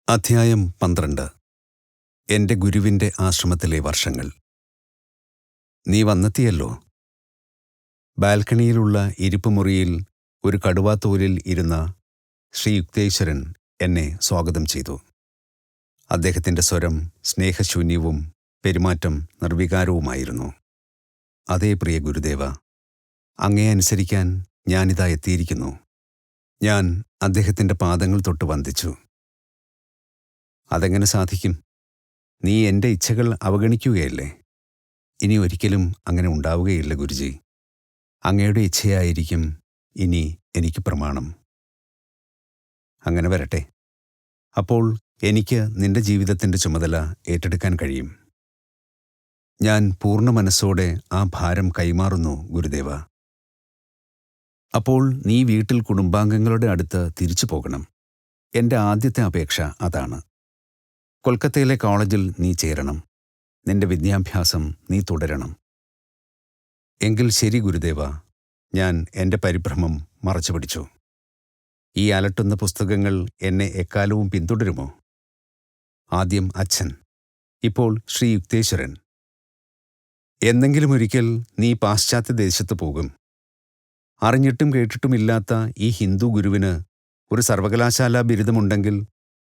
അധ്യായം 12. എൻ്റെ ഗുരുവിൻ്റെ ആശ്രമത്തിലെ വർഷങ്ങൾ. നീ വന്നെത്തിയല്ലോ. ബാൽക്കണിയിലുള്ള ഇരിപ്പുമുറിയിൽ ഒരു കടുവാത്തോലിൽ ഇരുന്ന ശ്രീ യുക്തേശ്വരൻ എന്നെ സ്വാഗതം ചെയ്തു. അദ്ദേഹത്തിൻ്റെ സ്വരം സ്നേഹശൂന്യവും പെരുമാറ്റം നിർവികാരവുമായിരുന്നു. അതേ പ്രിയ ഗുരുദേവ, അങ്ങയെ അനുസരിക്കാൻ ഞാനിതാ എത്തിയിരിക്കുന്നു. ഞാൻ അദ്ദേഹത്തിൻ്റെ പാദങ്ങൾ തൊട്ട് വന്ദിച്ചു. അതെങ്ങനെ സാധിക്കും? നീ എൻ്റെ ഇച്ഛകൾ അവഗണിക്കുകയല്ലേ? ഇനി ഒരിക്കലും അങ്ങനെ ഉണ്ടാവുകയില്ല ഗുരുജി. അങ്ങയുടെ ഇച്ഛയായിരിക്കും ഇനി എനിക്ക് പ്രമാണം. അങ്ങനെ വരട്ടെ. അപ്പോൾ എനിക്ക് നിന്റെ ജീവിതത്തിൻ്റെ ചുമതല ഏറ്റെടുക്കാൻ കഴിയും. ഞാൻ പൂർണ്ണ മനസ്സോടെ ആ ഭാരം കൈമാറുന്നു ഗുരുദേവ. അപ്പോൾ നീ വീട്ടിൽ കുടുംബാംഗങ്ങളുടെ അടുത്ത് തിരിച്ചു പോകണം. എൻ്റെ ആദ്യത്തെ അപേക്ഷ അതാണ്. കൊൽക്കത്തയിലെ കോളേജിൽ നീ ചേരണം. നിന്റെ വിദ്യാഭ്യാസം നീ തുടരണം. എങ്കിൽ ശരി ഗുരുദേവ, ഞാൻ എൻ്റെ പരിഭ്രമം മറച്ചുപിടിച്ചു. ഈ അലട്ടുന്ന പുസ്തകങ്ങൾ എന്നെ എക്കാലവും പിന്തുടരുമോ? ആദ്യം അച്ഛൻ, ഇപ്പോൾ ശ്രീ യുക്തേശ്വരൻ. എന്നെങ്കിലും ഒരിക്കൽ നീ പാശ്ചാത്യ ദേശത്ത് പോകും. അറിഞ്ഞിട്ടും കേട്ടിട്ടുമില്ലാത്ത ഈ ഹിന്ദു ഗുരുവിന് ഒരു സർവകലാശാലാ ബിരുദമുണ്ടെങ്കിൽ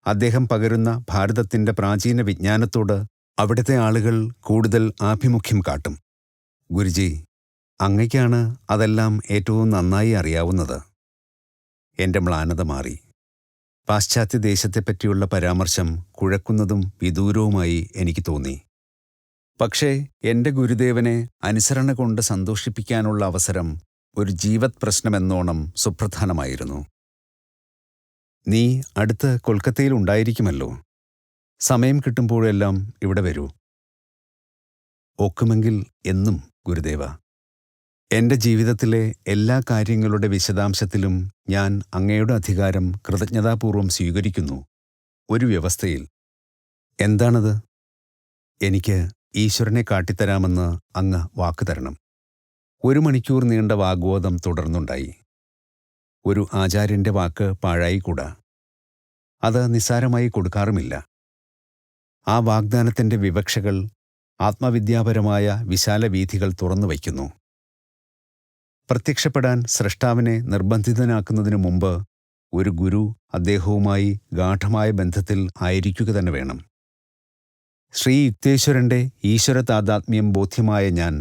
അദ്ദേഹം പകരുന്ന ഭാരതത്തിൻ്റെ പ്രാചീന വിജ്ഞാനത്തോട് അവിടുത്തെ ആളുകൾ കൂടുതൽ ആഭിമുഖ്യം കാട്ടും. ഗുരുജി, അങ്ങയ്ക്കാണ് അതെല്ലാം ഏറ്റവും നന്നായി അറിയാവുന്നത്. എൻ്റെ മ്ലാനത മാറി. പാശ്ചാത്യ ദേശത്തെപ്പറ്റിയുള്ള പരാമർശം കുഴക്കുന്നതും വിദൂരവുമായി എനിക്ക് തോന്നി. പക്ഷേ എൻ്റെ ഗുരുദേവനെ അനുസരണ കൊണ്ട് സന്തോഷിപ്പിക്കാനുള്ള അവസരം ഒരു ജീവത് പ്രശ്നമെന്നോണം സുപ്രധാനമായിരുന്നു. നീ അടുത്ത് കൊൽക്കത്തയിൽ ഉണ്ടായിരിക്കുമല്ലോ. സമയം കിട്ടുമ്പോഴെല്ലാം ഇവിടെ വരൂ. ഒക്കുമെങ്കിൽ എന്നും ഗുരുദേവ. എൻ്റെ ജീവിതത്തിലെ എല്ലാ കാര്യങ്ങളുടെ വിശദാംശത്തിലും ഞാൻ അങ്ങയുടെ അധികാരം കൃതജ്ഞതാപൂർവം സ്വീകരിക്കുന്നു. ഒരു വ്യവസ്ഥയിൽ. എന്താണത്? എനിക്ക് ഈശ്വരനെ കാട്ടിത്തരാമെന്ന് അങ്ങ് വാക്ക് തരണം. 1 മണിക്കൂർ നീണ്ട വാഗ്വാദം തുടർന്നുണ്ടായി. ഒരു ആചാര്യൻ്റെ വാക്ക് പാഴായിക്കൂടാ. അത് നിസ്സാരമായി കൊടുക്കാറുമില്ല. ആ വാഗ്ദാനത്തിൻ്റെ വിവക്ഷകൾ ആത്മവിദ്യാപരമായ വിശാല വീഥികൾ തുറന്നു വയ്ക്കുന്നു. പ്രത്യക്ഷപ്പെടാൻ സ്രഷ്ടാവിനെ നിർബന്ധിതനാക്കുന്നതിനു മുമ്പ് ഒരു ഗുരു അദ്ദേഹവുമായി ഗാഢമായ ബന്ധത്തിൽ ആയിരിക്കുക തന്നെ വേണം. ശ്രീ യുക്തേശ്വരൻ്റെ ഈശ്വര താദാത്മ്യം ബോധ്യമായ ഞാൻ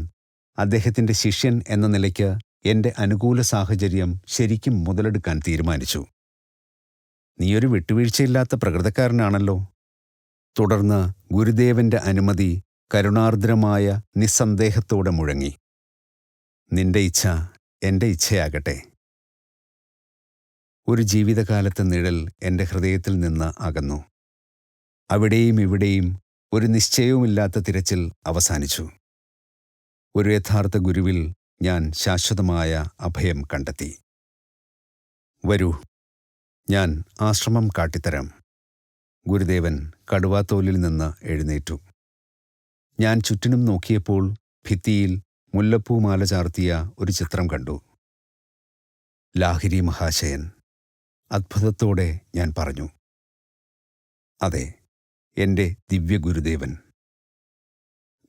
അദ്ദേഹത്തിൻ്റെ ശിഷ്യൻ എന്ന നിലയ്ക്ക് എൻ്റെ അനുകൂല സാഹചര്യം ശരിക്കും മുതലെടുക്കാൻ തീരുമാനിച്ചു. നീയൊരു വിട്ടുവീഴ്ചയില്ലാത്ത പ്രകൃതക്കാരനാണല്ലോ. തുടർന്ന് ഗുരുദേവന്റെ അനുമതി കരുണാർദ്രമായ നിസ്സന്ദേഹത്തോടെ മുഴങ്ങി. നിന്റെ ഇച്ഛ എൻ്റെ ഇച്ഛയാകട്ടെ. ഒരു ജീവിതകാലത്തെ നിഴൽ എൻ്റെ ഹൃദയത്തിൽ നിന്ന് അകന്നു. അവിടെയും ഇവിടെയും ഒരു നിശ്ചയവുമില്ലാത്ത തിരച്ചിൽ അവസാനിച്ചു. ഒരു യഥാർത്ഥ ഗുരുവിൽ ഞാൻ ശാശ്വതമായ അഭയം കണ്ടെത്തി. വരൂ, ഞാൻ ആശ്രമം കാട്ടിത്തരാം. ഗുരുദേവൻ കടുവാത്തോലിൽ നിന്ന് എഴുന്നേറ്റു. ഞാൻ ചുറ്റിനും നോക്കിയപ്പോൾ ഭിത്തിയിൽ മുല്ലപ്പൂമാല ചാർത്തിയ ഒരു ചിത്രം കണ്ടു. ലാഹിരി മഹാശയൻ. അത്ഭുതത്തോടെ ഞാൻ പറഞ്ഞു, അതെ, എൻ്റെ ദിവ്യഗുരുദേവൻ.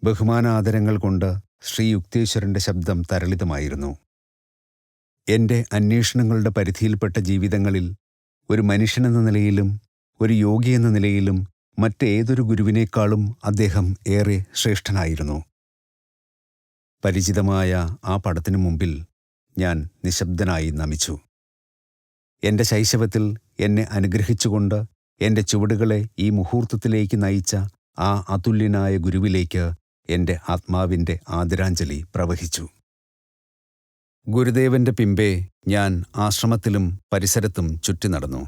ബഹുമാനാദരങ്ങൾ കൊണ്ട് ശ്രീ യുക്തേശ്വരൻ്റെ ശബ്ദം തരളിതമായിരുന്നു. എൻ്റെ അന്വേഷണങ്ങളുടെ പരിധിയിൽപ്പെട്ട ജീവിതങ്ങളിൽ ഒരു മനുഷ്യനെന്ന നിലയിലും ഒരു യോഗിയെന്ന നിലയിലും മറ്റേതൊരു ഗുരുവിനേക്കാളും അദ്ദേഹം ഏറെ ശ്രേഷ്ഠനായിരുന്നു. പരിചിതമായ ആ പടത്തിനു മുമ്പിൽ ഞാൻ നിശബ്ദനായി നമിച്ചു. എൻ്റെ ശൈശവത്തിൽ എന്നെ അനുഗ്രഹിച്ചുകൊണ്ട് എൻ്റെ ചുവടുകളെ ഈ മുഹൂർത്തത്തിലേക്ക് നയിച്ച ആ അതുല്യനായ ഗുരുവിലേക്ക് എൻ്റെ ആത്മാവിൻ്റെ ആദരാഞ്ജലി പ്രവഹിച്ചു. ഗുരുദേവന്റെ പിമ്പെ ഞാൻ ആശ്രമത്തിലും പരിസരത്തും ചുറ്റി നടന്നു.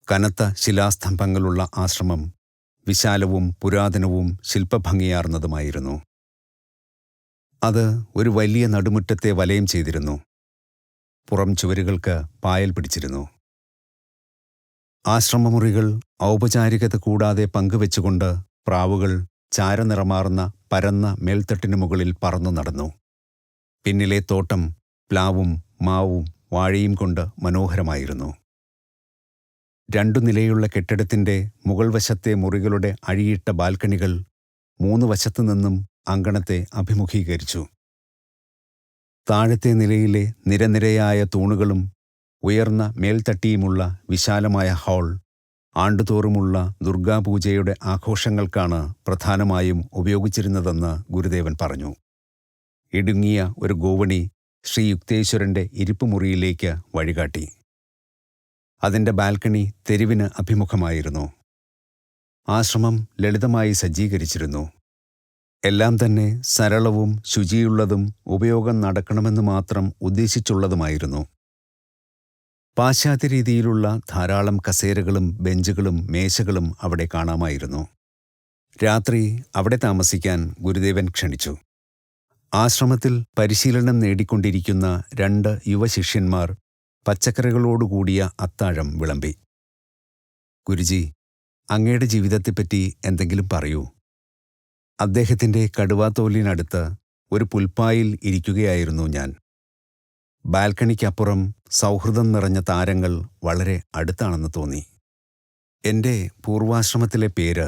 കനത്ത ശിലാസ്തംഭങ്ങളുള്ള ആശ്രമം വിശാലവും പുരാതനവും ശില്പഭംഗിയാർന്നതുമായിരുന്നു. അത് ഒരു വലിയ നടുമുറ്റത്തെ വലയം ചെയ്തിരുന്നു. പുറം ചുവരുകൾക്ക് പായൽ പിടിച്ചിരുന്നു. ആശ്രമമുറികൾ ഔപചാരികത കൂടാതെ പങ്കുവെച്ചുകൊണ്ട് പ്രാവുകൾ ചാരനിറമാർന്ന പരന്ന മേൽത്തട്ടിനു മുകളിൽ പറന്നു നടന്നു. പിന്നിലെ തോട്ടം പ്ലാവും മാവും വാഴയും കൊണ്ട് മനോഹരമായിരുന്നു. 2 നിലയുള്ള കെട്ടിടത്തിന്റെ മുകൾ വശത്തെ മുറികളുടെ അഴിയിട്ട ബാൽക്കണികൾ 3 വശത്തു നിന്നും അങ്കണത്തെ അഭിമുഖീകരിച്ചു. താഴത്തെ നിലയിലെ നിരനിരയായ തൂണുകളും ഉയർന്ന മേൽത്തട്ടിയുമുള്ള വിശാലമായ ഹാൾ ആണ്ടുതോറുമുള്ള ദുർഗാപൂജയുടെ ആഘോഷങ്ങൾക്കാണ് പ്രധാനമായും ഉപയോഗിച്ചിരുന്നതെന്ന് ഗുരുദേവൻ പറഞ്ഞു. ഇടുങ്ങിയ ഒരു ഗോവണി ശ്രീ യുക്തേശ്വരന്റെ ഇരിപ്പുമുറിയിലേക്ക് വഴികാട്ടി. അതിൻ്റെ ബാൽക്കണി തെരുവിന് അഭിമുഖമായിരുന്നു. ആശ്രമം ലളിതമായി സജ്ജീകരിച്ചിരുന്നു. എല്ലാം തന്നെ സരളവും ശുചിയുള്ളതും ഉപയോഗം നടക്കണമെന്ന് മാത്രം ഉദ്ദേശിച്ചുള്ളതുമായിരുന്നു. പാശ്ചാത്യ രീതിയിലുള്ള ധാരാളം കസേരകളും ബെഞ്ചുകളും മേശകളും അവിടെ കാണാമായിരുന്നു. രാത്രി അവിടെ താമസിക്കാൻ ഗുരുദേവൻ ക്ഷണിച്ചു. ആശ്രമത്തിൽ പരിശീലനം നേടിക്കൊണ്ടിരിക്കുന്ന 2 യുവശിഷ്യന്മാർ പച്ചക്കറികളോടുകൂടിയ അത്താഴം വിളമ്പി. ഗുരുജി, അങ്ങയുടെ ജീവിതത്തെപ്പറ്റി എന്തെങ്കിലും പറയൂ. അദ്ദേഹത്തിൻ്റെ കടുവാത്തോലിനടുത്ത് ഒരു പുൽപ്പായിൽ ഇരിക്കുകയായിരുന്നു ഞാൻ. ബാൽക്കണിക്കപ്പുറം സൗഹൃദം നിറഞ്ഞ താരങ്ങൾ വളരെ അടുത്താണെന്ന് തോന്നി. എൻ്റെ പൂർവാശ്രമത്തിലെ പേര്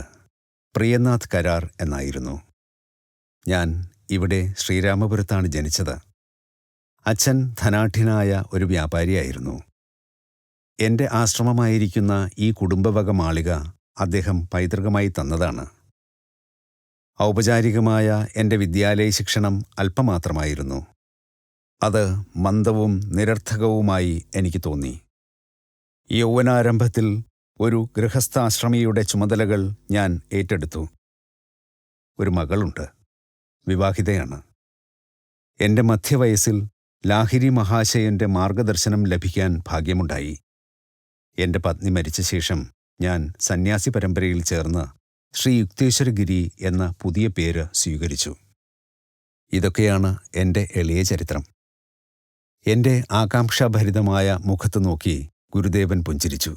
പ്രിയനാഥ് കരാർ എന്നായിരുന്നു. ഞാൻ ഇവിടെ ശ്രീരാമപുരത്താണ് ജനിച്ചത്. അച്ഛൻ ധനാഢ്യനായ ഒരു വ്യാപാരിയായിരുന്നു. എൻ്റെ ആശ്രമമായിരിക്കുന്ന ഈ കുടുംബവക മാളിക അദ്ദേഹം പൈതൃകമായി തന്നതാണ്. ഔപചാരികമായ എൻ്റെ വിദ്യാലയ ശിക്ഷണം അല്പമാത്രമായിരുന്നു. അത് മന്ദവും നിരർത്ഥകവുമായി എനിക്ക് തോന്നി. യൗവനാരംഭത്തിൽ ഒരു ഗൃഹസ്ഥാശ്രമിയുടെ ചുമതലകൾ ഞാൻ ഏറ്റെടുത്തു. ഒരു മകളുണ്ട്, വിവാഹിതയാണ്. എൻ്റെ മധ്യവയസ്സിൽ ലാഹിരി മഹാശയൻ്റെ മാർഗദർശനം ലഭിക്കാൻ ഭാഗ്യമുണ്ടായി. എൻ്റെ പത്നി മരിച്ച ശേഷം ഞാൻ സന്യാസി പരമ്പരയിൽ ചേർന്ന് ശ്രീ യുക്തേശ്വരഗിരി എന്ന പുതിയ പേര് സ്വീകരിച്ചു. ഇതൊക്കെയാണ് എൻ്റെ എളിയ ചരിത്രം. എൻ്റെ ആകാംക്ഷാഭരിതമായ മുഖത്ത് നോക്കി ഗുരുദേവൻ പുഞ്ചിരിച്ചു.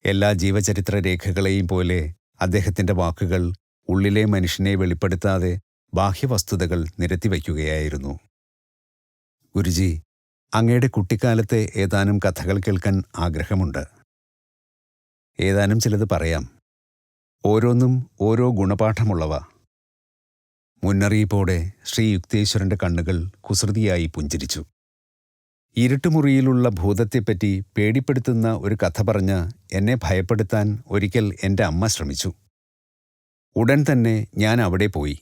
എല്ലാ ജീവചരിത്ര രേഖകളെയും പോലെ അദ്ദേഹത്തിൻ്റെ വാക്കുകൾ ഉള്ളിലെ മനുഷ്യനെ വെളിപ്പെടുത്താതെ ബാഹ്യവസ്തുതകൾ നിരത്തിവയ്ക്കുകയായിരുന്നു. ഗുരുജി, അങ്ങയുടെ കുട്ടിക്കാലത്തെ ഏതാനും കഥകൾ കേൾക്കാൻ ആഗ്രഹമുണ്ട്. ഏതാനും ചിലത് പറയാം. ഓരോന്നും ഓരോ ഗുണപാഠമുള്ളവ. മുന്നറിയിപ്പോടെ ശ്രീ യുക്തേശ്വരന്റെ കണ്ണുകൾ കുസൃതിയായി പുഞ്ചിരിച്ചു. ഇരുട്ടുമുറിയിലുള്ള ഭൂതത്തെപ്പറ്റി പേടിപ്പെടുത്തുന്ന ഒരു കഥ പറഞ്ഞ് എന്നെ ഭയപ്പെടുത്താൻ ഒരിക്കൽ എൻ്റെ അമ്മ ശ്രമിച്ചു. ഉടൻ തന്നെ ഞാൻ അവിടെ പോയി.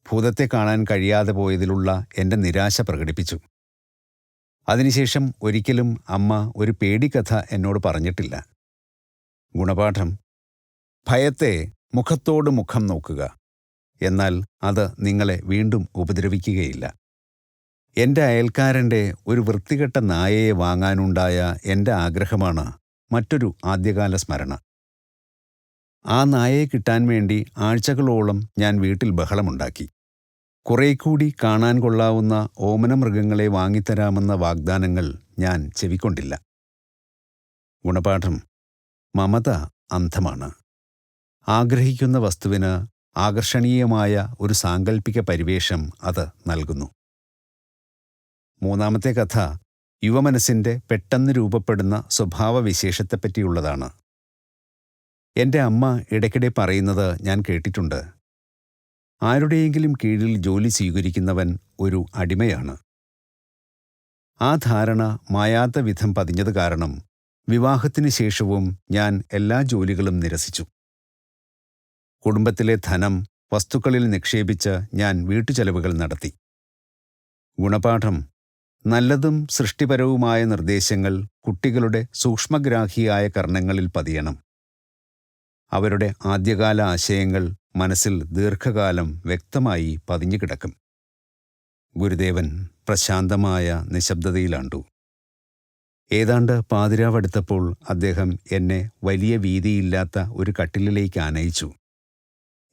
ഭൂതത്തെ കാണാൻ കഴിയാതെ പോയതിലുള്ള എൻ്റെ നിരാശ പ്രകടിപ്പിച്ചു. അതിനുശേഷം ഒരിക്കലും അമ്മ ഒരു പേടിക്കഥ എന്നോട് പറഞ്ഞിട്ടില്ല. ഗുണപാഠം: ഭയത്തെ മുഖത്തോട് മുഖം നോക്കുക, എന്നാൽ അത് നിങ്ങളെ വീണ്ടും ഉപദ്രവിക്കുകയില്ല. എൻ്റെ അയൽക്കാരൻ്റെ ഒരു വൃത്തികെട്ട നായയെ വാങ്ങാനുണ്ടായ എൻ്റെ ആഗ്രഹമാണ് മറ്റൊരു ആദ്യകാല സ്മരണ. ആ നായയെ കിട്ടാൻ വേണ്ടി ആഴ്ചകളോളം ഞാൻ വീട്ടിൽ ബഹളമുണ്ടാക്കി. കുറേക്കൂടി കാണാൻ കൊള്ളാവുന്ന ഓമന മൃഗങ്ങളെ വാങ്ങിത്തരാമെന്ന വാഗ്ദാനങ്ങൾ ഞാൻ ചെവിക്കൊണ്ടില്ല. ഗുണപാഠം: മമത അന്ധമാണ്. ആഗ്രഹിക്കുന്ന വസ്തുവിന് ആകർഷണീയമായ ഒരു സാങ്കല്പിക പരിവേഷം അത് നൽകുന്നു. മൂന്നാമത്തെ കഥ യുവമനസ്സിൻ്റെ പെട്ടെന്ന് രൂപപ്പെടുന്ന സ്വഭാവവിശേഷത്തെപ്പറ്റിയുള്ളതാണ്. എൻ്റെ അമ്മ ഇടയ്ക്കിടെ പറയുന്നത് ഞാൻ കേട്ടിട്ടുണ്ട്. ആരുടെയെങ്കിലും കീഴിൽ ജോലി സ്വീകരിക്കുന്നവൻ ഒരു അടിമയാണ്. ആ ധാരണ മായാത്ത വിധം പതിഞ്ഞത് കാരണം വിവാഹത്തിന് ശേഷവും ഞാൻ എല്ലാ ജോലികളും നിരസിച്ചു. കുടുംബത്തിലെ ധനം വസ്തുക്കളിൽ നിക്ഷേപിച്ച് ഞാൻ വീട്ടുചെലവുകൾ നടത്തി. ഗുണപാഠം: നല്ലതും സൃഷ്ടിപരവുമായ നിർദ്ദേശങ്ങൾ കുട്ടികളുടെ സൂക്ഷ്മഗ്രാഹിയായ കർണങ്ങളിൽ പതിയണം. അവരുടെ ആദ്യകാല ആശയങ്ങൾ മനസ്സിൽ ദീർഘകാലം വ്യക്തമായി പതിഞ്ഞുകിടക്കും. ഗുരുദേവൻ പ്രശാന്തമായ നിശബ്ദതയിലാണ്ടു. ഏതാണ്ട് പാതിരാവെടുത്തപ്പോൾ അദ്ദേഹം എന്നെ വലിയ വീതിയില്ലാത്ത ഒരു കട്ടിലിലേക്ക് ആനയിച്ചു.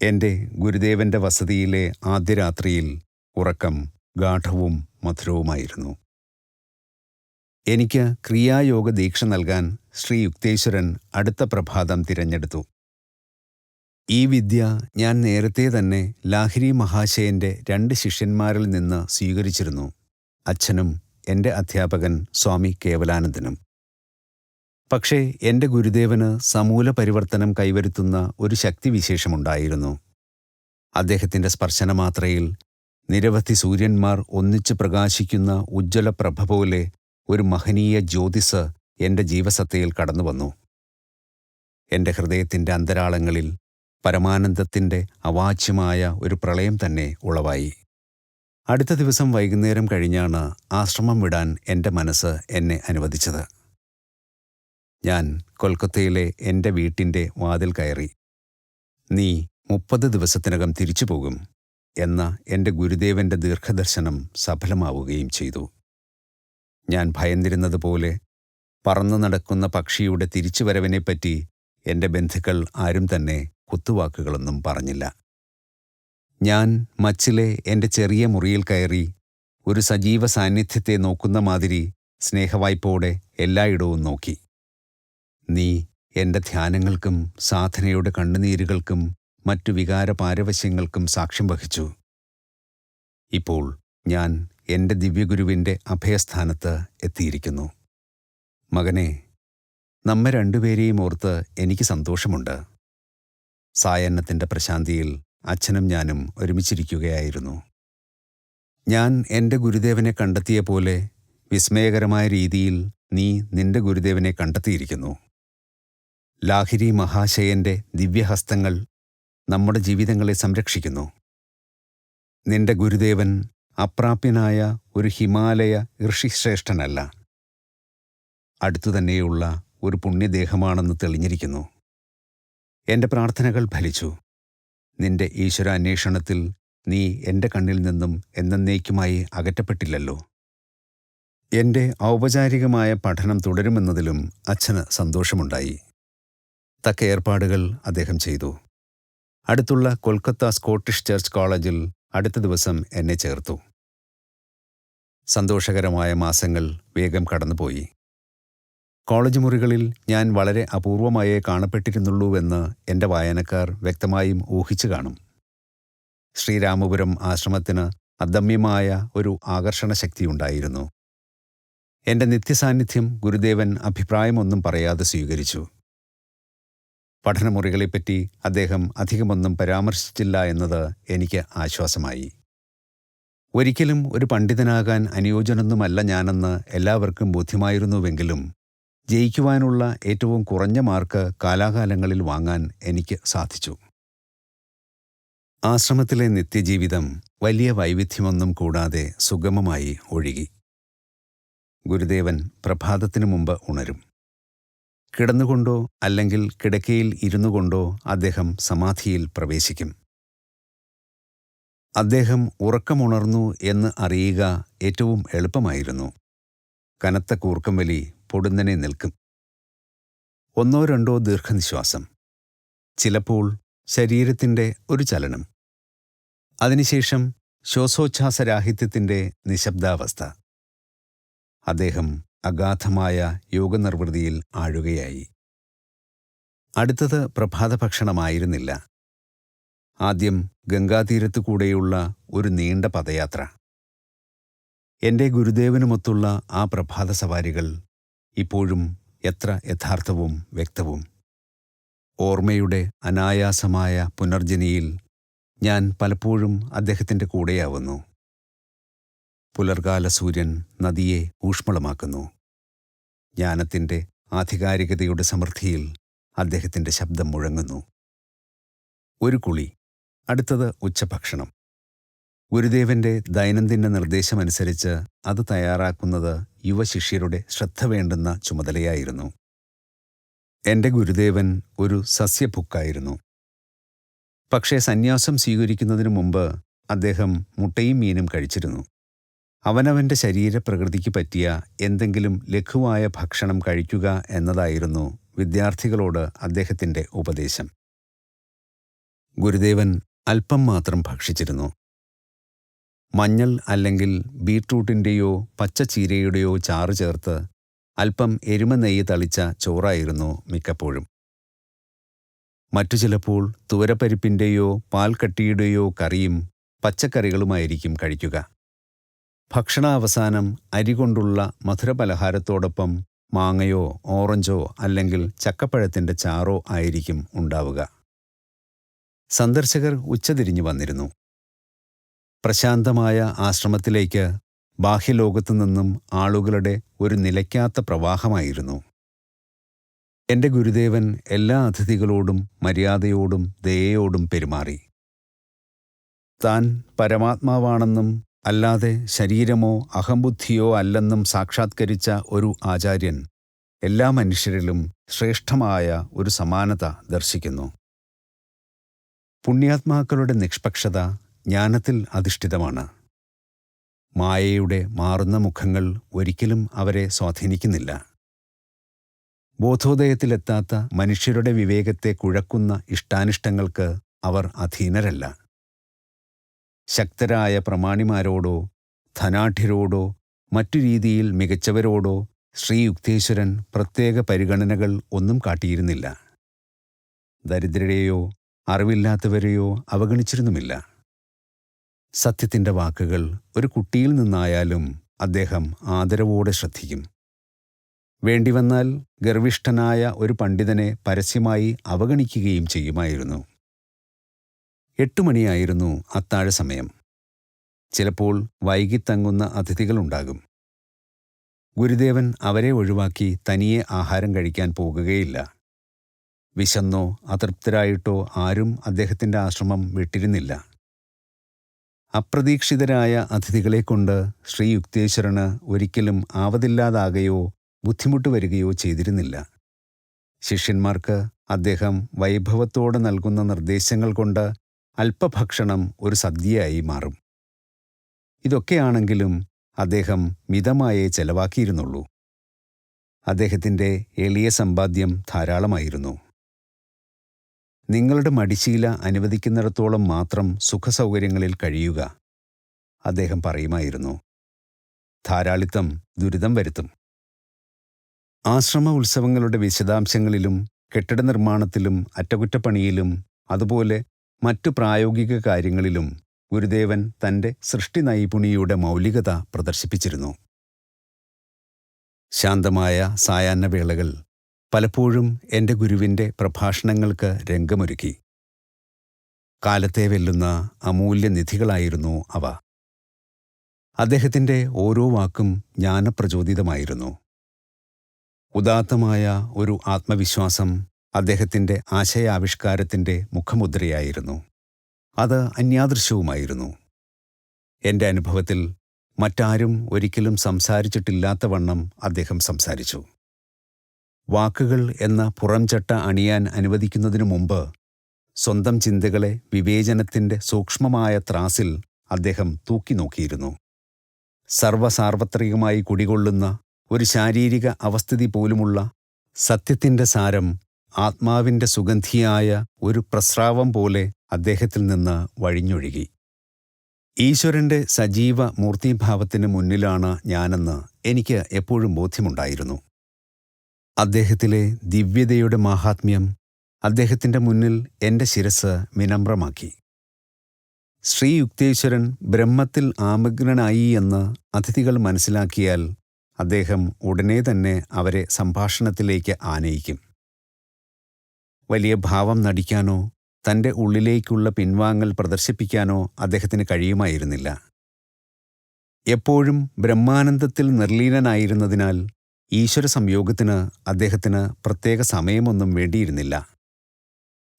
എൻ്റെ ഗുരുദേവന്റെ വസതിയിലെ ആദ്യ രാത്രിയിൽ ഉറക്കം ഗാഠവും മധുരവുമായിരുന്നു. എനിക്ക് ക്രിയായോഗ ദീക്ഷ നൽകാൻ ശ്രീ യുക്തേശ്വരൻ അടുത്ത പ്രഭാതം തിരഞ്ഞെടുത്തു. ഈ വിദ്യ ഞാൻ നേരത്തെ തന്നെ ലാഹിരി മഹാശയന്റെ 2 ശിഷ്യന്മാരിൽ നിന്ന് സ്വീകരിച്ചിരുന്നു, അച്ഛനും എൻ്റെ അധ്യാപകൻ സ്വാമി കേവലാനന്ദനും. പക്ഷേ എൻ്റെ ഗുരുദേവന് സമൂല പരിവർത്തനം കൈവരുത്തുന്ന ഒരു ശക്തിവിശേഷമുണ്ടായിരുന്നു. അദ്ദേഹത്തിൻ്റെ സ്പർശനമാത്രയിൽ നിരവധി സൂര്യന്മാർ ഒന്നിച്ചു പ്രകാശിക്കുന്ന ഉജ്ജ്വലപ്രഭ പോലെ ഒരു മഹനീയ ജ്യോതിസ് എൻ്റെ ജീവസത്തയിൽ കടന്നുവന്നു. എൻ്റെ ഹൃദയത്തിൻ്റെ അന്തരാളങ്ങളിൽ പരമാനന്ദത്തിൻ്റെ അവാച്യമായ ഒരു പ്രളയം തന്നെ ഉളവായി. അടുത്ത ദിവസം വൈകുന്നേരം കഴിഞ്ഞാണ് ആശ്രമം വിടാൻ എൻ്റെ മനസ്സ് എന്നെ അനുവദിച്ചത്. ഞാൻ കൊൽക്കത്തയിലെ എൻ്റെ വീട്ടിൻ്റെ വാതിൽ കയറി. നീ 30 ദിവസത്തിനകം തിരിച്ചു പോകും എന്ന എൻ്റെ ഗുരുദേവൻ്റെ ദീർഘദർശനം സഫലമാവുകയും ചെയ്തു. ഞാൻ ഭയന്നിരുന്നതുപോലെ പറന്നു നടക്കുന്ന പക്ഷിയുടെ തിരിച്ചുവരവിനെപ്പറ്റി എൻ്റെ ബന്ധുക്കൾ ആരും തന്നെ കുത്തുവാക്കുകളൊന്നും പറഞ്ഞില്ല. ഞാൻ മച്ചിലെ എൻ്റെ ചെറിയ മുറിയിൽ കയറി ഒരു സജീവ സാന്നിധ്യത്തെ നോക്കുന്ന മാതിരി സ്നേഹവായ്പോടെ എല്ലായിടവും നോക്കി. നീ എൻ്റെ ധ്യാനങ്ങൾക്കും സാധനയുടെ കണ്ണുനീരുകൾക്കും മറ്റു വികാര പാരവശ്യങ്ങൾക്കും സാക്ഷ്യം വഹിച്ചു. ഇപ്പോൾ ഞാൻ എൻ്റെ ദിവ്യഗുരുവിൻ്റെ അഭയസ്ഥാനത്ത് എത്തിയിരിക്കുന്നു. മകനെ, നമ്മെ രണ്ടുപേരെയും ഓർത്ത് എനിക്ക് സന്തോഷമുണ്ട്. സായന്നത്തിൻ്റെ പ്രശാന്തിയിൽ അച്ഛനും ഞാനും ഒരുമിച്ചിരിക്കുകയായിരുന്നു. ഞാൻ എൻ്റെ ഗുരുദേവനെ കണ്ടെത്തിയ പോലെ വിസ്മയകരമായ രീതിയിൽ നീ നിന്റെ ഗുരുദേവനെ കണ്ടെത്തിയിരിക്കുന്നു. ലാഹിരി മഹാശയൻ്റെ ദിവ്യഹസ്തങ്ങൾ നമ്മുടെ ജീവിതങ്ങളെ സംരക്ഷിക്കുന്നു. നിന്റെ ഗുരുദേവൻ അപ്രാപ്യനായ ഒരു ഹിമാലയ ഋഷിശ്രേഷ്ഠനല്ല, അടുത്തുതന്നെയുള്ള ഒരു പുണ്യദേഹമാണെന്ന് തെളിഞ്ഞിരിക്കുന്നു. എൻ്റെ പ്രാർത്ഥനകൾ ഫലിച്ചു. നിന്റെ ഈശ്വരാന്വേഷണത്തിൽ നീ എൻ്റെ കണ്ണിൽ നിന്നും എന്നേക്കുമായി അകറ്റപ്പെട്ടില്ലല്ലോ. എൻ്റെ ഔപചാരികമായ പഠനം തുടരുമെന്നതിലും അച്ഛന് സന്തോഷമുണ്ടായി. തക്ക ഏർപ്പാടുകൾ അദ്ദേഹം ചെയ്തു. അടുത്തുള്ള കൊൽക്കത്ത സ്കോട്ടിഷ് ചർച്ച് കോളേജിൽ അടുത്ത ദിവസം എന്നെ ചേർത്തു. സന്തോഷകരമായ മാസങ്ങൾ വേഗം കടന്നുപോയി. കോളേജ് മുറികളിൽ ഞാൻ വളരെ അപൂർവമായേ കാണപ്പെട്ടിരുന്നുള്ളൂവെന്ന് എൻ്റെ വായനക്കാർ വ്യക്തമായും ഊഹിച്ചു കാണും. ശ്രീരാമപുരം ആശ്രമത്തിന് അദമ്യമായ ഒരു ആകർഷണ ശക്തിയുണ്ടായിരുന്നു. എൻ്റെ നിത്യസാന്നിധ്യം ഗുരുദേവൻ അഭിപ്രായമൊന്നും പറയാതെ സ്വീകരിച്ചു. പഠനമുറികളെപ്പറ്റി അദ്ദേഹം അധികമൊന്നും പരാമർശിച്ചില്ല എന്നത് എനിക്ക് ആശ്വാസമായി. ഒരിക്കലും ഒരു പണ്ഡിതനാകാൻ അനുയോജ്യനൊന്നുമല്ല ഞാനെന്ന് എല്ലാവർക്കും ബോധ്യമായിരുന്നുവെങ്കിലും ജയിക്കുവാനുള്ള ഏറ്റവും കുറഞ്ഞ മാർക്ക് കാലാകാലങ്ങളിൽ വാങ്ങാൻ എനിക്ക് സാധിച്ചു. ആശ്രമത്തിലെ നിത്യജീവിതം വലിയ വൈവിധ്യമൊന്നും കൂടാതെ സുഗമമായി ഒഴുകി. ഗുരുദേവൻ പ്രഭാതത്തിനു മുമ്പ് ഉണരും. കിടന്നുകൊണ്ടോ അല്ലെങ്കിൽ കിടക്കയിൽ ഇരുന്നു കൊണ്ടോ അദ്ദേഹം സമാധിയിൽ പ്രവേശിക്കും. അദ്ദേഹം ഉറക്കമുണർന്നു എന്ന് അറിയുക ഏറ്റവും എളുപ്പമായിരുന്നു. കനത്ത കൂർക്കം വലി പൊടുന്നനെ നിൽക്കും. 1 or 2 ദീർഘനിശ്വാസം, ചിലപ്പോൾ ശരീരത്തിൻ്റെ ഒരു ചലനം, അതിനുശേഷം ശ്വാസോച്ഛ്വാസരാഹിത്യത്തിൻ്റെ നിശബ്ദാവസ്ഥ. അദ്ദേഹം അഗാധമായ യോഗനിർവൃതിയിൽ ആഴുകയായി. അടുത്തത് പ്രഭാതഭക്ഷണമായിരുന്നില്ല. ആദ്യം ഗംഗാതീരത്തു കൂടെയുള്ള ഒരു നീണ്ട പദയാത്ര. എൻ്റെ ഗുരുദേവനുമൊത്തുള്ള ആ പ്രഭാത സവാരികൾ ഇപ്പോഴും എത്ര യഥാർത്ഥവും വ്യക്തവും. ഓർമ്മയുടെ അനായാസമായ പുനർജനിയിൽ ഞാൻ പലപ്പോഴും അദ്ദേഹത്തിൻ്റെ കൂടെയാവുന്നു. പുലർകാല സൂര്യൻ നദിയെ ഊഷ്മളമാക്കുന്നു. ജ്ഞാനത്തിൻ്റെ ആധികാരികതയുടെ സമൃദ്ധിയിൽ അദ്ദേഹത്തിൻ്റെ ശബ്ദം മുഴങ്ങുന്നു. ഒരു കുളി, അടുത്തത് ഉച്ചഭക്ഷണം. ഗുരുദേവൻ്റെ ദൈനംദിന നിർദ്ദേശമനുസരിച്ച് അത് തയ്യാറാക്കുന്നത് യുവശിഷ്യരുടെ ശ്രദ്ധ വേണ്ടുന്ന ചുമതലയായിരുന്നു. എൻ്റെ ഗുരുദേവൻ ഒരു സസ്യഭുക്കായിരുന്നു. പക്ഷേ സന്യാസം സ്വീകരിക്കുന്നതിനു മുമ്പ് അദ്ദേഹം മുട്ടയും മീനും കഴിച്ചിരുന്നു. അവനവൻ്റെ ശരീരപ്രകൃതിക്ക് പറ്റിയ എന്തെങ്കിലും ലഘുവായ ഭക്ഷണം കഴിക്കുക എന്നതായിരുന്നു വിദ്യാർത്ഥികളോട് അദ്ദേഹത്തിൻ്റെ ഉപദേശം. ഗുരുദേവൻ അല്പം മാത്രം ഭക്ഷിച്ചിരുന്നു. മഞ്ഞൾ അല്ലെങ്കിൽ ബീട്രൂട്ടിൻ്റെയോ പച്ചച്ചീരയുടെയോ ചാറ് ചേർത്ത് അല്പം എരുമ നെയ്യ് തളിച്ച ചോറായിരുന്നു മിക്കപ്പോഴും. മറ്റു ചിലപ്പോൾ തുവരപ്പരിപ്പിൻ്റെയോ പാൽക്കട്ടിയുടെയോ കറിയും പച്ചക്കറികളുമായിരിക്കും കഴിക്കുക. ഭക്ഷണാവസാനം അരി കൊണ്ടുള്ള മധുരപലഹാരത്തോടൊപ്പം മാങ്ങയോ ഓറഞ്ചോ അല്ലെങ്കിൽ ചക്കപ്പഴത്തിൻ്റെ ചാറോ ആയിരിക്കും ഉണ്ടാവുക. സന്ദർശകർ ഉച്ചതിരിഞ്ഞു വന്നിരുന്നു. പ്രശാന്തമായ ആശ്രമത്തിലേക്ക് ബാഹ്യലോകത്തു നിന്നും ആളുകളുടെ ഒരു നിലയ്ക്കാത്ത പ്രവാഹമായിരുന്നു. എൻ്റെ ഗുരുദേവൻ എല്ലാ അതിഥികളോടും മര്യാദയോടും ദയയോടും പെരുമാറി. താൻ പരമാത്മാവാണെന്നും അല്ലാതെ ശരീരമോ അഹംബുദ്ധിയോ അല്ലെന്നും സാക്ഷാത്കരിച്ച ഒരു ആചാര്യൻ എല്ലാ മനുഷ്യരിലും ശ്രേഷ്ഠമായ ഒരു സമാനത ദർശിക്കുന്നു. പുണ്യാത്മാക്കളുടെ നിഷ്പക്ഷത ജ്ഞാനത്തിൽ അധിഷ്ഠിതമാണ്. മായയുടെ മാറുന്ന മുഖങ്ങൾ ഒരിക്കലും അവരെ സ്വാധീനിക്കുന്നില്ല. ബോധോദയത്തിലെത്താത്ത മനുഷ്യരുടെ വിവേകത്തെ കുഴക്കുന്ന ഇഷ്ടാനിഷ്ടങ്ങൾക്ക് അവർ അധീനരല്ല. ശക്തരായ പ്രമാണിമാരോടോ ധനാഢ്യരോടോ മറ്റു രീതിയിൽ മികച്ചവരോടോ ശ്രീ യുക്തേശ്വരൻ പ്രത്യേക പരിഗണനകൾ ഒന്നും കാട്ടിയിരുന്നില്ല. ദരിദ്രരെയോ അറിവില്ലാത്തവരെയോ അവഗണിച്ചിരുന്നുമില്ല. സത്യത്തിൻ്റെ വാക്കുകൾ ഒരു കുട്ടിയിൽ നിന്നായാലും അദ്ദേഹം ആദരവോടെ ശ്രദ്ധിക്കും. വേണ്ടിവന്നാൽ ഗർവിഷ്ഠനായ ഒരു പണ്ഡിതനെ പരസ്യമായി അവഗണിക്കുകയും ചെയ്യുമായിരുന്നു. 8 മണിയായിരുന്നു അത്താഴ സമയം. ചിലപ്പോൾ വൈകിത്തങ്ങുന്ന അതിഥികളുണ്ടാകും. ഗുരുദേവൻ അവരെ ഒഴിവാക്കി തനിയെ ആഹാരം കഴിക്കാൻ പോകുകയില്ല. വിശന്നോ അതൃപ്തരായിട്ടോ ആരും അദ്ദേഹത്തിൻ്റെ ആശ്രമം വിട്ടിരുന്നില്ല. അപ്രതീക്ഷിതരായ അതിഥികളെക്കൊണ്ട് ശ്രീ യുക്തേശ്വരന് ഒരിക്കലും ആവതില്ലാതാകുകയോ ബുദ്ധിമുട്ട് വരികയോ ചെയ്തിരുന്നില്ല. ശിഷ്യന്മാർക്ക് അദ്ദേഹം വൈഭവത്തോടെ നൽകുന്ന നിർദ്ദേശങ്ങൾ കൊണ്ട് അല്പഭക്ഷണം ഒരു സദ്യയായി മാറും. ഇതൊക്കെയാണെങ്കിലും അദ്ദേഹം മിതമായേ ചെലവാക്കിയിരുന്നുള്ളൂ. അദ്ദേഹത്തിൻ്റെ എളിയ സമ്പാദ്യം ധാരാളമായിരുന്നു. നിങ്ങളുടെ മടിശീല അനുവദിക്കുന്നിടത്തോളം മാത്രം സുഖസൗകര്യങ്ങളിൽ കഴിയുക, അദ്ദേഹം പറയുമായിരുന്നു. ധാരാളിത്തം ദുരിതം വരുത്തും. ആശ്രമ ഉത്സവങ്ങളുടെ വിശദാംശങ്ങളിലും കെട്ടിട നിർമ്മാണത്തിലും അറ്റകുറ്റപ്പണിയിലും അതുപോലെ മറ്റു പ്രായോഗിക കാര്യങ്ങളിലും ഗുരുദേവൻ തൻ്റെ സൃഷ്ടി നൈപുണിയുടെ മൗലികത പ്രദർശിപ്പിച്ചിരുന്നു. ശാന്തമായ സായാഹ്നവേളകൾ പലപ്പോഴും എൻ്റെ ഗുരുവിൻ്റെ പ്രഭാഷണങ്ങൾക്ക് രംഗമൊരുക്കി. കാലത്തെ വെല്ലുന്ന അമൂല്യനിധികളായിരുന്നു അവ. അദ്ദേഹത്തിൻ്റെ ഓരോ വാക്കും ജ്ഞാനപ്രചോദിതമായിരുന്നു. ഉദാത്തമായ ഒരു ആത്മവിശ്വാസം അദ്ദേഹത്തിൻ്റെ ആശയാവിഷ്കാരത്തിൻ്റെ മുഖമുദ്രയായിരുന്നു. അത് അന്യാദൃശ്യവുമായിരുന്നു. എൻ്റെ അനുഭവത്തിൽ മറ്റാരും ഒരിക്കലും സംസാരിച്ചിട്ടില്ലാത്തവണ്ണം അദ്ദേഹം സംസാരിച്ചു. വാക്കുകൾ എന്ന പുറംചട്ട അണിയാൻ അനുവദിക്കുന്നതിനു മുമ്പ് സ്വന്തം ചിന്തകളെ വിവേചനത്തിൻ്റെ സൂക്ഷ്മമായ ത്രാസിൽ അദ്ദേഹം തൂക്കി നോക്കിയിരുന്നു. സർവസാർവത്രികമായി കുടികൊള്ളുന്ന ഒരു ശാരീരിക അവസ്ഥിതി പോലുമുള്ള സത്യത്തിൻ്റെ സാരം ആത്മാവിൻ്റെ സുഗന്ധിയായ ഒരു പ്രസ്രാവം പോലെ അദ്ദേഹത്തിൽ നിന്ന് വഴിഞ്ഞൊഴുകി. ഈശ്വരൻ്റെ സജീവ മൂർത്തിഭാവത്തിന് മുന്നിലാണ് ഞാനെന്ന് എനിക്ക് എപ്പോഴും ബോധ്യമുണ്ടായിരുന്നു. അദ്ദേഹത്തിലെ ദിവ്യതയുടെ മാഹാത്മ്യം അദ്ദേഹത്തിൻ്റെ മുന്നിൽ എൻ്റെ ശിരസ് വിനമ്രമാക്കി. ശ്രീ യുക്തേശ്വരൻ ബ്രഹ്മത്തിൽ ആമഗ്നനായി എന്ന് അതിഥികൾ മനസ്സിലാക്കിയാൽ അദ്ദേഹം ഉടനെ തന്നെ അവരെ സംഭാഷണത്തിലേക്ക് ആനയിക്കും. വലിയ ഭാവം നടിക്കാനോ തൻ്റെ ഉള്ളിലേക്കുള്ള പിൻവാങ്ങൽ പ്രദർശിപ്പിക്കാനോ അദ്ദേഹത്തിന് കഴിയുമായിരുന്നില്ല. എപ്പോഴും ബ്രഹ്മാനന്ദത്തിൽ നിർലീനനായിരുന്നതിനാൽ ഈശ്വര സംയോഗത്തിന് അദ്ദേഹത്തിന് പ്രത്യേക സമയമൊന്നും വേണ്ടിയിരുന്നില്ല.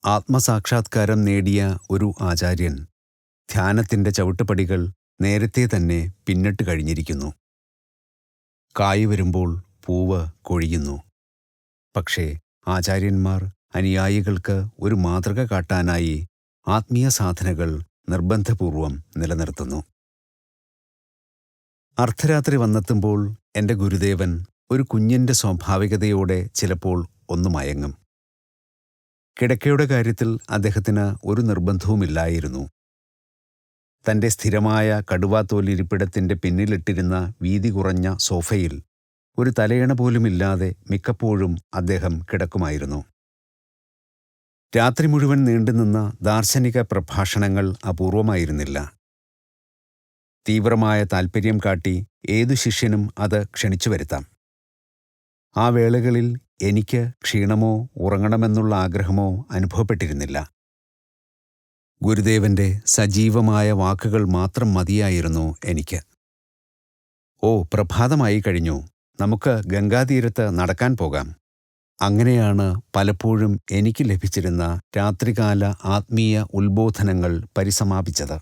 ആത്മസാക്ഷാത്കാരം നേടിയ ഒരു ആചാര്യൻ ധ്യാനത്തിൻ്റെ ചവിട്ടുപടികൾ നേരത്തെ തന്നെ പിന്നിട്ട് കഴിഞ്ഞിരിക്കുന്നു. കായ് വരുമ്പോൾ പൂവ് കൊഴിയുന്നു. പക്ഷേ ആചാര്യന്മാർ അനുയായികൾക്ക് ഒരു മാതൃക കാട്ടാനായി ആത്മീയ സാധനകൾ നിർബന്ധപൂർവം നിലനിർത്തുന്നു. അർദ്ധരാത്രി വന്നെത്തുമ്പോൾ എൻ്റെ ഗുരുദേവൻ ഒരു കുഞ്ഞിൻ്റെ സ്വാഭാവികതയോടെ ചിലപ്പോൾ ഒന്ന് മയങ്ങും. കിടക്കയുടെ കാര്യത്തിൽ അദ്ദേഹത്തിന് ഒരു നിർബന്ധവുമില്ലായിരുന്നു. തൻ്റെ സ്ഥിരമായ കടുവാത്തോലിരിപ്പിടത്തിൻ്റെ പിന്നിലിട്ടിരുന്ന വീതി കുറഞ്ഞ സോഫയിൽ ഒരു തലയണ പോലുമില്ലാതെ മിക്കപ്പോഴും അദ്ദേഹം കിടക്കുമായിരുന്നു. രാത്രി മുഴുവൻ നീണ്ടുനിന്ന ദാർശനിക പ്രഭാഷണങ്ങൾ അപൂർവമായിരുന്നില്ല. തീവ്രമായ താൽപ്പര്യം കാട്ടി ഏതു ശിഷ്യനും അത് ക്ഷണിച്ചു വരുത്താം. ആ വേളകളിൽ എനിക്ക് ക്ഷീണമോ ഉറങ്ങണമെന്നുള്ള ആഗ്രഹമോ അനുഭവപ്പെട്ടിരുന്നില്ല. ഗുരുദേവന്റെ സജീവമായ വാക്കുകൾ മാത്രം മതിയായിരുന്നു എനിക്ക്. "ഓ, പ്രഭാതമായി കഴിഞ്ഞു. നമുക്ക് ഗംഗാതീരത്ത് നടക്കാൻ പോകാം." അങ്ങനെയാണ് പലപ്പോഴും എനിക്ക് ലഭിച്ചിരുന്ന രാത്രികാല ആത്മീയ ഉത്ബോധനങ്ങൾ പരിസമാപിച്ചത്.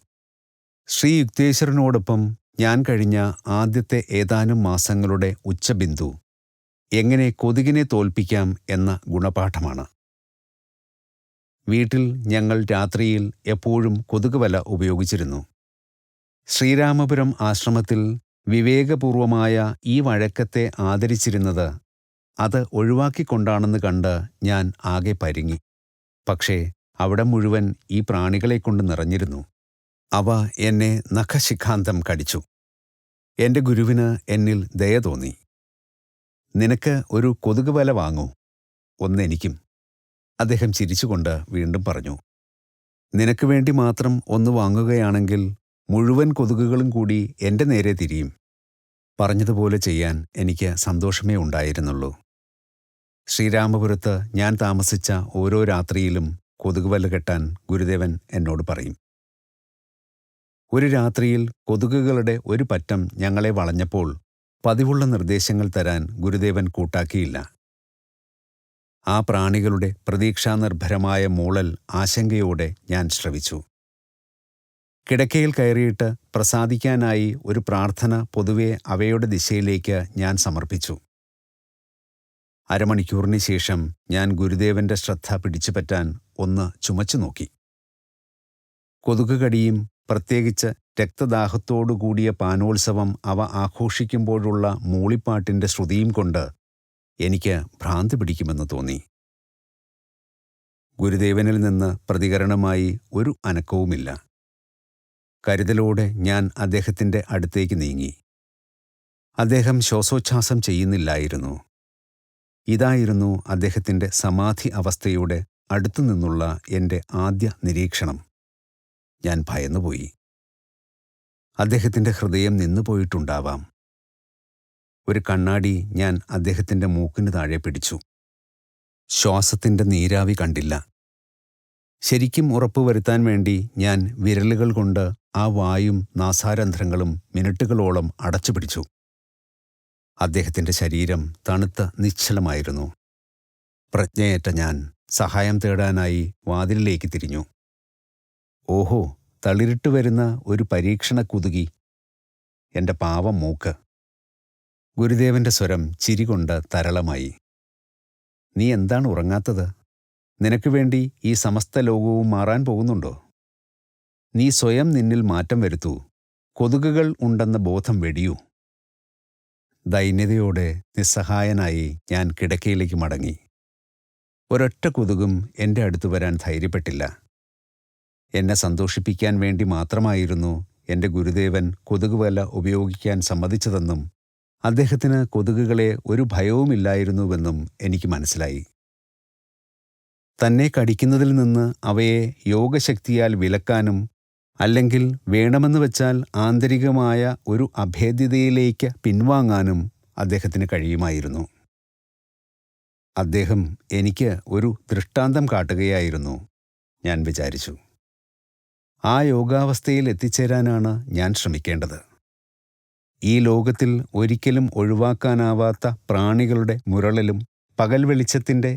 ശ്രീ യുക്തേശ്വരനോടൊപ്പം ഞാൻ കഴിഞ്ഞ ആദ്യത്തെ ഏതാനും മാസങ്ങളുടെ ഉച്ചബിന്ദു എങ്ങനെ കൊതുകിനെ തോൽപ്പിക്കാം എന്ന ഗുണപാഠമാണ്. വീട്ടിൽ ഞങ്ങൾ രാത്രിയിൽ എപ്പോഴും കൊതുകുവല ഉപയോഗിച്ചിരുന്നു. ശ്രീരാമപുരം ആശ്രമത്തിൽ വിവേകപൂർവമായ ഈ വഴക്കത്തെ ആദരിച്ചിരുന്നത് അത് ഒഴിവാക്കിക്കൊണ്ടാണെന്ന് കണ്ട് ഞാൻ ആകെ പരുങ്ങി. പക്ഷേ അവിടെ മുഴുവൻ ഈ പ്രാണികളെക്കൊണ്ട് നിറഞ്ഞിരുന്നു. അവ എന്നെ നഖശിഖാന്തം കടിച്ചു. എൻ്റെ ഗുരുവിന് എന്നിൽ ദയ തോന്നി. "നിനക്ക് ഒരു കൊതുകുവല വാങ്ങൂ, ഒന്നെനിക്കും." അദ്ദേഹം ചിരിച്ചുകൊണ്ട് വീണ്ടും പറഞ്ഞു, "നിനക്ക് വേണ്ടി മാത്രം ഒന്ന് വാങ്ങുകയാണെങ്കിൽ മുഴുവൻ കൊതുകുകളും കൂടി എൻ്റെ നേരെ തിരിയും." പറഞ്ഞതുപോലെ ചെയ്യാൻ എനിക്ക് സന്തോഷമേ ഉണ്ടായിരുന്നുള്ളൂ. ശ്രീരാമപുരത്ത് ഞാൻ താമസിച്ച ഓരോ രാത്രിയിലും കൊതുകുവല കെട്ടാൻ ഗുരുദേവൻ എന്നോട് പറയും. ഒരു രാത്രിയിൽ കൊതുകുകളുടെ ഒരു പറ്റം ഞങ്ങളെ വളഞ്ഞപ്പോൾ പതിവുള്ള നിർദ്ദേശങ്ങൾ തരാൻ ഗുരുദേവൻ കൂട്ടാക്കിയില്ല. ആ പ്രാണികളുടെ പ്രതീക്ഷാനിർഭരമായ മൂളൽ ആശങ്കയോടെ ഞാൻ ശ്രവിച്ചു. കിടക്കയിൽ കയറിയിട്ട് പ്രസാദിക്കാനായി ഒരു പ്രാർത്ഥന പൊതുവെ അവയുടെ ദിശയിലേക്ക് ഞാൻ സമർപ്പിച്ചു. അരമണിക്കൂറിന് ശേഷം ഞാൻ ഗുരുദേവന്റെ ശ്രദ്ധ പിടിച്ചുപറ്റാൻ ഒന്ന് ചുമച്ചു നോക്കി. കൊതുകുകടിയും പ്രത്യേകിച്ച് രക്തദാഹത്തോടുകൂടിയ പാനോത്സവം അവ ആഘോഷിക്കുമ്പോഴുള്ള മൂളിപ്പാട്ടിൻ്റെ ശ്രുതിയും കൊണ്ട് എനിക്ക് ഭ്രാന്തി പിടിക്കുമെന്ന് തോന്നി. ഗുരുദേവനിൽ നിന്ന് പ്രതികരണമായി ഒരു അനക്കവുമില്ല. കരുതലോടെ ഞാൻ അദ്ദേഹത്തിൻ്റെ അടുത്തേക്ക് നീങ്ങി. അദ്ദേഹം ശ്വാസോച്ഛ്വാസം ചെയ്യുന്നില്ലായിരുന്നു. ഇതായിരുന്നു അദ്ദേഹത്തിൻ്റെ സമാധി അവസ്ഥയുടെ അടുത്തുനിന്നുള്ള എൻ്റെ ആദ്യ നിരീക്ഷണം. ഞാൻ ഭയന്നുപോയി. അദ്ദേഹത്തിൻ്റെ ഹൃദയം നിന്നുപോയിട്ടുണ്ടാവാം. ഒരു കണ്ണാടി ഞാൻ അദ്ദേഹത്തിൻ്റെ മൂക്കിന് താഴെ പിടിച്ചു. ശ്വാസത്തിൻ്റെ നീരാവി കണ്ടില്ല. ശരിക്കും ഉറപ്പുവരുത്താൻ വേണ്ടി ഞാൻ വിരലുകൾ കൊണ്ട് ആ വായും നാസാരന്ധ്രങ്ങളും മിനിറ്റുകളോളം അടച്ചുപിടിച്ചു. അദ്ദേഹത്തിൻ്റെ ശരീരം തണുത്ത നിശ്ചലമായിരുന്നു. പ്രജ്ഞയേറ്റ ഞാൻ സഹായം തേടാനായി വാതിലിലേക്ക് തിരിഞ്ഞു. ഓഹോ, തളിരിട്ട് വരുന്ന ഒരു പരീക്ഷണ കുതുകി. എൻ്റെ പാവം മൂക്ക്. ഗുരുദേവന്റെ സ്വരം ചിരികൊണ്ട് തരളമായി. "നീ എന്താണ് ഉറങ്ങാത്തത്? നിനക്ക് വേണ്ടി ഈ സമസ്ത ലോകവും മാറാൻ പോകുന്നുണ്ടോ? നീ സ്വയം നിന്നിൽ മാറ്റം വരുത്തൂ. കൊതുകുകൾ ഉണ്ടെന്ന ബോധം വെടിയൂ." ദൈന്യതയോടെ നിസ്സഹായനായി ഞാൻ കിടക്കയിലേക്ക് മടങ്ങി. ഒരൊറ്റ കൊതുകും എൻ്റെ അടുത്ത് വരാൻ ധൈര്യപ്പെട്ടില്ല. എന്നെ സന്തോഷിപ്പിക്കാൻ വേണ്ടി മാത്രമായിരുന്നു എൻ്റെ ഗുരുദേവൻ കൊതുകുവല ഉപയോഗിക്കാൻ സമ്മതിച്ചതെന്നും അദ്ദേഹത്തിന് കൊതുകുകളെ ഒരു ഭയവുമില്ലായിരുന്നുവെന്നും എനിക്ക് മനസ്സിലായി. തന്നെ കടിക്കുന്നതിൽ നിന്ന് അവയെ യോഗശക്തിയാൽ വിലക്കാനും അല്ലെങ്കിൽ വേണമെന്ന് വച്ചാൽ ആന്തരികമായ ഒരു അഭേദ്യതയിലേക്ക് പിൻവാങ്ങാനും അദ്ദേഹത്തിന് കഴിയുമായിരുന്നു. അദ്ദേഹം എനിക്ക് ഒരു ദൃഷ്ടാന്തം കാട്ടുകയായിരുന്നു, ഞാൻ വിചാരിച്ചു. ആ യോഗാവസ്ഥയിൽ എത്തിച്ചേരാനാണ് ഞാൻ ശ്രമിക്കേണ്ടത്. ഈ ലോകത്തിൽ ഒരിക്കലും ഒഴിവാക്കാനാവാത്ത പ്രാണികളുടെ മുരളലും പകൽ വെളിച്ചത്തിൻ്റെ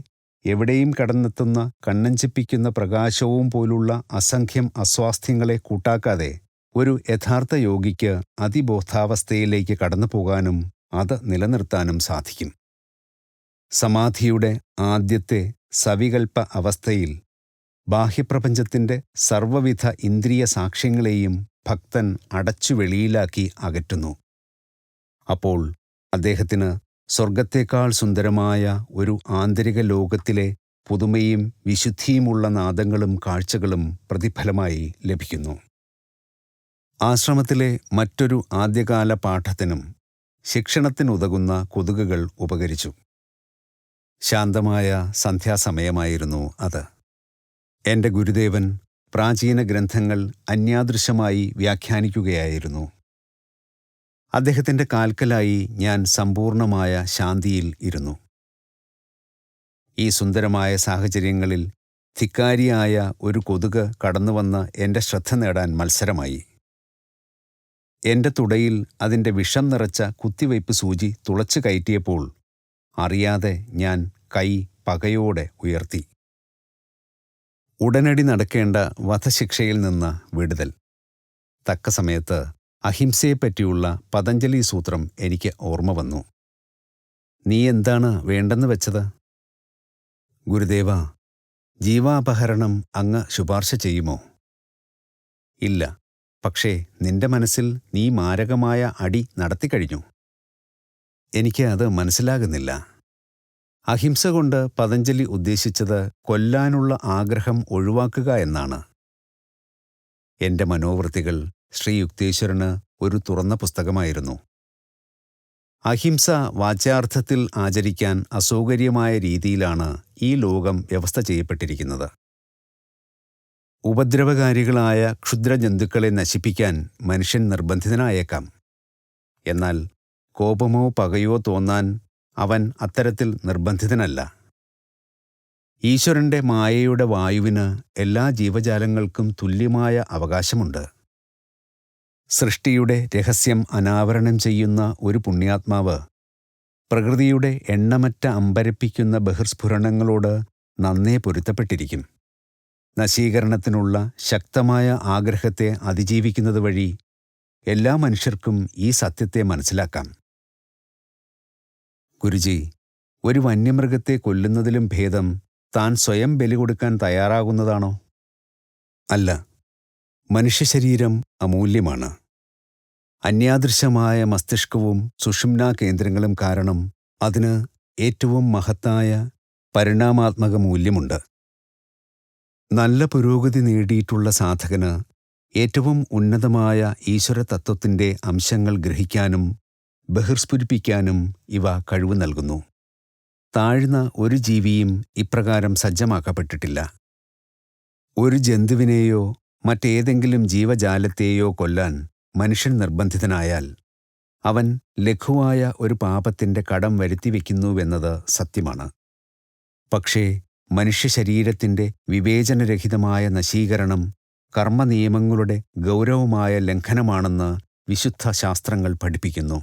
എവിടെയും കടന്നെത്തുന്ന കണ്ണഞ്ചിപ്പിക്കുന്ന പ്രകാശവും പോലുള്ള അസംഖ്യം അസ്വാസ്ഥ്യങ്ങളെ കൂട്ടാക്കാതെ ഒരു യഥാർത്ഥ യോഗിക്ക് അതിബോധാവസ്ഥയിലേക്ക് കടന്നു പോകാനും അത് നിലനിർത്താനും സാധിക്കും. സമാധിയുടെ ആദ്യത്തെ സവികൽപ്പ അവസ്ഥയിൽ ബാഹ്യപ്രപഞ്ചത്തിൻ്റെ സർവ്വവിധ ഇന്ദ്രിയ സാക്ഷ്യങ്ങളെയും ഭക്തൻ അടച്ചു വെളിയിലാക്കി അകറ്റുന്നു. അപ്പോൾ അദ്ദേഹത്തിന് സ്വർഗത്തേക്കാൾ സുന്ദരമായ ഒരു ആന്തരിക ലോകത്തിലെ പുതുമയും വിശുദ്ധിയുമുള്ള നാദങ്ങളും കാഴ്ചകളും പ്രതിഫലമായി ലഭിക്കുന്നു. ആശ്രമത്തിലെ മറ്റൊരു ആദ്യകാല പാഠത്തിനും ശിക്ഷണത്തിനുതകുന്ന കൊതുകുകൾ ഉപകരിച്ചു. ശാന്തമായ സന്ധ്യാസമയമായിരുന്നു അത്. എൻ്റെ ഗുരുദേവൻ പ്രാചീന ഗ്രന്ഥങ്ങൾ അന്യാദൃശമായി വ്യാഖ്യാനിക്കുകയായിരുന്നു. അദ്ദേഹത്തിൻ്റെ കാൽക്കലായി ഞാൻ സമ്പൂർണമായ ശാന്തിയിൽ ഇരുന്നു. ഈ സുന്ദരമായ സാഹചര്യങ്ങളിൽ ധിക്കാരിയായ ഒരു കൊതുക് കടന്നുവന്ന് എൻ്റെ ശ്രദ്ധ നേടാൻ മത്സരമായി. എൻ്റെ തുടയിൽ അതിൻ്റെ വിഷം നിറച്ച കുത്തിവയ്പ് സൂചി തുളച്ചു കയറ്റിയപ്പോൾ അറിയാതെ ഞാൻ കൈ പകയോടെ ഉയർത്തി. ഉടനടി നടക്കേണ്ട വധശിക്ഷയിൽ നിന്ന് വിടുതൽ. തക്ക സമയത്ത് അഹിംസയെപ്പറ്റിയുള്ള പതഞ്ജലി സൂത്രം എനിക്ക് ഓർമ്മ വന്നു. നീ എന്താണ് വേണ്ടെന്ന് വെച്ചത്? ഗുരുദേവ, ജീവാപഹരണം അങ്ങ് ശുപാർശ ചെയ്യുമോ? ഇല്ല, പക്ഷേ നിന്റെ മനസ്സിൽ നീ മാരകമായ അടി നടത്തിക്കഴിഞ്ഞു. എനിക്ക് അത് മനസ്സിലാകുന്നില്ല. അഹിംസ കൊണ്ട് പതഞ്ജലി ഉദ്ദേശിച്ചത് കൊല്ലാനുള്ള ആഗ്രഹം ഒഴിവാക്കുക എന്നാണ്. എൻ്റെ മനോവൃത്തികൾ ശ്രീ യുക്തേശ്വരന് ഒരു തുറന്ന പുസ്തകമായിരുന്നു. അഹിംസ വാച്യാർത്ഥത്തിൽ ആചരിക്കാൻ അസൗകര്യമായ രീതിയിലാണ് ഈ ലോകം വ്യവസ്ഥ ചെയ്യപ്പെട്ടിരിക്കുന്നത്. ഉപദ്രവകാരികളായ ക്ഷുദ്രജന്തുക്കളെ നശിപ്പിക്കാൻ മനുഷ്യൻ നിർബന്ധിതനായേക്കാം. എന്നാൽ കോപമോ പകയോ തോന്നാൻ അവൻ അത്തരത്തിൽ നിർബന്ധിതനല്ല. ഈശ്വരന്റെ മായയുടെ വായുവിന് എല്ലാ ജീവജാലങ്ങൾക്കും തുല്യമായ അവകാശമുണ്ട്. സൃഷ്ടിയുടെ രഹസ്യം അനാവരണം ചെയ്യുന്ന ഒരു പുണ്യാത്മാവ് പ്രകൃതിയുടെ എണ്ണമറ്റ അമ്പരപ്പിക്കുന്ന ബഹിർസ്ഫുരണങ്ങളോട് നന്നേ പൊരുത്തപ്പെട്ടിരിക്കും. നശീകരണത്തിനുള്ള ശക്തമായ ആഗ്രഹത്തെ അതിജീവിക്കുന്നത് വഴി എല്ലാ മനുഷ്യർക്കും ഈ സത്യത്തെ മനസ്സിലാക്കാം. ഗുരുജി, ഒരു വന്യമൃഗത്തെ കൊല്ലുന്നതിലും ഭേദം താൻ സ്വയം ബലി കൊടുക്കാൻ തയ്യാറാകുന്നതാണോ? അല്ല, മനുഷ്യശരീരം അമൂല്യമാണ്. അന്യാദൃശമായ മസ്തിഷ്കവും സുഷുമ്നാ കേന്ദ്രങ്ങളും കാരണം അതിന് ഏറ്റവും മഹത്തായ പരിണാമാത്മക മൂല്യമുണ്ട്. നല്ല പുരോഗതി നേടിയിട്ടുള്ള സാധകന് ഏറ്റവും ഉന്നതമായ ഈശ്വരതത്വത്തിൻ്റെ അംശങ്ങൾ ഗ്രഹിക്കാനും ബഹിർസ്ഫുരിപ്പിക്കാനും ഇവ കഴിവ് നൽകുന്നു. താഴ്ന്ന ഒരു ജീവിയും ഇപ്രകാരം സജ്ജമാക്കപ്പെട്ടിട്ടില്ല. ഒരു ജന്തുവിനെയോ മറ്റേതെങ്കിലും ജീവജാലത്തെയോ കൊല്ലാൻ മനുഷ്യൻ നിർബന്ധിതനായാൽ അവൻ ലഘുവായ ഒരു പാപത്തിൻ്റെ കടം വരുത്തിവെക്കുന്നുവെന്നത് സത്യമാണ്. പക്ഷേ മനുഷ്യശരീരത്തിൻ്റെ വിവേചനരഹിതമായ നശീകരണം കർമ്മനിയമങ്ങളുടെ ഗൗരവമായ ലംഘനമാണെന്ന് വിശുദ്ധ ശാസ്ത്രങ്ങൾ പഠിപ്പിക്കുന്നു.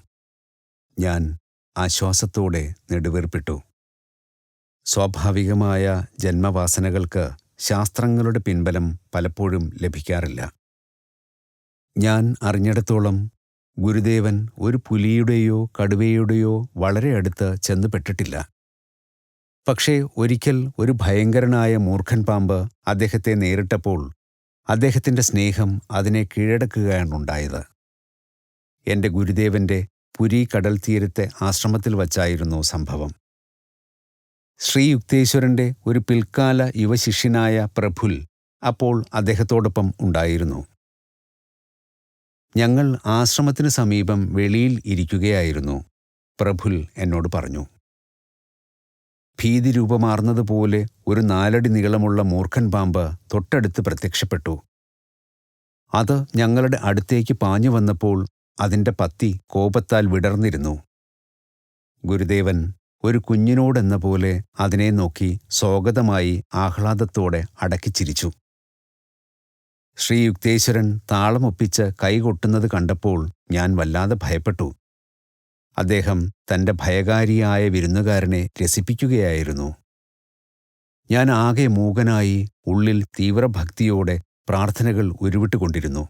ഞാൻ ആശ്വാസത്തോടെ നെടുവീർപ്പിട്ടു. സ്വാഭാവികമായ ജന്മവാസനകൾക്ക് ശാസ്ത്രങ്ങളുടെ പിൻബലം പലപ്പോഴും ലഭിക്കാറില്ല. ഞാൻ അറിഞ്ഞിടത്തോളം ഗുരുദേവൻ ഒരു പുലിയുടെയോ കടുവയുടെയോ വളരെ അടുത്ത് ചെന്നുപെട്ടിട്ടില്ല. പക്ഷേ ഒരിക്കൽ ഒരു ഭയങ്കരനായ മൂർഖൻ പാമ്പ് അദ്ദേഹത്തെ നേരിട്ടപ്പോൾ അദ്ദേഹത്തിൻ്റെ സ്നേഹം അതിനെ കീഴടക്കുകയാണുണ്ടായത്. എൻ്റെ ഗുരുദേവൻ്റെ പുരി കടൽ തീരത്തെ ആശ്രമത്തിൽ വച്ചായിരുന്നു സംഭവം. ശ്രീ യുക്തേശ്വരൻ്റെ ഒരു പിൽക്കാല യുവശിഷ്യനായ പ്രഫുൽ അപ്പോൾ അദ്ദേഹത്തോടൊപ്പം ഉണ്ടായിരുന്നു. ഞങ്ങൾ ആശ്രമത്തിനു സമീപം വെളിയിൽ ഇരിക്കുകയായിരുന്നു. പ്രഫുൽ എന്നോട് പറഞ്ഞു. ഭീതിരൂപമാർന്നതുപോലെ ഒരു 4 അടി നീളമുള്ള മൂർഖൻ പാമ്പ് തൊട്ടടുത്ത് പ്രത്യക്ഷപ്പെട്ടു. അത് ഞങ്ങളുടെ അടുത്തേക്ക് പാഞ്ഞു വന്നപ്പോൾ അതിൻ്റെ പത്തി കോപത്താൽ വിടർന്നിരുന്നു. ഗുരുദേവൻ ഒരു കുഞ്ഞിനോടെന്ന പോലെ അതിനെ നോക്കി സ്വാഗതമായി ആഹ്ലാദത്തോടെ അടക്കിച്ചിരിച്ചു. ശ്രീ യുക്തേശ്വരൻ താളമൊപ്പിച്ച് കൈകൊട്ടുന്നത് കണ്ടപ്പോൾ ഞാൻ വല്ലാതെ ഭയപ്പെട്ടു. അദ്ദേഹം തൻ്റെ ഭയകാരിയായ വിരുന്നുകാരനെ രസിപ്പിക്കുകയായിരുന്നു. ഞാൻ ആകെ മൂകനായി ഉള്ളിൽ തീവ്രഭക്തിയോടെ പ്രാർത്ഥനകൾ ഉരുവിട്ടുകൊണ്ടിരുന്നു.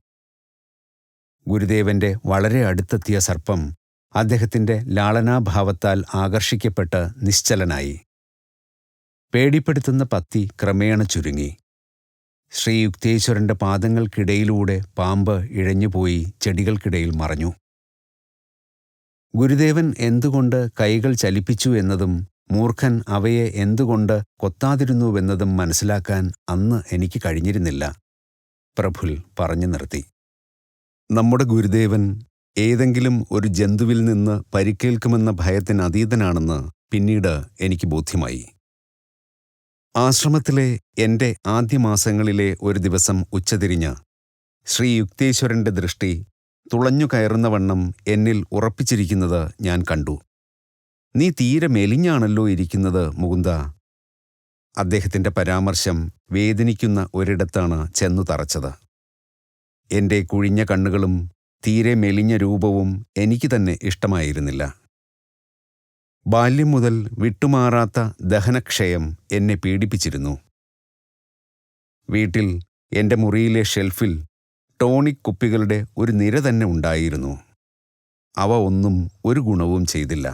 ഗുരുദേവന്റെ വളരെ അടുത്തെത്തിയ സർപ്പം അദ്ദേഹത്തിൻ്റെ ലാളനാഭാവത്താൽ ആകർഷിക്കപ്പെട്ട് നിശ്ചലനായി. പേടിപ്പെടുത്തുന്ന പത്തി ക്രമേണ ചുരുങ്ങി. ശ്രീ യുക്തേശ്വരൻ്റെ പാദങ്ങൾക്കിടയിലൂടെ പാമ്പ് ഇഴഞ്ഞുപോയി ചെടികൾക്കിടയിൽ മറഞ്ഞു. ഗുരുദേവൻ എന്തുകൊണ്ട് കൈകൾ ചലിപ്പിച്ചു എന്നതും മൂർഖൻ അവയെ എന്തുകൊണ്ട് കൊത്താതിരുന്നുവെന്നതും മനസ്സിലാക്കാൻ അന്ന് എനിക്ക് കഴിഞ്ഞിരുന്നില്ല. പ്രഫുൽ പറഞ്ഞു നിർത്തി. നമ്മുടെ ഗുരുദേവൻ ഏതെങ്കിലും ഒരു ജന്തുവിൽ നിന്ന് പരിക്കേൽക്കുമെന്ന ഭയത്തിന് അതീതനാണെന്ന് പിന്നീട് എനിക്ക് ബോധ്യമായി. ആശ്രമത്തിലെ എൻ്റെ ആദ്യ മാസങ്ങളിലെ ഒരു ദിവസം ഉച്ചതിരിഞ്ഞ് ശ്രീ യുക്തേശ്വരൻ്റെ ദൃഷ്ടി തുളഞ്ഞു കയറുന്നവണ്ണം എന്നിൽ ഉറപ്പിച്ചിരിക്കുന്നത് ഞാൻ കണ്ടു. നീ തീരെ മെലിഞ്ഞാണല്ലോ ഇരിക്കുന്നത് മുകുന്ദ. അദ്ദേഹത്തിൻ്റെ പരാമർശം വേദനിക്കുന്ന ഒരിടത്താണ് ചെന്നു തറച്ചത്. എൻ്റെ കുഴിഞ്ഞ കണ്ണുകളും തീരെ മെലിഞ്ഞ രൂപവും എനിക്ക് തന്നെ ഇഷ്ടമായിരുന്നില്ല. ബാല്യം മുതൽ വിട്ടുമാറാത്ത ദഹനക്ഷയം എന്നെ പീഡിപ്പിച്ചിരുന്നു. വീട്ടിൽ എൻ്റെ മുറിയിലെ ഷെൽഫിൽ ടോണിക് കുപ്പികളുടെ ഒരു നിര തന്നെ ഉണ്ടായിരുന്നു. അവ ഒന്നും ഒരു ഗുണവും ചെയ്തില്ല.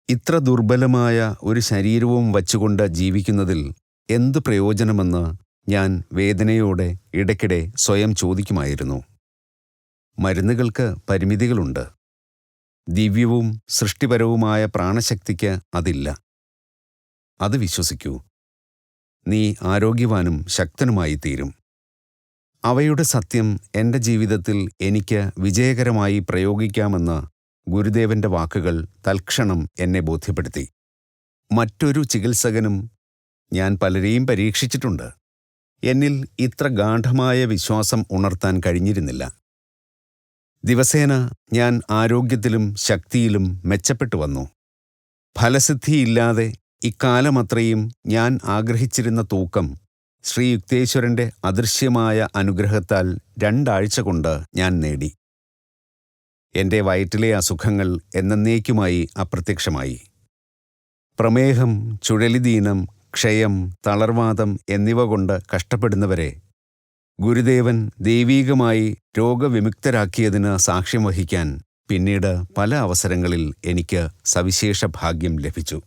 ഇത്ര ദുർബലമായ ഒരു ശരീരവും വച്ചുകൊണ്ട് ജീവിക്കുന്നതിൽ എന്തു പ്രയോജനമെന്ന് ഞാൻ വേദനയോടെ ഇടയ്ക്കിടെ സ്വയം ചോദിക്കുമായിരുന്നു. മരുന്നുകൾക്ക് പരിമിതികളുണ്ട്. ദിവ്യവും സൃഷ്ടിപരവുമായ പ്രാണശക്തിക്ക് അതില്ല. അത് വിശ്വസിക്കൂ. നീ ആരോഗ്യവാനും ശക്തനുമായി തീരും. അവയുടെ സത്യം എൻ്റെ ജീവിതത്തിൽ എനിക്ക് വിജയകരമായി പ്രയോഗിക്കാമെന്ന് ഗുരുദേവൻ്റെ വാക്കുകൾ തൽക്ഷണം എന്നെ ബോധ്യപ്പെടുത്തി. മറ്റൊരു ചികിത്സകനും ഞാൻ പലരെയും പരീക്ഷിച്ചിട്ടുണ്ട്. എന്നിൽ ഇത്ര ഗാഢമായ വിശ്വാസം ഉണർത്താൻ കഴിഞ്ഞിരുന്നില്ല. ദിവസേന ഞാൻ ആരോഗ്യത്തിലും ശക്തിയിലും മെച്ചപ്പെട്ടു വന്നു. ഫലസിദ്ധിയില്ലാതെ ഇക്കാലമത്രയും ഞാൻ ആഗ്രഹിച്ചിരുന്ന തൂക്കം ശ്രീ യുക്തേശ്വരൻ്റെ അദൃശ്യമായ അനുഗ്രഹത്താൽ 2 ആഴ്ച കൊണ്ട് ഞാൻ നേടി. എൻ്റെ വയറ്റിലെ അസുഖങ്ങൾ എന്നേക്കുമായി അപ്രത്യക്ഷമായി. പ്രമേഹം, ചുഴലിദീനം, ക്ഷയം, തളർവാതം എന്നിവ കൊണ്ട് കഷ്ടപ്പെടുന്നവരെ ഗുരുദേവൻ ദൈവീകമായി രോഗവിമുക്തരാക്കിയതിന് സാക്ഷ്യം വഹിക്കാൻ പിന്നീട് പല അവസരങ്ങളിൽ എനിക്ക് സവിശേഷ ഭാഗ്യം ലഭിച്ചു.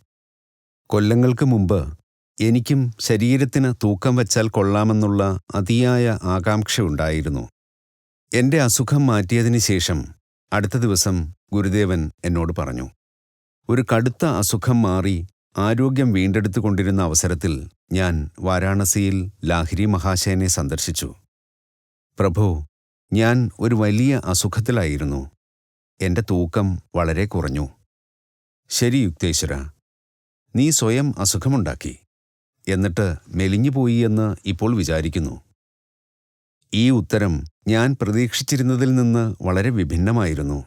കൊല്ലങ്ങൾക്ക് മുമ്പ് എനിക്കും ശരീരത്തിന് തൂക്കം വച്ചാൽ കൊള്ളാമെന്നുള്ള അതിയായ ആകാംക്ഷയുണ്ടായിരുന്നു. എൻ്റെ അസുഖം മാറ്റിയതിന് ശേഷം അടുത്ത ദിവസം ഗുരുദേവൻ എന്നോട് പറഞ്ഞു. ഒരു കടുത്ത അസുഖം മാറി ആരോഗ്യം വീണ്ടെടുത്തുകൊണ്ടിരുന്ന അവസരത്തിൽ ഞാൻ വാരാണസിയിൽ ലാഹിരി മഹാശയനെ സന്ദർശിച്ചു. പ്രഭു, ഞാൻ ഒരു വലിയ അസുഖത്തിലായിരുന്നു. എൻ്റെ തൂക്കം വളരെ കുറഞ്ഞു. ശരി യുക്തേശ്വര, നീ സ്വയം അസുഖമുണ്ടാക്കി, എന്നിട്ട് മെലിഞ്ഞുപോയി എന്ന് ഇപ്പോൾ വിചാരിക്കുന്നു. ഈ ഉത്തരം ഞാൻ പ്രതീക്ഷിച്ചിരുന്നതിൽ നിന്ന് വളരെ വിഭിന്നമായിരുന്നു.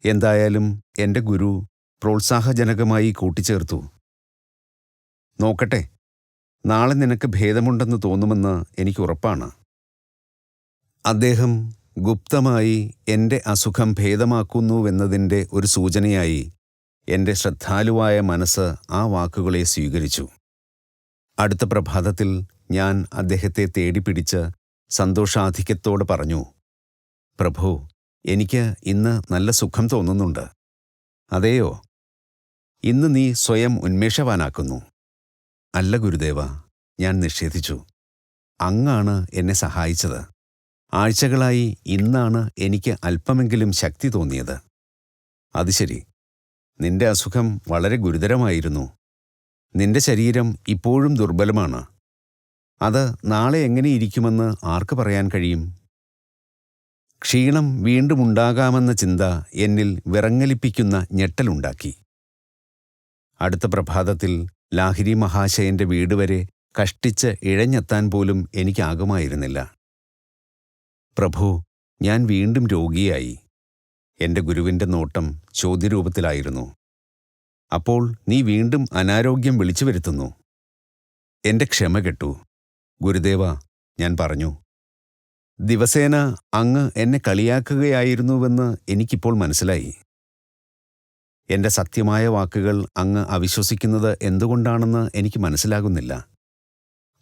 എന്തായാലും എൻ്റെ ഗുരു പ്രോത്സാഹജനകമായി കൂട്ടിച്ചേർത്തു. നോക്കട്ടെ, നാളെ നിനക്ക് ഭേദമുണ്ടെന്ന് തോന്നുമെന്ന് എനിക്കുറപ്പാണ്. അദ്ദേഹം ഗുപ്തമായി എൻ്റെ അസുഖം ഭേദമാക്കുന്നുവെന്നതിൻ്റെ ഒരു സൂചനയായി എൻ്റെ ശ്രദ്ധാലുവായ മനസ്സ് ആ വാക്കുകളെ സ്വീകരിച്ചു. അടുത്ത പ്രഭാതത്തിൽ ഞാൻ അദ്ദേഹത്തെ തേടിപ്പിടിച്ച് സന്തോഷാധിക്യത്തോട് പറഞ്ഞു, പ്രഭു, എനിക്ക് ഇന്ന് നല്ല സുഖം തോന്നുന്നുണ്ട്. അതെയോ? ഇന്ന് നീ സ്വയം ഉന്മേഷവാനാക്കുന്നു. അല്ല ഗുരുദേവ, ഞാൻ നിഷേധിച്ചു. അങ്ങാണ് എന്നെ സഹായിച്ചത്. ആഴ്ചകളായി ഇന്നാണ് എനിക്ക് അല്പമെങ്കിലും ശക്തി തോന്നിയത്. അത് ശരി, നിന്റെ അസുഖം വളരെ ഗുരുതരമായിരുന്നു. നിന്റെ ശരീരം ഇപ്പോഴും ദുർബലമാണ്. അത് നാളെ എങ്ങനെയിരിക്കുമെന്ന് ആർക്ക് പറയാൻ കഴിയും? ക്ഷീണം വീണ്ടും ഉണ്ടാകാമെന്ന ചിന്ത എന്നിൽ വിറങ്ങലിപ്പിക്കുന്ന ഞെട്ടലുണ്ടാക്കി. അടുത്ത പ്രഭാതത്തിൽ ലാഹിരി മഹാശയന്റെ വീട് വരെ കഷ്ടിച്ച് ഇഴഞ്ഞെത്താൻ പോലും എനിക്കാകുമായിരുന്നില്ല. പ്രഭു, ഞാൻ വീണ്ടും രോഗിയായി. എൻ്റെ ഗുരുവിൻ്റെ നോട്ടം ചോദ്യരൂപത്തിലായിരുന്നു. അപ്പോൾ നീ വീണ്ടും അനാരോഗ്യം വിളിച്ചു വരുത്തുന്നു. എൻ്റെ ക്ഷമ കെട്ടു. ഗുരുദേവ, ഞാൻ പറഞ്ഞു. ദിവസേന അങ്ങ് എന്നെ കളിയാക്കുകയായിരുന്നുവെന്ന് എനിക്കിപ്പോൾ മനസ്സിലായി. എൻ്റെ സത്യമായ വാക്കുകൾ അങ്ങ് അവിശ്വസിക്കുന്നത് എന്തുകൊണ്ടാണെന്ന് എനിക്ക് മനസ്സിലാകുന്നില്ല.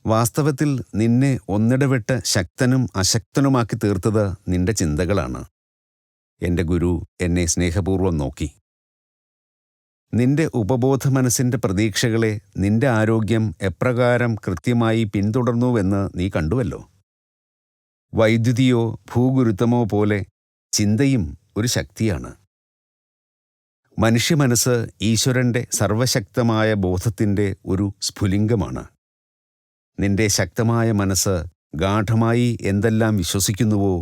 വാസ്തവത്തിൽ നിന്നെ ഒന്നിടവിട്ട് ശക്തനും അശക്തനുമാക്കി തീർത്തത് നിന്റെ ചിന്തകളാണ്. എൻ്റെ ഗുരു എന്നെ സ്നേഹപൂർവ്വം നോക്കി. നിന്റെ ഉപബോധ മനസ്സിൻ്റെ പ്രതീക്ഷകളെ നിന്റെ ആരോഗ്യം എപ്രകാരം കൃത്യമായി പിന്തുടർന്നുവെന്ന് നീ കണ്ടുവല്ലോ. വൈദ്യുതിയോ ഭൂഗുരുത്വമോ പോലെ ചിന്തയും ഒരു ശക്തിയാണ്. മനുഷ്യമനസ്സ് ഈശ്വരൻ്റെ സർവശക്തമായ ബോധത്തിൻ്റെ ഒരു സ്ഫുലിംഗമാണ്. നിന്റെ ശക്തമായ മനസ്സ് ഗാഢമായി എന്തെല്ലാം വിശ്വസിക്കുന്നുവോ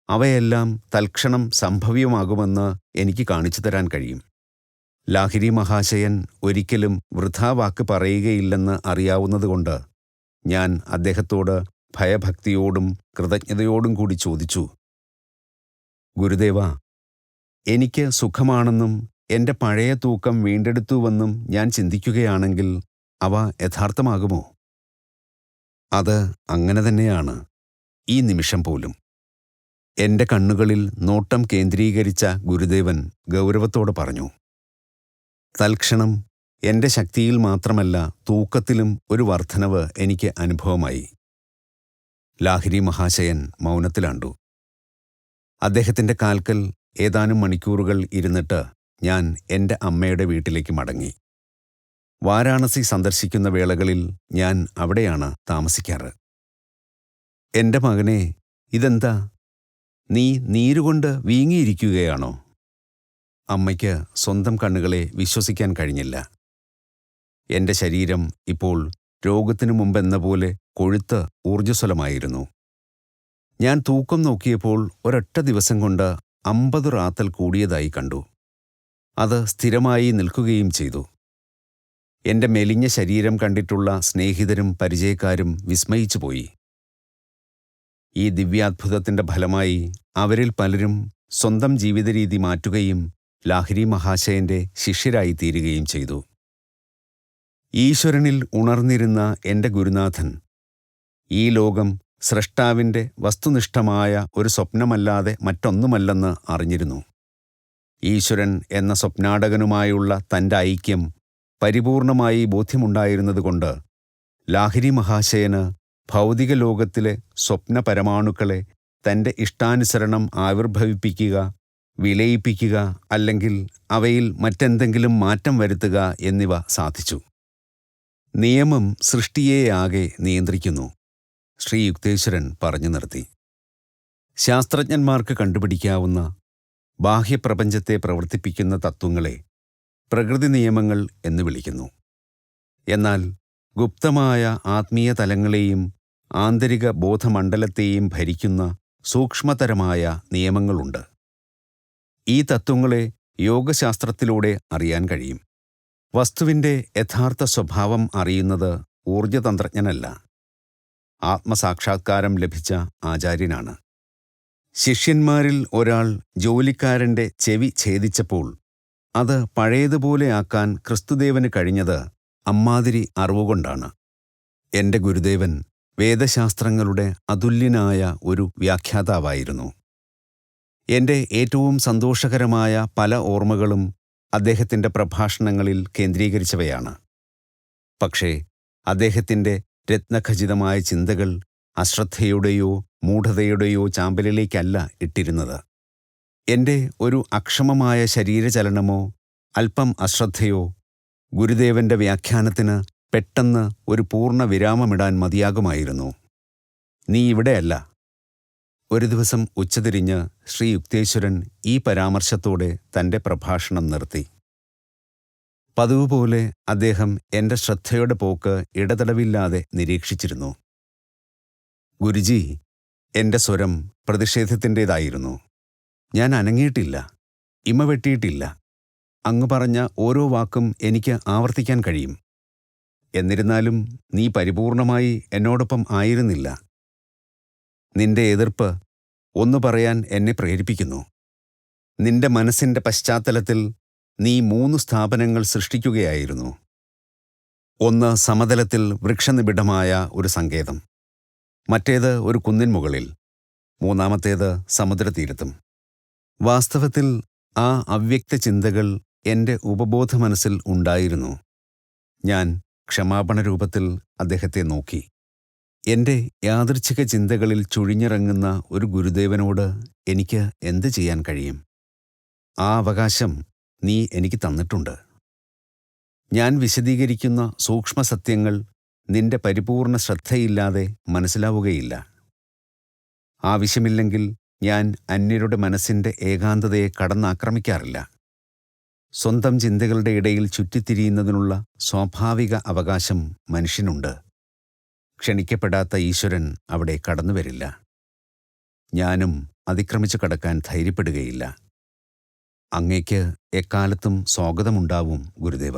അവയെല്ലാം തൽക്ഷണം സംഭവ്യമാകുമെന്ന് എനിക്ക് കാണിച്ചു തരാൻ കഴിയും. ലാഹിരി മഹാശയൻ ഒരിക്കലും വൃഥാവാക്ക് പറയുകയില്ലെന്ന് അറിയാവുന്നതുകൊണ്ട് ഞാൻ അദ്ദേഹത്തോട് ഭയഭക്തിയോടും കൃതജ്ഞതയോടും കൂടി ചോദിച്ചു, ഗുരുദേവ, എനിക്ക് സുഖമാണെന്നും എൻ്റെ പഴയ തൂക്കം വീണ്ടെടുത്തുവെന്നും ഞാൻ ചിന്തിക്കുകയാണെങ്കിൽ അവ യഥാർത്ഥമാകുമോ? അത് അങ്ങനെ തന്നെയാണ്, ഈ നിമിഷം പോലും. എന്റെ കണ്ണുകളിൽ നോട്ടം കേന്ദ്രീകരിച്ച ഗുരുദേവൻ ഗൗരവത്തോടെ പറഞ്ഞു. തൽക്ഷണം എന്റെ ശക്തിയിൽ മാത്രമല്ല, തൂക്കത്തിലും ഒരു വർധനവ് എനിക്ക് അനുഭവമായി. ലാഹിരി മഹാശയൻ മൗനത്തിലാണ്ടു. അദ്ദേഹത്തിന്റെ കാൽക്കൽ ഏതാനും മണിക്കൂറുകൾ ഇരുന്നിട്ട് ഞാൻ എൻ്റെ അമ്മയുടെ വീട്ടിലേക്ക് മടങ്ങി. വാരാണസി സന്ദർശിക്കുന്ന വേളകളിൽ ഞാൻ അവിടെയാണ് താമസിക്കാറ്. എൻ്റെ മകനെ, ഇതെന്താ? നീ നീരുകൊണ്ട് വീങ്ങിയിരിക്കുകയാണോ? അമ്മയ്ക്ക് സ്വന്തം കണ്ണുകളെ വിശ്വസിക്കാൻ കഴിഞ്ഞില്ല. എൻ്റെ ശരീരം ഇപ്പോൾ രോഗത്തിനു മുമ്പെന്ന പോലെ കൊഴുത്ത് ഊർജ്ജസ്വലമായിരുന്നു. ഞാൻ തൂക്കം നോക്കിയപ്പോൾ ഒരൊറ്റ ദിവസം കൊണ്ട് 50 റാത്തൽ കൂടിയതായി കണ്ടു. അത് സ്ഥിരമായി നിൽക്കുകയും ചെയ്തു. എൻ്റെ മെലിഞ്ഞ ശരീരം കണ്ടിട്ടുള്ള സ്നേഹിതരും പരിചയക്കാരും വിസ്മയിച്ചുപോയി. ഈ ദിവ്യാത്ഭുതത്തിൻ്റെ ഫലമായി അവരിൽ പലരും സ്വന്തം ജീവിതരീതി മാറ്റുകയും ലാഹിരി മഹാശയന്റെ ശിഷ്യരായി തീരുകയും ചെയ്തു. ഈശ്വരനിൽ ഉണർന്നിരുന്ന എൻ്റെ ഗുരുനാഥൻ ഈ ലോകം സ്രഷ്ടാവിൻ്റെ വസ്തുനിഷ്ഠമായ ഒരു സ്വപ്നമല്ലാതെ മറ്റൊന്നുമല്ലെന്ന് അറിഞ്ഞിരുന്നു. ഈശ്വരൻ എന്ന സ്വപ്നാടകനുമായുള്ള തൻ്റെ ഐക്യം പരിപൂർണമായി ബോധ്യമുണ്ടായിരുന്നതുകൊണ്ട് ലാഹിരി മഹാശയന് ഭൗതിക ലോകത്തിലെ സ്വപ്ന പരമാണുക്കളെ തൻ്റെ ഇഷ്ടാനുസരണം ആവിർഭവിപ്പിക്കുക, വിലയിപ്പിക്കുക, അല്ലെങ്കിൽ അവയിൽ മറ്റെന്തെങ്കിലും മാറ്റം വരുത്തുക എന്നിവ സാധിച്ചു. നിയമം സൃഷ്ടിയെയാകെ നിയന്ത്രിക്കുന്നു, ശ്രീ യുക്തേശ്വരൻ പറഞ്ഞു നിർത്തി. ശാസ്ത്രജ്ഞന്മാർക്ക് കണ്ടുപിടിക്കാവുന്ന ബാഹ്യപ്രപഞ്ചത്തെ പ്രവർത്തിപ്പിക്കുന്ന തത്വങ്ങളെ പ്രകൃതി നിയമങ്ങൾ എന്ന് വിളിക്കുന്നു. എന്നാൽ ഗുപ്തമായ ആത്മീയ തലങ്ങളെയും ആന്തരിക ബോധമണ്ഡലത്തെയും ഭരിക്കുന്ന സൂക്ഷ്മതരമായ നിയമങ്ങളുണ്ട്. ഈ തത്വങ്ങളെ യോഗശാസ്ത്രത്തിലൂടെ അറിയാൻ കഴിയും. വസ്തുവിൻ്റെ യഥാർത്ഥ സ്വഭാവം അറിയുന്നത് ഊർജതന്ത്രജ്ഞനല്ല, ആത്മസാക്ഷാത്കാരം ലഭിച്ച ആചാര്യനാണ്. ശിഷ്യന്മാരിൽ ഒരാൾ ജോലിക്കാരൻ്റെ ചെവി ഛേദിച്ചപ്പോൾ അത് പഴയതുപോലെ ആക്കാൻ ക്രിസ്തുദേവന് കഴിഞ്ഞത് അമ്മാതിരി അറിവുകൊണ്ടാണ്. എൻ്റെ ഗുരുദേവൻ വേദശാസ്ത്രങ്ങളുടെ അതുല്യനായ ഒരു വ്യാഖ്യാതാവായിരുന്നു. എൻ്റെ ഏറ്റവും സന്തോഷകരമായ പല ഓർമ്മകളും അദ്ദേഹത്തിൻ്റെ പ്രഭാഷണങ്ങളിൽ കേന്ദ്രീകരിച്ചവയാണ്. പക്ഷേ അദ്ദേഹത്തിൻ്റെ രത്നഖചിതമായ ചിന്തകൾ അശ്രദ്ധയുടെയോ മൂഢതയുടെയോ ചാമ്പലിലേക്കല്ല ഇട്ടിരുന്നത്. എൻ്റെ ഒരു അക്ഷമമായ ശരീരചലനമോ അല്പം അശ്രദ്ധയോ ഗുരുദേവന്റെ വ്യാഖ്യാനത്തിന് പെട്ടെന്ന് ഒരു പൂർണ്ണ വിരാമമിടാൻ മതിയാകുമായിരുന്നു. നീ ഇവിടെയല്ല. ഒരു ദിവസം ഉച്ചതിരിഞ്ഞ് ശ്രീ യുക്തേശ്വരൻ ഈ പരാമർശത്തോടെ തൻ്റെ പ്രഭാഷണം നിർത്തി. പതിവ് പോലെ അദ്ദേഹം എൻ്റെ ശ്രദ്ധയുടെ പോക്ക് ഇടതടവില്ലാതെ നിരീക്ഷിച്ചിരുന്നു. ഗുരുജി, എൻ്റെ സ്വരം പ്രതിഷേധത്തിൻ്റേതായിരുന്നു. ഞാൻ അനങ്ങിയിട്ടില്ല, ഇമ വെട്ടിയിട്ടില്ല. അങ്ങ് പറഞ്ഞ ഓരോ വാക്കും എനിക്ക് ആവർത്തിക്കാൻ കഴിയും. എന്നിരുന്നാലും നീ പരിപൂർണമായി എന്നോടൊപ്പം ആയിരുന്നില്ല. നിന്റെ എതിർപ്പ് ഒന്നു പറയാൻ എന്നെ പ്രേരിപ്പിക്കുന്നു. നിന്റെ മനസ്സിൻ്റെ പശ്ചാത്തലത്തിൽ നീ 3 സ്ഥാപനങ്ങൾ സൃഷ്ടിക്കുകയായിരുന്നു. ഒന്ന് സമതലത്തിൽ വൃക്ഷനിബിഡമായ ഒരു സങ്കേതം, മറ്റേത് ഒരു കുന്നിൻ മുകളിൽ, മൂന്നാമത്തേത് സമുദ്രതീരത്തും. വാസ്തവത്തിൽ ആ അവ്യക്ത ചിന്തകൾ എൻ്റെ ഉപബോധ മനസ്സിൽ ഉണ്ടായിരുന്നു. ഞാൻ ക്ഷമാപണ രൂപത്തിൽ അദ്ദേഹത്തെ നോക്കി. എൻ്റെ യാദൃച്ഛിക ചിന്തകളിൽ ചുഴിഞ്ഞിറങ്ങുന്ന ഒരു ഗുരുദേവനോട് എനിക്ക് എന്ത് ചെയ്യാൻ കഴിയും? ആ അവകാശം നീ എനിക്ക് തന്നിട്ടുണ്ട്. ഞാൻ വിശദീകരിക്കുന്ന സൂക്ഷ്മസത്യങ്ങൾ നിന്റെ പരിപൂർണ ശ്രദ്ധയില്ലാതെ മനസ്സിലാവുകയില്ല. ആവശ്യമില്ലെങ്കിൽ ഞാൻ അന്യരുടെ മനസ്സിൻ്റെ ഏകാന്തതയെ കടന്നാക്രമിക്കാറില്ല. സ്വന്തം ചിന്തകളുടെ ഇടയിൽ ചുറ്റിത്തിരിയുന്നതിനുള്ള സ്വാഭാവിക അവകാശം മനുഷ്യനുണ്ട്. ക്ഷണിക്കപ്പെടാത്ത ഈശ്വരൻ അവിടെ കടന്നുവരില്ല. ഞാനും അതിക്രമിച്ചു കടക്കാൻ ധൈര്യപ്പെടുകയില്ല. അങ്ങേക്ക് എക്കാലത്തും സ്വാഗതമുണ്ടാവും ഗുരുദേവ.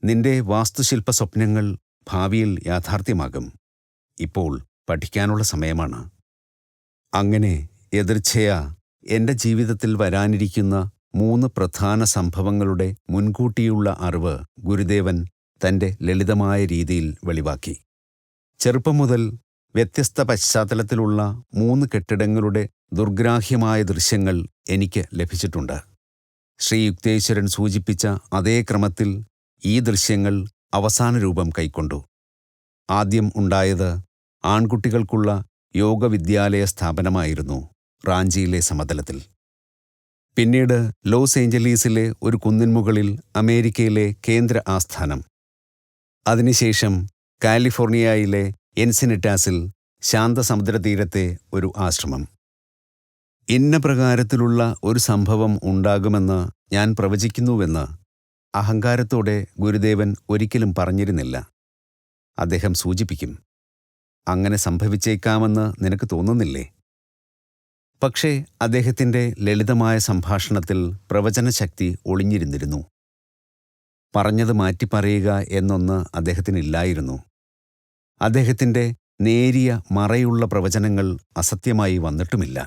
നിന്റെ വാസ്തുശില്പ സ്വപ്നങ്ങൾ ഭാവിയിൽ യാഥാർത്ഥ്യമാകും. ഇപ്പോൾ പഠിക്കാനുള്ള സമയമാണ്. അങ്ങനെ യദൃച്ഛയാ എൻ്റെ ജീവിതത്തിൽ വരാനിരിക്കുന്ന 3 പ്രധാന സംഭവങ്ങളുടെ മുൻകൂട്ടിയുള്ള അറിവ് ഗുരുദേവൻ തൻ്റെ ലളിതമായ രീതിയിൽ വെളിവാക്കി. ചെറുപ്പം മുതൽ വ്യത്യസ്ത പശ്ചാത്തലത്തിലുള്ള 3 കെട്ടിടങ്ങളുടെ ദുർഗ്രാഹ്യമായ ദൃശ്യങ്ങൾ എനിക്ക് ലഭിച്ചിട്ടുണ്ട്. ശ്രീ യുക്തേശ്വരൻ സൂചിപ്പിച്ച അതേ ക്രമത്തിൽ ഈ ദൃശ്യങ്ങൾ അവസാന രൂപം കൈക്കൊണ്ടു. ആദ്യം ഉണ്ടായത് ആൺകുട്ടികൾക്കുള്ള യോഗവിദ്യാലയ സ്ഥാപനമായിരുന്നു റാഞ്ചിയിലെ സമതലത്തിൽ. പിന്നീട് ലോസ് ഏഞ്ചലീസിലെ ഒരു കുന്നിൻമുകളിൽ അമേരിക്കയിലെ കേന്ദ്ര ആസ്ഥാനം. അതിനുശേഷം കാലിഫോർണിയയിലെ എൻസിനിറ്റാസിൽ ശാന്തസമുദ്രതീരത്തെ ഒരു ആശ്രമം. ഇന്ന പ്രകാരത്തിലുള്ള ഒരു സംഭവം ഉണ്ടാകുമെന്ന് ഞാൻ പ്രവചിക്കുന്നുവെന്ന് അഹങ്കാരത്തോടെ ഗുരുദേവൻ ഒരിക്കലും പറഞ്ഞിരുന്നില്ല. അദ്ദേഹം സൂചിപ്പിക്കും, അങ്ങനെ സംഭവിച്ചേക്കാമെന്ന് നിനക്ക് തോന്നുന്നില്ലേ? പക്ഷേ അദ്ദേഹത്തിൻ്റെ ലളിതമായ സംഭാഷണത്തിൽ പ്രവചനശക്തി ഒളിഞ്ഞിരുന്നിരുന്നു. പറഞ്ഞത് മാറ്റിപ്പറയുക എന്നൊന്ന് അദ്ദേഹത്തിനില്ലായിരുന്നു. അദ്ദേഹത്തിൻ്റെ നേരിയ മറയുള്ള പ്രവചനങ്ങൾ അസത്യമായി വന്നിട്ടുമില്ല.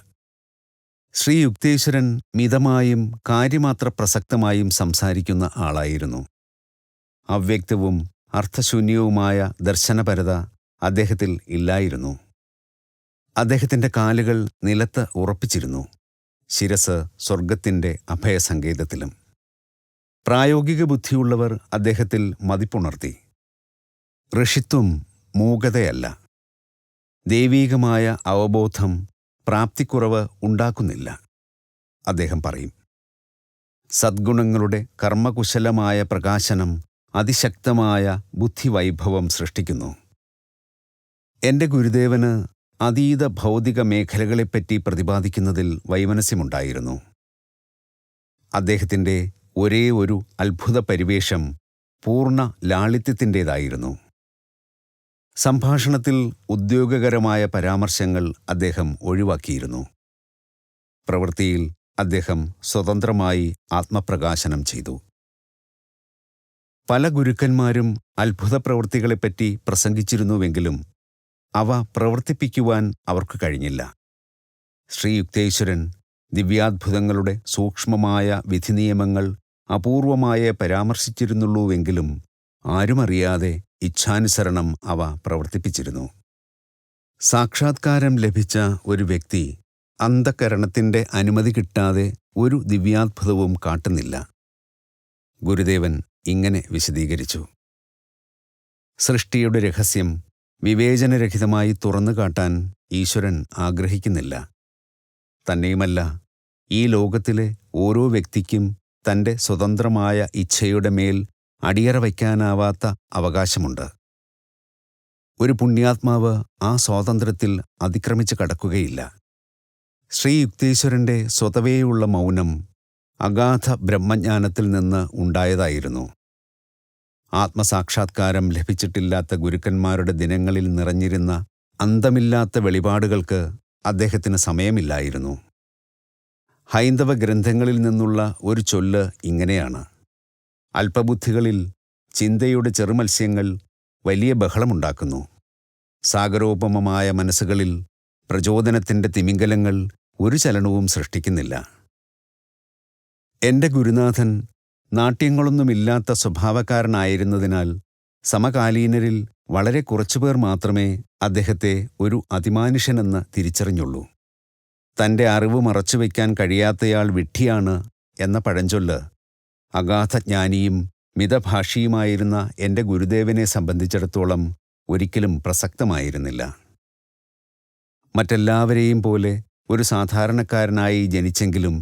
ശ്രീ യുക്തേശ്വരൻ മിതമായും കാര്യമാത്ര പ്രസക്തമായും സംസാരിക്കുന്ന ആളായിരുന്നു. അവ്യക്തവും അർത്ഥശൂന്യവുമായ ദർശനപരത അദ്ദേഹത്തിൽ ഇല്ലായിരുന്നു. അദ്ദേഹത്തിൻ്റെ കാലുകൾ നിലത്ത് ഉറപ്പിച്ചിരുന്നു, ശിരസ് സ്വർഗത്തിൻ്റെ അഭയസങ്കേതത്തിലും. പ്രായോഗിക ബുദ്ധിയുള്ളവർ അദ്ദേഹത്തിൽ മതിപ്പുണർത്തി. ഋഷിത്വം മൂകതയല്ല. ദൈവീകമായ അവബോധം പ്രാപ്തിക്കുറവ് ഉണ്ടാക്കുന്നില്ല, അദ്ദേഹം പറയും. സദ്ഗുണങ്ങളുടെ കർമ്മകുശലമായ പ്രകാശനം അതിശക്തമായ ബുദ്ധിവൈഭവം സൃഷ്ടിക്കുന്നു. എൻ്റെ ഗുരുദേവന് അതീത ഭൗതിക മേഖലകളെപ്പറ്റി പ്രതിപാദിക്കുന്നതിൽ വൈമനസ്യമുണ്ടായിരുന്നു. അദ്ദേഹത്തിൻ്റെ ഒരേ ഒരു അത്ഭുത പരിവേഷം പൂർണ്ണ ലാളിത്യത്തിൻ്റേതായിരുന്നു. സംഭാഷണത്തിൽ ഉദ്യോഗകരമായ പരാമർശങ്ങൾ അദ്ദേഹം ഒഴിവാക്കിയിരുന്നു. പ്രവൃത്തിയിൽ അദ്ദേഹം സ്വതന്ത്രമായി ആത്മപ്രകാശനം ചെയ്തു. പല ഗുരുക്കന്മാരും അത്ഭുത പ്രവൃത്തികളെപ്പറ്റി പ്രസംഗിച്ചിരുന്നുവെങ്കിലും അവ പ്രവർത്തിപ്പിക്കുവാൻ അവർക്ക് കഴിഞ്ഞില്ല. ശ്രീ യുക്തേശ്വരൻ ദിവ്യാത്ഭുതങ്ങളുടെ സൂക്ഷ്മമായ വിധിനിയമങ്ങൾ അപൂർവമായേ പരാമർശിച്ചിരുന്നുള്ളൂവെങ്കിലും ആരുമറിയാതെ ഇച്ഛാനുസരണം അവ പ്രവർത്തിപ്പിച്ചിരുന്നു. സാക്ഷാത്കാരം ലഭിച്ച ഒരു വ്യക്തി അന്ധകരണത്തിൻ്റെ അനുമതി കിട്ടാതെ ഒരു ദിവ്യാത്ഭുതവും കാട്ടുന്നില്ല. ഗുരുദേവൻ ഇങ്ങനെ വിശദീകരിച്ചു: സൃഷ്ടിയുടെ രഹസ്യം വിവേചനരഹിതമായി തുറന്നുകാട്ടാൻ ഈശ്വരൻ ആഗ്രഹിക്കുന്നില്ല. തന്നെയുമല്ല, ഈ ലോകത്തിലെ ഓരോ വ്യക്തിക്കും തൻ്റെ സ്വതന്ത്രമായ ഇച്ഛയുടെ മേൽ അടിയറ വയ്ക്കാനാവാത്ത അവകാശമുണ്ട്. ഒരു പുണ്യാത്മാവ് ആ സ്വാതന്ത്ര്യത്തിൽ അതിക്രമിച്ച് കടക്കുകയില്ല. ശ്രീ യുക്തേശ്വരൻ്റെ സ്വതവേയുള്ള മൗനം അഗാധ ബ്രഹ്മജ്ഞാനത്തിൽ നിന്ന് ഉണ്ടായതായിരുന്നു. ആത്മസാക്ഷാത്കാരം ലഭിച്ചിട്ടില്ലാത്ത ഗുരുക്കന്മാരുടെ ദിനങ്ങളിൽ നിറഞ്ഞിരുന്ന അന്തമില്ലാത്ത വെളിപാടുകൾക്ക് അദ്ദേഹത്തിന് സമയമില്ലായിരുന്നു. ഹൈന്ദവ ഗ്രന്ഥങ്ങളിൽ നിന്നുള്ള ഒരു ചൊല്ല് ഇങ്ങനെയാണ്: അല്പബുദ്ധികളിൽ ചിന്തയുടെ ചെറുമത്സ്യങ്ങൾ വലിയ ബഹളമുണ്ടാക്കുന്നു. സാഗരോപമമായ മനസ്സുകളിൽ പ്രചോദനത്തിൻ്റെ തിമിംഗലങ്ങൾ ഒരു ചലനവും സൃഷ്ടിക്കുന്നില്ല. എൻ്റെ ഗുരുനാഥൻ നാട്യങ്ങളൊന്നുമില്ലാത്ത സ്വഭാവക്കാരനായിരുന്നതിനാൽ സമകാലീനരിൽ വളരെ കുറച്ചുപേർ മാത്രമേ അദ്ദേഹത്തെ ഒരു അതിമാനുഷ്യനെന്ന് തിരിച്ചറിഞ്ഞുള്ളൂ. തൻ്റെ അറിവ് മറച്ചുവെക്കാൻ കഴിയാത്തയാൾ വിഡ്ഢിയാണ് എന്ന പഴഞ്ചൊല്ല് അഗാധജ്ഞാനിയും മിതഭാഷിയുമായിരുന്ന എൻ്റെ ഗുരുദേവനെ സംബന്ധിച്ചിടത്തോളം ഒരിക്കലും പ്രസക്തമായിരുന്നില്ല. മറ്റെല്ലാവരെയും പോലെ ഒരു സാധാരണക്കാരനായി ജനിച്ചെങ്കിലും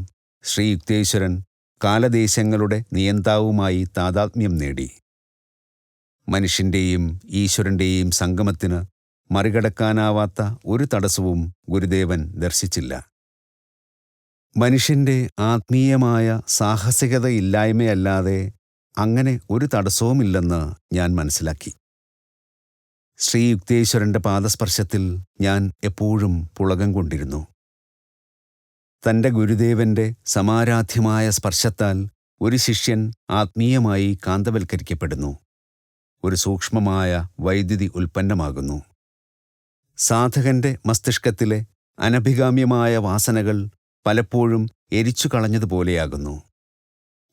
ശ്രീ യുക്തേശ്വരൻ കാലദേശങ്ങളുടെ നിയന്താവുമായി താദാത്മ്യം നേടി. മനുഷ്യൻ്റെയും ഈശ്വരൻ്റെയും സംഗമത്തിന് മറികടക്കാനാവാത്ത ഒരു തടസ്സവും ഗുരുദേവൻ ദർശിച്ചില്ല. മനുഷ്യൻ്റെ ആത്മീയമായ സാഹസികതയില്ലായ്മയല്ലാതെ അങ്ങനെ ഒരു തടസ്സവുമില്ലെന്ന് ഞാൻ മനസ്സിലാക്കി. ശ്രീ യുക്തേശ്വരൻ്റെ പാദസ്പർശത്തിൽ ഞാൻ എപ്പോഴും പുളകം കൊണ്ടിരുന്നു. തൻ്റെ ഗുരുദേവൻ്റെ സമാരാധ്യമായ സ്പർശത്താൽ ഒരു ശിഷ്യൻ ആത്മീയമായി കാന്തവൽക്കരിക്കപ്പെടുന്നു, ഒരു സൂക്ഷ്മമായ വൈദ്യുതി ഉൽപ്പന്നമാകുന്നു. സാധകൻ്റെ മസ്തിഷ്കത്തിലെ അനഭികാമ്യമായ വാസനകൾ പലപ്പോഴും എരിച്ചു കളഞ്ഞതുപോലെയാകുന്നു.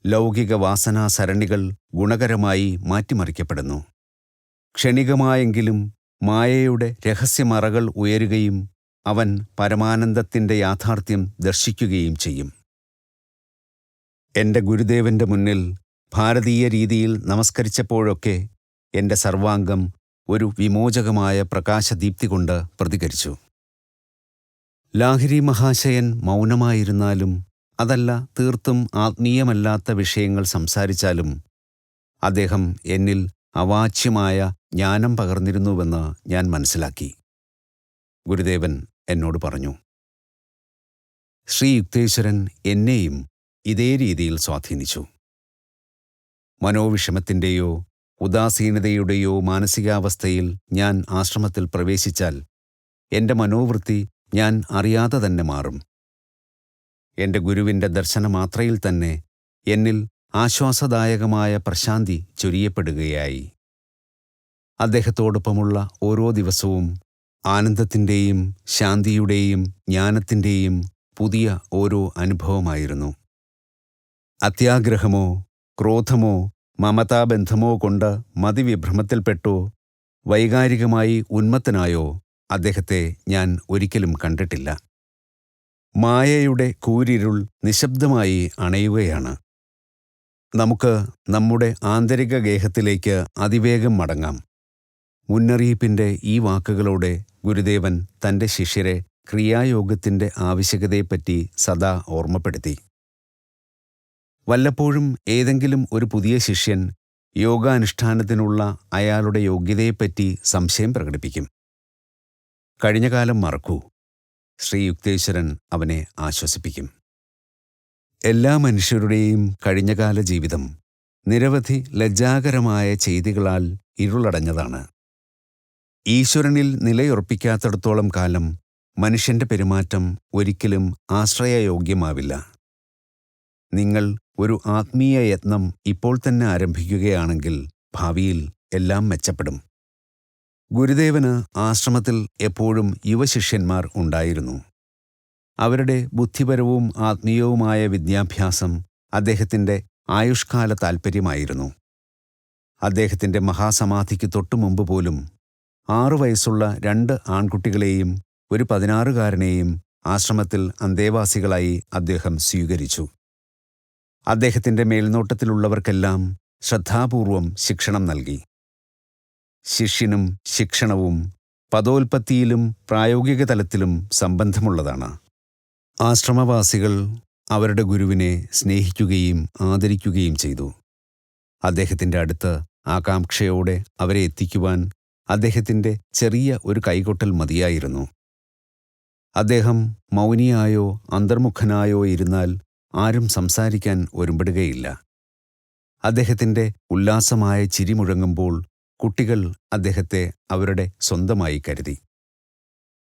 ലൗകിക വാസനാസരണികൾ ഗുണകരമായി മാറ്റിമറിക്കപ്പെടുന്നു. ക്ഷണികമായെങ്കിലും മായയുടെ രഹസ്യമറകൾ ഉയരുകയും അവൻ പരമാനന്ദത്തിൻ്റെ യാഥാർത്ഥ്യം ദർശിക്കുകയും ചെയ്യും. എൻ്റെ ഗുരുദേവൻ്റെ മുന്നിൽ ഭാരതീയ രീതിയിൽ നമസ്കരിച്ചപ്പോഴൊക്കെ എൻ്റെ സർവാംഗം ഒരു വിമോചകമായ പ്രകാശദീപ്തി കൊണ്ട് പ്രതികരിച്ചു. ലാഹിരി മഹാശയൻ മൗനമായിരുന്നാലും, അതല്ല തീർത്തും ആത്മീയമല്ലാത്ത വിഷയങ്ങൾ സംസാരിച്ചാലും, അദ്ദേഹം എന്നിൽ അവാച്യമായ ജ്ഞാനം പകർന്നിരുന്നുവെന്ന് ഞാൻ മനസ്സിലാക്കി. ഗുരുദേവൻ എന്നോട് പറഞ്ഞു, ശ്രീ യുക്തേശ്വരൻ എന്നെയും ഇതേ രീതിയിൽ സ്വാധീനിച്ചു. മനോവിഷമത്തിൻ്റെയോ ഉദാസീനതയുടെയോ മാനസികാവസ്ഥയിൽ ഞാൻ ആശ്രമത്തിൽ പ്രവേശിച്ചാൽ എൻ്റെ മനോവൃത്തി ഞാൻ അറിയാതെ തന്നെ മാറും. എൻ്റെ ഗുരുവിൻ്റെ ദർശനമാത്രയിൽ തന്നെ എന്നിൽ ആശ്വാസദായകമായ പ്രശാന്തി ചൊരിയപ്പെടുകയായി. അദ്ദേഹത്തോടൊപ്പമുള്ള ഓരോ ദിവസവും ആനന്ദത്തിൻ്റെയും ശാന്തിയുടെയും ജ്ഞാനത്തിൻ്റെയും പുതിയ ഓരോ അനുഭവമായിരുന്നു. അത്യാഗ്രഹമോ ക്രോധമോ മമതാബന്ധമോ കൊണ്ട് മതിവിഭ്രമത്തിൽപ്പെട്ടോ വൈകാരികമായി ഉന്മത്തനായോ അദ്ദേഹത്തെ ഞാൻ ഒരിക്കലും കണ്ടിട്ടില്ല. മായയുടെ കൂരിരുൾ നിശബ്ദമായി അണയുകയാണ്. നമുക്ക് നമ്മുടെ ആന്തരിക ഗേഹത്തിലേക്ക് അതിവേഗം മടങ്ങാം. മുന്നറിയിപ്പിൻ്റെ ഈ വാക്കുകളോടെ ഗുരുദേവൻ തൻ്റെ ശിഷ്യരെ ക്രിയായോഗത്തിൻ്റെ ആവശ്യകതയെപ്പറ്റി സദാ ഓർമ്മപ്പെടുത്തി. വല്ലപ്പോഴും ഏതെങ്കിലും ഒരു പുതിയ ശിഷ്യൻ യോഗാനുഷ്ഠാനത്തിനുള്ള അയാളുടെ യോഗ്യതയെപ്പറ്റി സംശയം പ്രകടിപ്പിക്കും. കഴിഞ്ഞ കാലം മറക്കൂ, ശ്രീ യുക്തേശ്വരൻ അവനെ ആശ്വസിപ്പിക്കും. എല്ലാ മനുഷ്യരുടെയും കഴിഞ്ഞകാല ജീവിതം നിരവധി ലജ്ജാകരമായ ചെയ്തികളാൽ ഇരുളടഞ്ഞതാണ്. ഈശ്വരനിൽ നിലയുറപ്പിക്കാത്തിടത്തോളം കാലം മനുഷ്യന്റെ പെരുമാറ്റം ഒരിക്കലും ആശ്രയയോഗ്യമാവില്ല. നിങ്ങൾ ഒരു ആത്മീയ യത്നം ഇപ്പോൾ തന്നെ ആരംഭിക്കുകയാണെങ്കിൽ ഭാവിയിൽ എല്ലാം മെച്ചപ്പെടും. ഗുരുദേവന് ആശ്രമത്തിൽ എപ്പോഴും യുവശിഷ്യന്മാർ ഉണ്ടായിരുന്നു. അവരുടെ ബുദ്ധിപരവും ആത്മീയവുമായ വിദ്യാഭ്യാസം അദ്ദേഹത്തിൻ്റെ ആയുഷ്കാല താൽപ്പര്യമായിരുന്നു. അദ്ദേഹത്തിൻ്റെ മഹാസമാധിക്ക് തൊട്ടുമുമ്പ് പോലും 6 വയസ്സുള്ള 2 ആൺകുട്ടികളെയും ഒരു 16-കാരനെയും ആശ്രമത്തിൽ അന്തേവാസികളായി അദ്ദേഹം സ്വീകരിച്ചു. അദ്ദേഹത്തിൻ്റെ മേൽനോട്ടത്തിലുള്ളവർക്കെല്ലാം ശ്രദ്ധാപൂർവം ശിക്ഷണം നൽകി. ശിഷ്യനും ശിക്ഷണവും പദോൽപത്തിയിലും പ്രായോഗിക തലത്തിലും സംബന്ധമുള്ളതാണ്. ആശ്രമവാസികൾ അവരുടെ ഗുരുവിനെ സ്നേഹിക്കുകയും ആദരിക്കുകയും ചെയ്തു. അദ്ദേഹത്തിൻ്റെ അടുത്ത് ആകാംക്ഷയോടെ അവരെ എത്തിക്കുവാൻ അദ്ദേഹത്തിൻ്റെ ചെറിയ ഒരു കൈകൊട്ടൽ മതിയായിരുന്നു. അദ്ദേഹം മൗനിയായോ അന്തർമുഖനായോ ഇരുന്നാൽ ആരും സംസാരിക്കാൻ ഒരുമ്പെടുകയില്ല. അദ്ദേഹത്തിൻ്റെ ഉല്ലാസമായ ചിരി മുഴങ്ങുമ്പോൾ കുട്ടികൾ അദ്ദേഹത്തെ അവരുടെ സ്വന്തമായി കരുതി.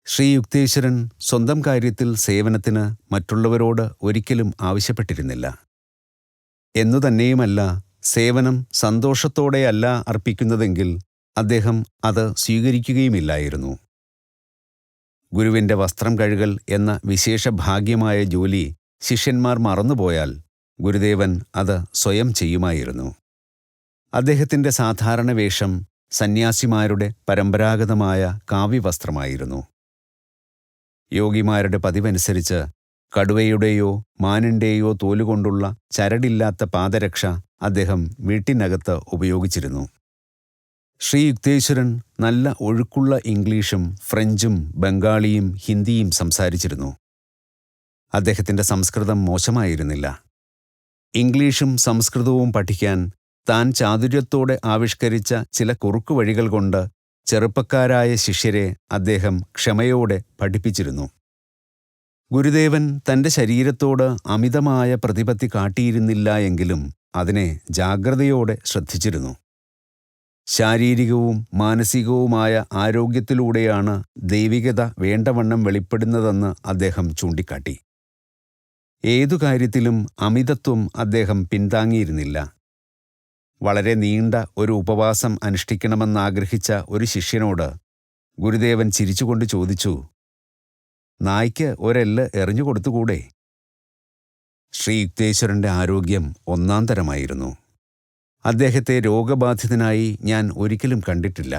ശ്രീ യുക്തേശ്വരൻ സ്വന്തം കാര്യത്തിൽ സേവനത്തിന് മറ്റുള്ളവരോട് ഒരിക്കലും ആവശ്യപ്പെട്ടിരുന്നില്ല. എന്നുതന്നെയുമല്ല, സേവനം സന്തോഷത്തോടെയല്ല അർപ്പിക്കുന്നതെങ്കിൽ അദ്ദേഹം അത് സ്വീകരിക്കുകയുമില്ലായിരുന്നു. ഗുരുവിൻ്റെ വസ്ത്രം കഴുകൽ എന്ന വിശേഷ ഭാഗ്യമായ ജോലി ശിഷ്യന്മാർ മറന്നുപോയാൽ ഗുരുദേവൻ അത് സ്വയം ചെയ്യുമായിരുന്നു. അദ്ദേഹത്തിൻ്റെ സാധാരണ വേഷം സന്യാസിമാരുടെ പരമ്പരാഗതമായ കാവ്യവസ്ത്രമായിരുന്നു. യോഗിമാരുടെ പതിവനുസരിച്ച് കടുവയുടെയോ മാനിൻ്റെയോ തോലുകൊണ്ടുള്ള ചരടില്ലാത്ത പാദരക്ഷ അദ്ദേഹം വീട്ടിനകത്ത് ഉപയോഗിച്ചിരുന്നു. ശ്രീ യുക്തേശ്വരൻ നല്ല ഒഴുക്കുള്ള ഇംഗ്ലീഷും ഫ്രഞ്ചും ബംഗാളിയും ഹിന്ദിയും സംസാരിച്ചിരുന്നു. അദ്ദേഹത്തിൻ്റെ സംസ്കൃതം മോശമായിരുന്നില്ല. ഇംഗ്ലീഷും സംസ്കൃതവും പഠിക്കാൻ താൻ ചാതുര്യത്തോടെ ആവിഷ്കരിച്ച ചില കുറുക്കുവഴികൾ കൊണ്ട് ചെറുപ്പക്കാരായ ശിഷ്യരെ അദ്ദേഹം ക്ഷമയോടെ പഠിപ്പിച്ചിരുന്നു. ഗുരുദേവൻ തൻ്റെ ശരീരത്തോട് അമിതമായ പ്രതിപത്തി കാട്ടിയിരുന്നില്ല എങ്കിലും അതിനെ ജാഗ്രതയോടെ ശ്രദ്ധിച്ചിരുന്നു. ശാരീരികവും മാനസികവുമായ ആരോഗ്യത്തിലൂടെയാണ് ദൈവികത വേണ്ടവണ്ണം വെളിപ്പെടുന്നതെന്ന് അദ്ദേഹം ചൂണ്ടിക്കാട്ടി. ഏതു കാര്യത്തിലും അമിതത്വം അദ്ദേഹം പിന്താങ്ങിയിരുന്നില്ല. വളരെ നീണ്ട ഒരു ഉപവാസം അനുഷ്ഠിക്കണമെന്നാഗ്രഹിച്ച ഒരു ശിഷ്യനോട് ഗുരുദേവൻ ചിരിച്ചുകൊണ്ട് ചോദിച്ചു, നായ്ക്ക് ഒരെല്ല് എറിഞ്ഞു കൊടുത്തുകൂടെ? ശ്രീ യുക്തേശ്വരൻ്റെ ആരോഗ്യം ഒന്നാം തരമായിരുന്നു. അദ്ദേഹത്തെ രോഗബാധിതനായി ഞാൻ ഒരിക്കലും കണ്ടിട്ടില്ല.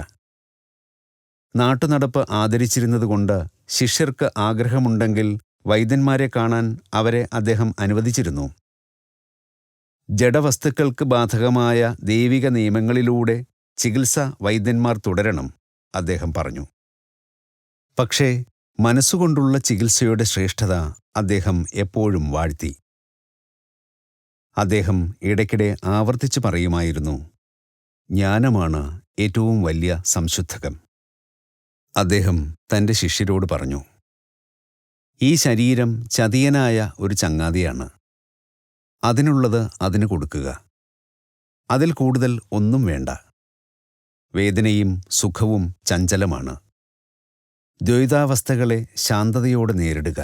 നാട്ടുനടപ്പ് ആദരിച്ചിരുന്നതുകൊണ്ട് ശിഷ്യർക്ക് ആഗ്രഹമുണ്ടെങ്കിൽ വൈദ്യന്മാരെ കാണാൻ അവരെ അദ്ദേഹം അനുവദിച്ചിരുന്നു. ജഡവസ്തുക്കൾക്ക് ബാധകമായ ദൈവിക നിയമങ്ങളിലൂടെ ചികിത്സ വൈദ്യന്മാർ തുടരണം, അദ്ദേഹം പറഞ്ഞു. പക്ഷേ മനസ്സുകൊണ്ടുള്ള ചികിത്സയുടെ ശ്രേഷ്ഠത അദ്ദേഹം എപ്പോഴും വാഴ്ത്തി. അദ്ദേഹം ഇടയ്ക്കിടെ ആവർത്തിച്ചു പറയുമായിരുന്നു, ജ്ഞാനമാണ് ഏറ്റവും വലിയ സംശുദ്ധകം. അദ്ദേഹം തൻ്റെ ശിഷ്യരോട് പറഞ്ഞു, ഈ ശരീരം ചതിയനായ ഒരു ചങ്ങാതിയാണ്. അതിനുള്ളത് അതിന് കൊടുക്കുക. അതിൽ കൂടുതൽ ഒന്നും വേണ്ട. വേദനയും സുഖവും ചഞ്ചലമാണ്. ദ്വൈതാവസ്ഥകളെ ശാന്തതയോടെ നേരിടുക.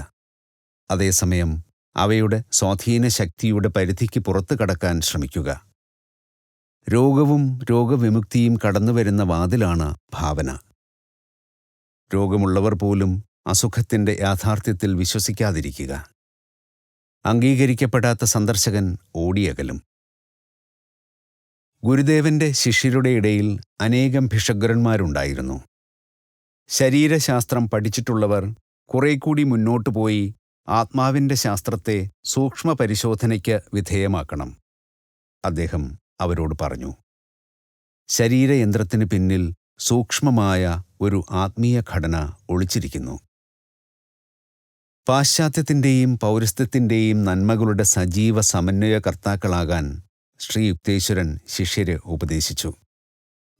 അതേസമയം അവയുടെ സ്വാധീന ശക്തിയുടെ പരിധിക്ക് പുറത്തു കടക്കാൻ ശ്രമിക്കുക. രോഗവും രോഗവിമുക്തിയും കടന്നുവരുന്ന വാതിലാണ് ഭാവന. രോഗമുള്ളവർ പോലും അസുഖത്തിൻ്റെ യാഥാർത്ഥ്യത്തിൽ വിശ്വസിക്കാതിരിക്കുക. അംഗീകരിക്കപ്പെടാത്ത സന്ദർശകൻ ഓടിയകലും. ഗുരുദേവന്റെ ശിഷ്യരുടെ ഇടയിൽ അനേകം ഭിഷഗ്വരന്മാരുണ്ടായിരുന്നു. ശരീരശാസ്ത്രം പഠിച്ചിട്ടുള്ളവർ കുറേക്കൂടി മുന്നോട്ടു പോയി ആത്മാവിൻ്റെ ശാസ്ത്രത്തെ സൂക്ഷ്മ പരിശോധനയ്ക്ക് വിധേയമാക്കണം, അദ്ദേഹം അവരോട് പറഞ്ഞു. ശരീരയന്ത്രത്തിന് പിന്നിൽ സൂക്ഷ്മമായ ഒരു ആത്മീയ ഘടന ഒളിച്ചിരിക്കുന്നു. പാശ്ചാത്യത്തിൻ്റെയും പൗരസ്ത്യത്തിൻ്റെയും നന്മകളുടെ സജീവ സമന്വയകർത്താക്കളാകാൻ ശ്രീ യുക്തേശ്വരൻ ശിഷ്യരെ ഉപദേശിച്ചു.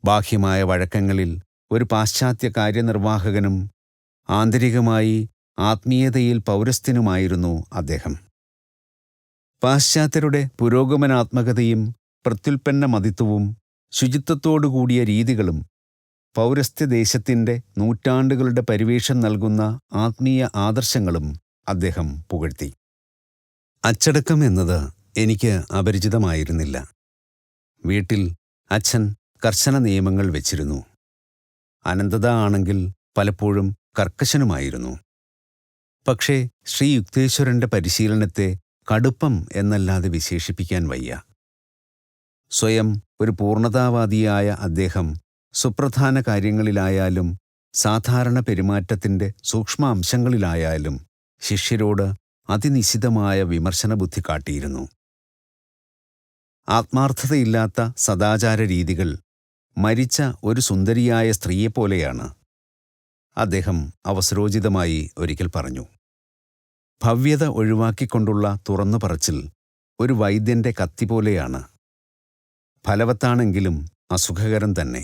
ബാഹ്യമായ വഴക്കങ്ങളിൽ ഒരു പാശ്ചാത്യ കാര്യനിർവാഹകനും ആന്തരികമായി ആത്മീയതയിൽ പൗരസ്ത്യനുമായിരുന്നു അദ്ദേഹം. പാശ്ചാത്യരുടെ പുരോഗമനാത്മകതയും പ്രത്യുൽപ്പന്നമതിത്വവും ശുചിത്വത്തോടുകൂടിയ രീതികളും പൗരസ്ത്യദേശത്തിൻ്റെ നൂറ്റാണ്ടുകളുടെ പരിവേഷം നൽകുന്ന ആത്മീയ ആദർശങ്ങളും അദ്ദേഹം പുകഴ്ത്തി. അച്ചടക്കം എന്നത് എനിക്ക് അപരിചിതമായിരുന്നില്ല. വീട്ടിൽ അച്ഛൻ കർശന നിയമങ്ങൾ വെച്ചിരുന്നു. അനന്തത ആണെങ്കിൽ പലപ്പോഴും കർക്കശനുമായിരുന്നു. പക്ഷേ ശ്രീ യുക്തേശ്വരൻ്റെ പരിശീലനത്തെ കടുപ്പം എന്നല്ലാതെ വിശേഷിപ്പിക്കാൻ വയ്യ. സ്വയം ഒരു പൂർണ്ണതാവാദിയായ അദ്ദേഹം സുപ്രധാന കാര്യങ്ങളിലായാലും സാധാരണ പെരുമാറ്റത്തിൻ്റെ സൂക്ഷ്മ അംശങ്ങളിലായാലും ശിഷ്യരോട് അതിനിശിതമായ വിമർശനബുദ്ധി കാട്ടിയിരുന്നു. ആത്മാർത്ഥതയില്ലാത്ത സദാചാര രീതികൾ മരിച്ച ഒരു സുന്ദരിയായ സ്ത്രീയെപ്പോലെയാണ്, അദ്ദേഹം അവസരോചിതമായി ഒരിക്കൽ പറഞ്ഞു. ഭവ്യത ഒഴിവാക്കിക്കൊണ്ടുള്ള തുറന്നു പറച്ചിൽ ഒരു വൈദ്യൻ്റെ കത്തി പോലെയാണ്. ഫലവത്താണെങ്കിലും അസുഖകരം തന്നെ.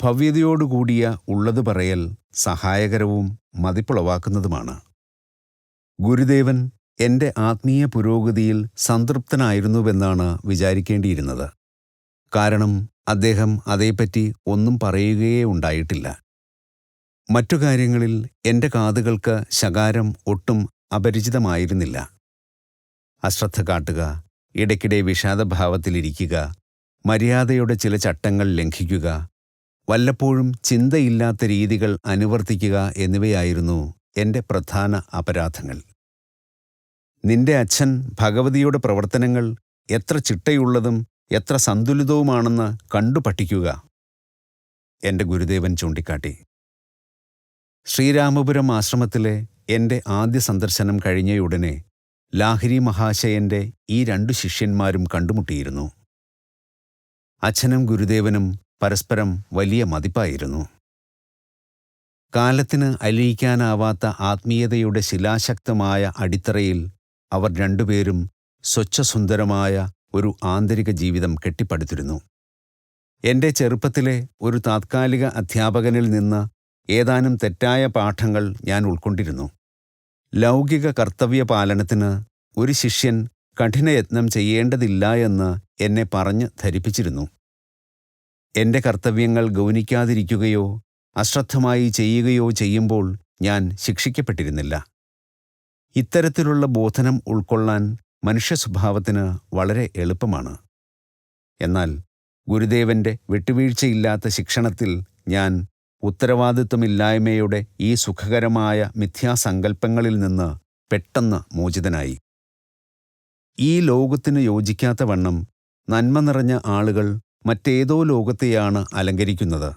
ഭവ്യതയോടുകൂടിയ ഉള്ളത് പറയൽ സഹായകരവും മതിപ്പുളവാക്കുന്നതുമാണ്. ഗുരുദേവൻ എൻ്റെ ആത്മീയ പുരോഗതിയിൽ സംതൃപ്തനായിരുന്നുവെന്നാണ് വിചാരിക്കേണ്ടിയിരുന്നത്. കാരണം അദ്ദേഹം അതേപ്പറ്റി ഒന്നും പറയുകയേ ഉണ്ടായിട്ടില്ല. മറ്റു കാര്യങ്ങളിൽ എൻ്റെ കാതുകൾക്ക് ശകാരം ഒട്ടും അപരിചിതമായിരുന്നില്ല. അശ്രദ്ധ കാട്ടുക, ഇടയ്ക്കിടെ വിഷാദഭാവത്തിലിരിക്കുക, മര്യാദയുടെ ചില ചട്ടങ്ങൾ ലംഘിക്കുക, വല്ലപ്പോഴും ചിന്തയില്ലാത്ത രീതികൾ അനുവർത്തിക്കുക എന്നിവയായിരുന്നു എൻ്റെ പ്രധാന അപരാധങ്ങൾ. നിന്റെ അച്ഛൻ ഭഗവതിയുടെ പ്രവർത്തനങ്ങൾ എത്ര ചിട്ടയുള്ളതും എത്ര സന്തുലിതവുമാണെന്ന് കണ്ടു പഠിക്കുക, എൻ്റെ ഗുരുദേവൻ ചൂണ്ടിക്കാട്ടി. ശ്രീരാമപുരം ആശ്രമത്തിലെ എൻ്റെ ആദ്യ സന്ദർശനം കഴിഞ്ഞയുടനെ ലാഹിരി മഹാശയൻ്റെ ഈ 2 ശിഷ്യന്മാരും കണ്ടുമുട്ടിയിരുന്നു. അച്ഛനും ഗുരുദേവനും പരസ്പരം വലിയ മതിപ്പായിരുന്നു. കാലത്തിന് അലിയിക്കാനാവാത്ത ആത്മീയതയുടെ ശിലാശക്തമായ അടിത്തറയിൽ അവർ 2 പേരും സ്വച്ഛസുന്ദരമായ ഒരു ആന്തരിക ജീവിതം കെട്ടിപ്പടുത്തിരുന്നു. എൻ്റെ ചെറുപ്പത്തിലെ ഒരു താത്കാലിക അധ്യാപകനിൽ നിന്ന് ഏതാനും തെറ്റായ പാഠങ്ങൾ ഞാൻ ഉൾക്കൊണ്ടിരുന്നു. ലൗകിക കർത്തവ്യപാലനത്തിന് ഒരു ശിഷ്യൻ കഠിനയത്നം ചെയ്യേണ്ടതില്ല എന്ന് എന്നെ പറഞ്ഞ് ധരിപ്പിച്ചിരുന്നു. എൻ്റെ കർത്തവ്യങ്ങൾ ഗൗനിക്കാതിരിക്കുകയോ അശ്രദ്ധമായി ചെയ്യുകയോ ചെയ്യുമ്പോൾ ഞാൻ ശിക്ഷിക്കപ്പെട്ടിരുന്നില്ല. ഇത്തരത്തിലുള്ള ബോധനം ഉൾക്കൊള്ളാൻ മനുഷ്യസ്വഭാവത്തിന് വളരെ എളുപ്പമാണ്. എന്നാൽ ഗുരുദേവൻ്റെ വിട്ടുവീഴ്ചയില്ലാത്ത ശിക്ഷണത്തിൽ ഞാൻ ഉത്തരവാദിത്വമില്ലായ്മയുടെ ഈ സുഖകരമായ മിഥ്യാസങ്കല്പങ്ങളിൽ നിന്ന് പെട്ടെന്ന് മോചിതനായി. ഈ ലോകത്തിന് യോജിക്കാത്ത വണ്ണം നന്മ നിറഞ്ഞ ആളുകൾ മറ്റേതോ ലോകത്തെയാണ് അലങ്കരിക്കുന്നത്.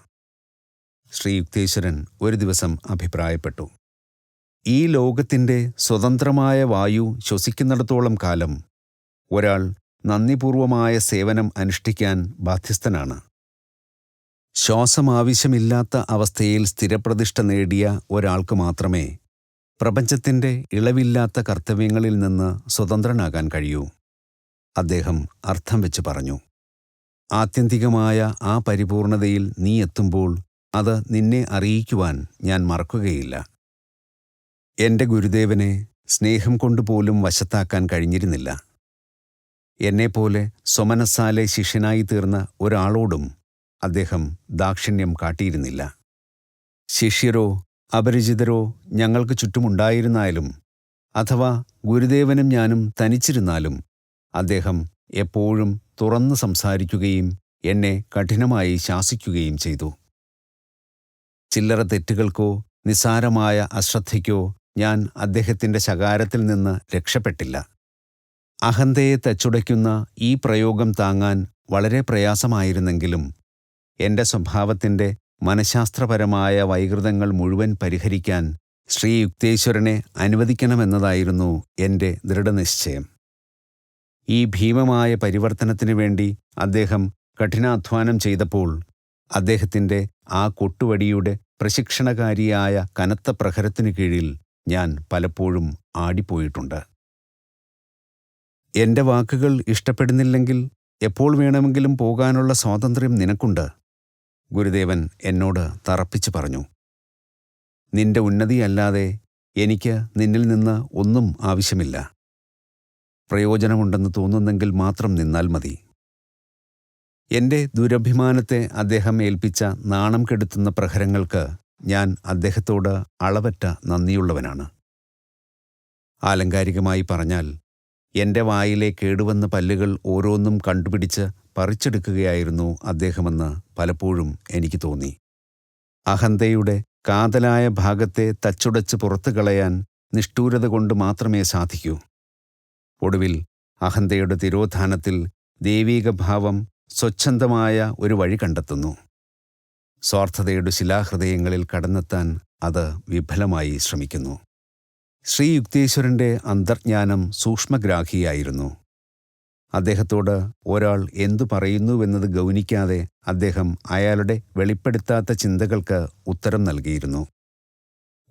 ശ്രീ യുക്തേശ്വരൻ ഒരു ദിവസം അഭിപ്രായപ്പെട്ടു. ഈ ലോകത്തിൻ്റെ സ്വതന്ത്രമായ വായു ശ്വസിക്കുന്നിടത്തോളം കാലം ഒരാൾ നന്ദിപൂർവമായ സേവനം അനുഷ്ഠിക്കാൻ ബാധ്യസ്ഥനാണ്. ശ്വാസം ആവശ്യമില്ലാത്ത അവസ്ഥയിൽ സ്ഥിരപ്രതിഷ്ഠ നേടിയ ഒരാൾക്ക് മാത്രമേ പ്രപഞ്ചത്തിൻ്റെ ഇളവില്ലാത്ത കർത്തവ്യങ്ങളിൽ നിന്ന് സ്വതന്ത്രനാകാൻ കഴിയൂ. അദ്ദേഹം അർത്ഥം വെച്ച് പറഞ്ഞു. ആത്യന്തികമായ ആ പരിപൂർണതയിൽ നീ എത്തുമ്പോൾ അത് നിന്നെ അറിയിക്കുവാൻ ഞാൻ മറക്കുകയില്ല. എൻ്റെ ഗുരുദേവനെ സ്നേഹം കൊണ്ടുപോലും വശത്താക്കാൻ കഴിഞ്ഞിരുന്നില്ല. എന്നെപ്പോലെ സ്വമനസ്സാലെ ശിഷ്യനായി തീർന്ന ഒരാളോടും അദ്ദേഹം ദാക്ഷിണ്യം കാട്ടിയിരുന്നില്ല. ശിഷ്യരോ അപരിചിതരോ ഞങ്ങൾക്ക് ചുറ്റുമുണ്ടായിരുന്നാലും, അഥവാ ഗുരുദേവനും ഞാനും തനിച്ചിരുന്നാലും, അദ്ദേഹം എപ്പോഴും തുറന്നു സംസാരിക്കുകയും എന്നെ കഠിനമായി ശാസിക്കുകയും ചെയ്തു. ചില്ലറ തെറ്റുകൾക്കോ നിസ്സാരമായ അശ്രദ്ധയ്ക്കോ ഞാൻ അദ്ദേഹത്തിൻ്റെ ശകാരത്തിൽ നിന്ന് രക്ഷപ്പെട്ടില്ല. അഹന്തയെ തച്ചുടയ്ക്കുന്ന ഈ പ്രയോഗം താങ്ങാൻ വളരെ പ്രയാസമായിരുന്നെങ്കിലും എൻ്റെ സ്വഭാവത്തിൻ്റെ മനഃശാസ്ത്രപരമായ വൈകൃതങ്ങൾ മുഴുവൻ പരിഹരിക്കാൻ ശ്രീ യുക്തേശ്വരനെ അനുവദിക്കണമെന്നതായിരുന്നു എൻ്റെ ദൃഢനിശ്ചയം. ഈ ഭീമമായ പരിവർത്തനത്തിനു വേണ്ടി അദ്ദേഹം കഠിനാധ്വാനം ചെയ്തപ്പോൾ അദ്ദേഹത്തിൻ്റെ ആ കൊട്ടുവടിയുടെ പ്രശിക്ഷണകാരിയായ കനത്ത പ്രഹരത്തിനു കീഴിൽ ഞാൻ പലപ്പോഴും ആടിപ്പോയിട്ടുണ്ട്. എൻ്റെ വാക്കുകൾ ഇഷ്ടപ്പെടുന്നില്ലെങ്കിൽ എപ്പോൾ വേണമെങ്കിലും പോകാനുള്ള സ്വാതന്ത്ര്യം നിനക്കുണ്ട്, ഗുരുദേവൻ എന്നോട് തറപ്പിച്ചു പറഞ്ഞു. നിന്റെ ഉന്നതിയല്ലാതെ എനിക്ക് നിന്നിൽ നിന്ന് ഒന്നും ആവശ്യമില്ല. പ്രയോജനമുണ്ടെന്ന് തോന്നുന്നെങ്കിൽ മാത്രം നിന്നാൽ മതി. എൻ്റെ ദുരഭിമാനത്തെ അദ്ദേഹം ഏൽപ്പിച്ച നാണം കെടുത്തുന്ന പ്രഹരങ്ങൾക്ക് ഞാൻ അദ്ദേഹത്തോട് അളവറ്റ നന്ദിയുള്ളവനാണ്. ആലങ്കാരികമായി പറഞ്ഞാൽ എൻ്റെ വായിലെ കേടുവന്ന പല്ലുകൾ ഓരോന്നും കണ്ടുപിടിച്ച് പറിച്ചെടുക്കുകയായിരുന്നു അദ്ദേഹമെന്ന് പലപ്പോഴും എനിക്ക് തോന്നി. അഹന്തയുടെ കാതലായ ഭാഗത്തെ തച്ചുടച്ച് പുറത്തു കളയാൻ നിഷ്ഠൂരത കൊണ്ട് മാത്രമേ സാധിക്കൂ. ഒടുവിൽ അഹന്തയുടെ തിരോധാനത്തിൽ ദൈവീകഭാവം സ്വച്ഛന്തമായ ഒരു വഴി കണ്ടെത്തുന്നു. സ്വാർത്ഥതയുടെ ശിലാഹൃദയങ്ങളിൽ കടന്നെത്താൻ അത് വിഫലമായി ശ്രമിക്കുന്നു. ശ്രീ യുക്തേശ്വരൻ്റെ അന്തർജ്ഞാനം സൂക്ഷ്മഗ്രാഹിയായിരുന്നു. അദ്ദേഹത്തോട് ഒരാൾ എന്തു പറയുന്നുവെന്നത് ഗൗനിക്കാതെ അദ്ദേഹം അയാളുടെ വെളിപ്പെടുത്താത്ത ചിന്തകൾക്ക് ഉത്തരം നൽകിയിരുന്നു.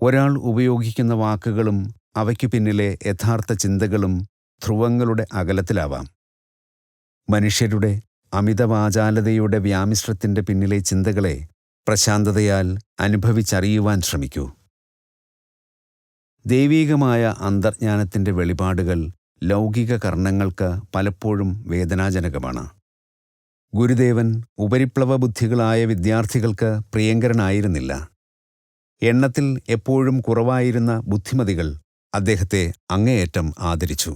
ഒരാൾ ഉപയോഗിക്കുന്ന വാക്കുകളും അവയ്ക്കു പിന്നിലെ യഥാർത്ഥ ചിന്തകളും ധ്രുവങ്ങളുടെ അകലത്തിലാവാം. മനുഷ്യരുടെ അമിതവാചാലതയുടെ വ്യാമിശ്രത്തിൻ്റെ പിന്നിലെ ചിന്തകളെ പ്രശാന്തതയാൽ അനുഭവിച്ചറിയുവാൻ ശ്രമിക്കൂ. ദൈവീകമായ അന്തർജ്ഞാനത്തിൻ്റെ വെളിപാടുകൾ ലൗകിക കർണങ്ങൾക്ക് പലപ്പോഴും വേദനാജനകമാണ്. ഗുരുദേവൻ ഉപരിപ്ലവ ബുദ്ധികളായ വിദ്യാർത്ഥികൾക്ക് പ്രിയങ്കരനായിരുന്നില്ല. എണ്ണത്തിൽ എപ്പോഴും കുറവായിരുന്ന ബുദ്ധിമതികൾ അദ്ദേഹത്തെ അങ്ങേയറ്റം ആദരിച്ചു.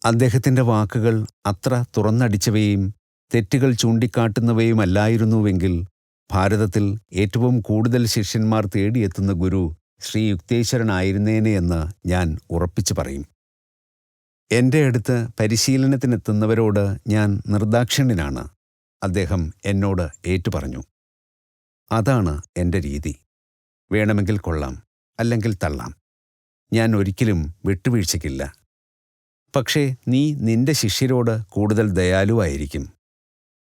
അദ്ദേഹത്തിൻ്റെ വാക്കുകൾ അത്ര തുറന്നടിച്ചവയും തെറ്റുകൾ ചൂണ്ടിക്കാട്ടുന്നവയുമല്ലായിരുന്നുവെങ്കിൽ ഭാരതത്തിൽ ഏറ്റവും കൂടുതൽ ശിഷ്യന്മാർ തേടിയെത്തുന്ന ഗുരു ശ്രീ യുക്തേശ്വരനായിരുന്നേനെയെന്ന് ഞാൻ ഉറപ്പിച്ചു പറയും. എൻ്റെ അടുത്ത് പരിശീലനത്തിനെത്തുന്നവരോട് ഞാൻ നിർദാക്ഷിണ്യനാണ്, അദ്ദേഹം എന്നോട് ഏറ്റുപറഞ്ഞു. അതാണ് എൻ്റെ രീതി. വേണമെങ്കിൽ കൊള്ളാം, അല്ലെങ്കിൽ തള്ളാം. ഞാൻ ഒരിക്കലും വിട്ടുവീഴ്ചയ്ക്കില്ല. പക്ഷേ നീ നിന്റെ ശിഷ്യരോട് കൂടുതൽ ദയാലുവായിരിക്കും.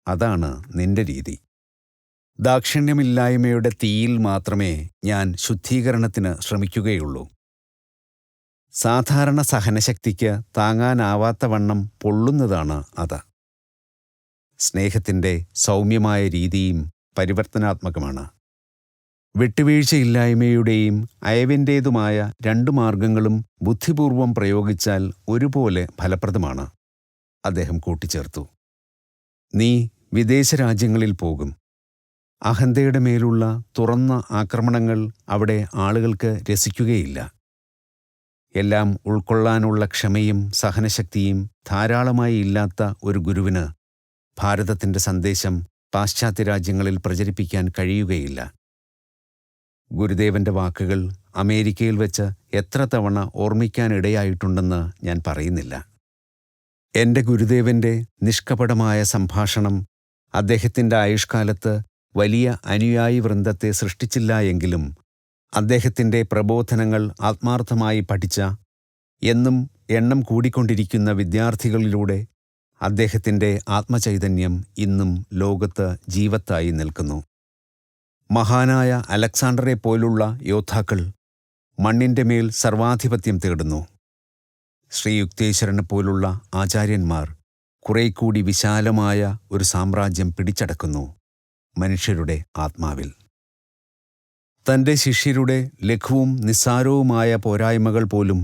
അതാണ് നിന്റെ രീതി. ദാക്ഷിണ്യമില്ലായ്മയുടെ തീയിൽ മാത്രമേ ഞാൻ ശുദ്ധീകരണത്തിന് ശ്രമിക്കുകയുള്ളൂ. സാധാരണ സഹനശക്തിക്ക് താങ്ങാനാവാത്തവണ്ണം പൊള്ളുന്നതാണ് അത്. സ്നേഹത്തിൻ്റെ സൗമ്യമായ രീതിയും പരിവർത്തനാത്മകമാണ്. വിട്ടുവീഴ്ചയില്ലായ്മയുടെയും അയവിൻ്റേതുമായ രണ്ടു മാർഗങ്ങളും ബുദ്ധിപൂർവം പ്രയോഗിച്ചാൽ ഒരുപോലെ ഫലപ്രദമാണ്, അദ്ദേഹം കൂട്ടിച്ചേർത്തു. നീ വിദേശ രാജ്യങ്ങളിൽ പോകും. അഹന്തയുടെ മേലുള്ള തുറന്ന ആക്രമണങ്ങൾ അവിടെ ആളുകൾക്ക് രസിക്കുകയില്ല. എല്ലാം ഉൾക്കൊള്ളാനുള്ള ക്ഷമയും സഹനശക്തിയും ധാരാളമായി ഇല്ലാത്ത ഒരു ഗുരുവിന് ഭാരതത്തിൻ്റെ സന്ദേശം പാശ്ചാത്യ രാജ്യങ്ങളിൽ പ്രചരിപ്പിക്കാൻ കഴിയുകയില്ല. ഗുരുദേവൻ്റെ വാക്കുകൾ അമേരിക്കയിൽ വെച്ച് എത്ര തവണ ഓർമ്മിക്കാനിടയായിട്ടുണ്ടെന്ന് ഞാൻ പറയുന്നില്ല. എൻ്റെ ഗുരുദേവൻ്റെ നിഷ്കപടമായ സംഭാഷണം അദ്ദേഹത്തിൻ്റെ ആയുഷ്കാലത്ത് വലിയ അനുയായി വൃന്ദത്തെ സൃഷ്ടിച്ചില്ല എങ്കിലും അദ്ദേഹത്തിൻ്റെ പ്രബോധനങ്ങൾ ആത്മാർത്ഥമായി പഠിച്ച, എന്നും എണ്ണം കൂടിക്കൊണ്ടിരിക്കുന്ന വിദ്യാർത്ഥികളിലൂടെ അദ്ദേഹത്തിൻ്റെ ആത്മചൈതന്യം ഇന്നും ലോകത്ത് ജീവത്തായി നിൽക്കുന്നു. മഹാനായ അലക്സാണ്ടറെപ്പോലുള്ള യോദ്ധാക്കൾ മണ്ണിൻ്റെ മേൽ സർവാധിപത്യം തേടുന്നു. ശ്രീ യുക്തേശ്വരനെ പോലുള്ള ആചാര്യന്മാർ കുറേക്കൂടി വിശാലമായ ഒരു സാമ്രാജ്യം പിടിച്ചടക്കുന്നു മനുഷ്യരുടെ ആത്മാവിൽ. തൻ്റെ ശിഷ്യരുടെ ലഘുവും നിസ്സാരവുമായ പോരായ്മകൾ പോലും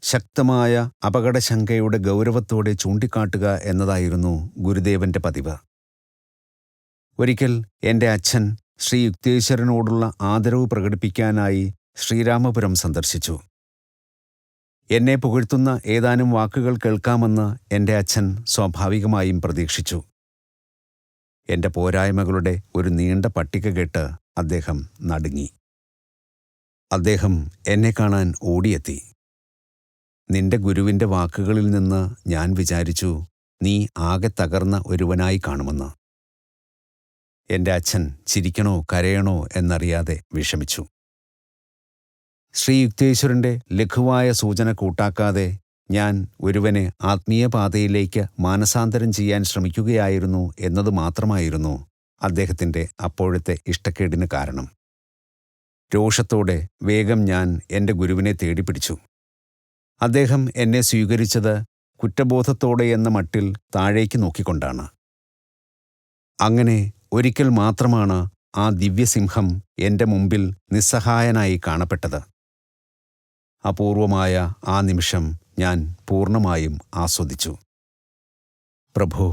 ശക്തമായ അപകടശങ്കയുടെ ഗൗരവത്തോടെ ചൂണ്ടിക്കാട്ടുക എന്നതായിരുന്നു ഗുരുദേവന്റെ പതിവ്. ഒരിക്കൽ എൻ്റെ അച്ഛൻ ശ്രീ യുക്തേശ്വരനോടുള്ള ആദരവ് പ്രകടിപ്പിക്കാനായി ശ്രീരാമപുരം സന്ദർശിച്ചു. എന്നെ പുകഴ്ത്തുന്ന ഏതാനും വാക്കുകൾ കേൾക്കാമെന്ന് എൻ്റെ അച്ഛൻ സ്വാഭാവികമായും പ്രതീക്ഷിച്ചു. എൻ്റെ പോരായ്മകളുടെ ഒരു നീണ്ട പട്ടിക കേട്ട് അദ്ദേഹം നടുങ്ങി. അദ്ദേഹം എന്നെ കാണാൻ ഓടിയെത്തി. നിന്റെ ഗുരുവിൻ്റെ വാക്കുകളിൽ നിന്ന് ഞാൻ വിചാരിച്ചു നീ ആകെ തകർന്ന ഒരുവനായി കാണുമെന്ന്. എൻ്റെ അച്ഛൻ ചിരിക്കണോ കരയണോ എന്നറിയാതെ വിഷമിച്ചു. ശ്രീ യുക്തേശ്വരൻ്റെ ലഘുവായ സൂചന കൂട്ടാക്കാതെ ഞാൻ ഒരുവനെ ആത്മീയപാതയിലേക്ക് മാനസാന്തരം ചെയ്യാൻ ശ്രമിക്കുകയായിരുന്നു എന്നതു മാത്രമായിരുന്നു അദ്ദേഹത്തിൻ്റെ അപ്പോഴത്തെ ഇഷ്ടക്കേടിന് കാരണം. രോഷത്തോടെ വേഗം ഞാൻ എൻ്റെ ഗുരുവിനെ തേടിപ്പിടിച്ചു. അദ്ദേഹം എന്നെ സ്വീകരിച്ചത് കുറ്റബോധത്തോടെ എന്ന മട്ടിൽ താഴേക്ക് നോക്കിക്കൊണ്ടാണ്. അങ്ങനെ ഒരിക്കൽ മാത്രമാണ് ആ ദിവ്യസിംഹം എൻ്റെ മുമ്പിൽ നിസ്സഹായനായി കാണപ്പെട്ടത്. അപൂർവമായ ആ നിമിഷം ഞാൻ പൂർണ്ണമായും ആസ്വദിച്ചു. പ്രഭു,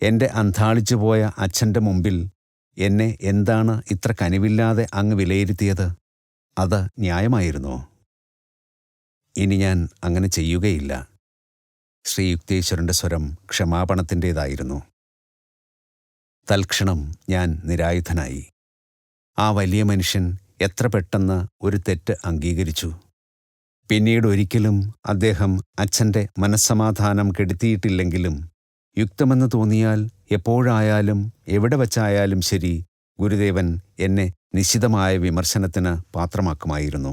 എൻ്റെ അന്ധാളിച്ചുപോയ അച്ഛൻ്റെ മുമ്പിൽ എന്നെ എന്താണ് ഇത്ര കനിവില്ലാതെ അങ്ങ് വിലയിരുത്തിയത്? അത് ന്യായമായിരുന്നോ? ഇനി ഞാൻ അങ്ങനെ ചെയ്യുകയില്ല. ശ്രീ യുക്തേശ്വരൻ്റെ സ്വരം ക്ഷമാപണത്തിൻ്റേതായിരുന്നു. തൽക്ഷണം ഞാൻ നിരായുധനായി. ആ വലിയ മനുഷ്യൻ എത്ര പെട്ടെന്ന് ഒരു തെറ്റ് അംഗീകരിച്ചു. പിന്നീടൊരിക്കലും അദ്ദേഹം അച്ഛൻ്റെ മനസ്സമാധാനം കെടുത്തിയിട്ടില്ലെങ്കിലും യുക്തമെന്ന് തോന്നിയാൽ എപ്പോഴായാലും എവിടെ വച്ചായാലും ശരി ഗുരുദേവൻ എന്നെ നിശിതമായ വിമർശനത്തിന് പാത്രമാക്കുമായിരുന്നു.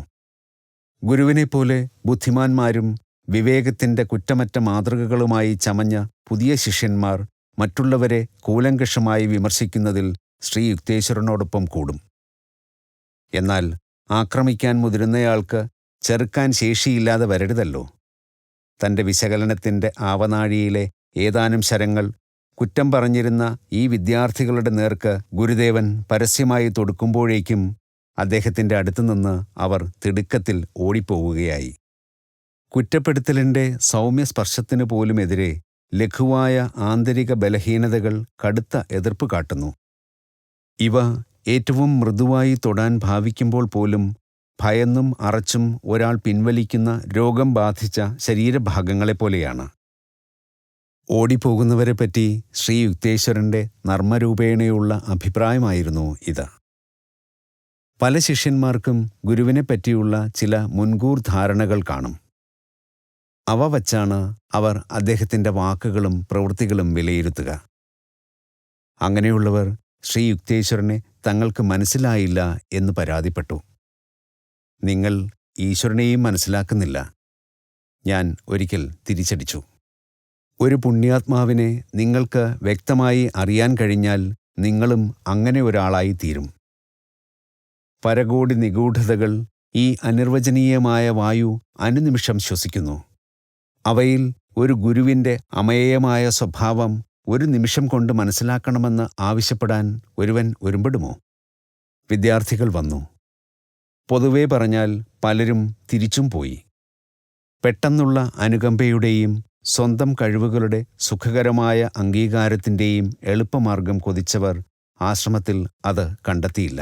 ഗുരുവിനെപ്പോലെ ബുദ്ധിമാന്മാരും വിവേകത്തിൻ്റെ കുറ്റമറ്റ മാതൃകകളുമായി ചമഞ്ഞ പുതിയ ശിഷ്യന്മാർ മറ്റുള്ളവരെ കൂലങ്കഷമായി വിമർശിക്കുന്നതിൽ ശ്രീ യുക്തേശ്വരനോടൊപ്പം കൂടും. എന്നാൽ ആക്രമിക്കാൻ മുതിരുന്നയാൾക്ക് ചെറുക്കാൻ ശേഷിയില്ലാതെ വരരുതല്ലോ. തൻ്റെ വിശകലനത്തിൻ്റെ ആവനാഴിയിലെ ഏതാനും ശരങ്ങൾ കുറ്റം പറഞ്ഞിരുന്ന ഈ വിദ്യാർത്ഥികളുടെ നേർക്ക് ഗുരുദേവൻ പരസ്യമായി തൊടുക്കുമ്പോഴേക്കും അദ്ദേഹത്തിൻ്റെ അടുത്തുനിന്ന് അവർ തിടുക്കത്തിൽ ഓടിപ്പോവുകയായി. കുറ്റപ്പെടുത്തലിൻ്റെ സൗമ്യസ്പർശത്തിനു പോലുമെതിരെ ലഘുവായ ആന്തരിക ബലഹീനതകൾ കടുത്ത എതിർപ്പ് കാട്ടുന്നു. ഇവ ഏറ്റവും മൃദുവായി തൊടാൻ ഭാവിക്കുമ്പോൾ പോലും ഭയന്നും അറച്ചും ഒരാൾ പിൻവലിക്കുന്ന രോഗം ബാധിച്ച ശരീരഭാഗങ്ങളെപ്പോലെയാണ്. ഓടിപ്പോകുന്നവരെപ്പറ്റി ശ്രീ യുക്തേശ്വരൻ്റെ നർമ്മരൂപേണയുള്ള അഭിപ്രായമായിരുന്നു ഇത്. പല ശിഷ്യന്മാർക്കും ഗുരുവിനെപ്പറ്റിയുള്ള ചില മുൻകൂർ ധാരണകൾ കാണും. അവ വച്ചാണ് അവർ അദ്ദേഹത്തിൻ്റെ വാക്കുകളും പ്രവൃത്തികളും വിലയിരുത്തുക. അങ്ങനെയുള്ളവർ ശ്രീ യുക്തേശ്വരനെ തങ്ങൾക്ക് മനസ്സിലായില്ല എന്ന് പരാതിപ്പെട്ടു. നിങ്ങൾ ഈശ്വരനെയും മനസ്സിലാക്കുന്നില്ല, ഞാൻ ഒരിക്കൽ തിരിച്ചടിച്ചു. ഒരു പുണ്യാത്മാവിനെ നിങ്ങൾക്ക് വ്യക്തമായി അറിയാൻ കഴിഞ്ഞാൽ നിങ്ങളും അങ്ങനെ ഒരാളായി തീരും. പരകോടി നിഗൂഢതകൾ ഈ അനിർവചനീയമായ വായു അനുനിമിഷം ശ്വസിക്കുന്നു. അവയിൽ ഒരു ഗുരുവിൻ്റെ അമേയമായ സ്വഭാവം ഒരു നിമിഷം കൊണ്ട് മനസ്സിലാക്കണമെന്ന് ആവശ്യപ്പെടാൻ ഒരുവൻ ഒരുമ്പെടുമോ? വിദ്യാർത്ഥികൾ വന്നു. പൊതുവെ പറഞ്ഞാൽ പലരും തിരിച്ചും പോയി. പെട്ടെന്നുള്ള അനുകമ്പയുടെയും സ്വന്തം കഴിവുകളുടെ സുഖകരമായ അംഗീകാരത്തിൻ്റെയും എളുപ്പമാർഗം കൊതിച്ചവർ ആശ്രമത്തിൽ അത് കണ്ടെത്തിയില്ല.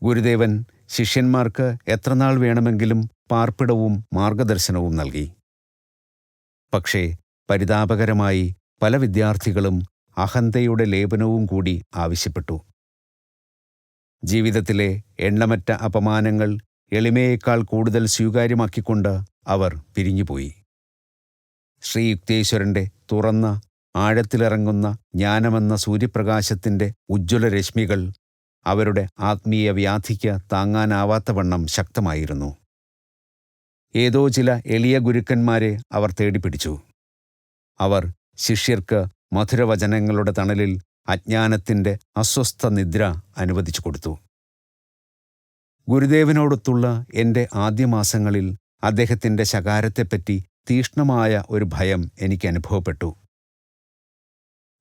ഗുരുദേവൻ ശിഷ്യന്മാർക്ക് എത്രനാൾ വേണമെങ്കിലും പാർപ്പിടവും മാർഗദർശനവും നൽകി. പക്ഷേ പരിതാപകരമായി പല വിദ്യാർത്ഥികളും അഹന്തയുടെ ലേപനവും കൂടി ആവശ്യപ്പെട്ടു. ജീവിതത്തിലെ എണ്ണമറ്റ അപമാനങ്ങൾ എളിമയേക്കാൾ കൂടുതൽ സ്വീകാര്യമാക്കിക്കൊണ്ട് അവർ പിരിഞ്ഞുപോയി. ശ്രീ യുക്തേശ്വരൻ്റെ തുറന്ന ആഴത്തിലിറങ്ങുന്ന ജ്ഞാനമെന്ന സൂര്യപ്രകാശത്തിൻ്റെ ഉജ്ജ്വല രശ്മികൾ അവരുടെ ആത്മീയ വ്യാധിക്ക് താങ്ങാനാവാത്തവണ്ണം ശക്തമായിരുന്നു. ഏതോ ചില എളിയ ഗുരുക്കന്മാരെ അവർ തേടിപ്പിടിച്ചു. അവർ ശിഷ്യർക്ക് മധുരവചനങ്ങളുടെ തണലിൽ അജ്ഞാനത്തിൻ്റെ അസ്വസ്ഥ നിദ്ര അനുവദിച്ചു കൊടുത്തു. ഗുരുദേവനോടൊത്തുള്ള എൻ്റെ ആദ്യമാസങ്ങളിൽ അദ്ദേഹത്തിൻ്റെ ശകാരത്തെപ്പറ്റി തീക്ഷ്ണമായ ഒരു ഭയം എനിക്ക് അനുഭവപ്പെട്ടു.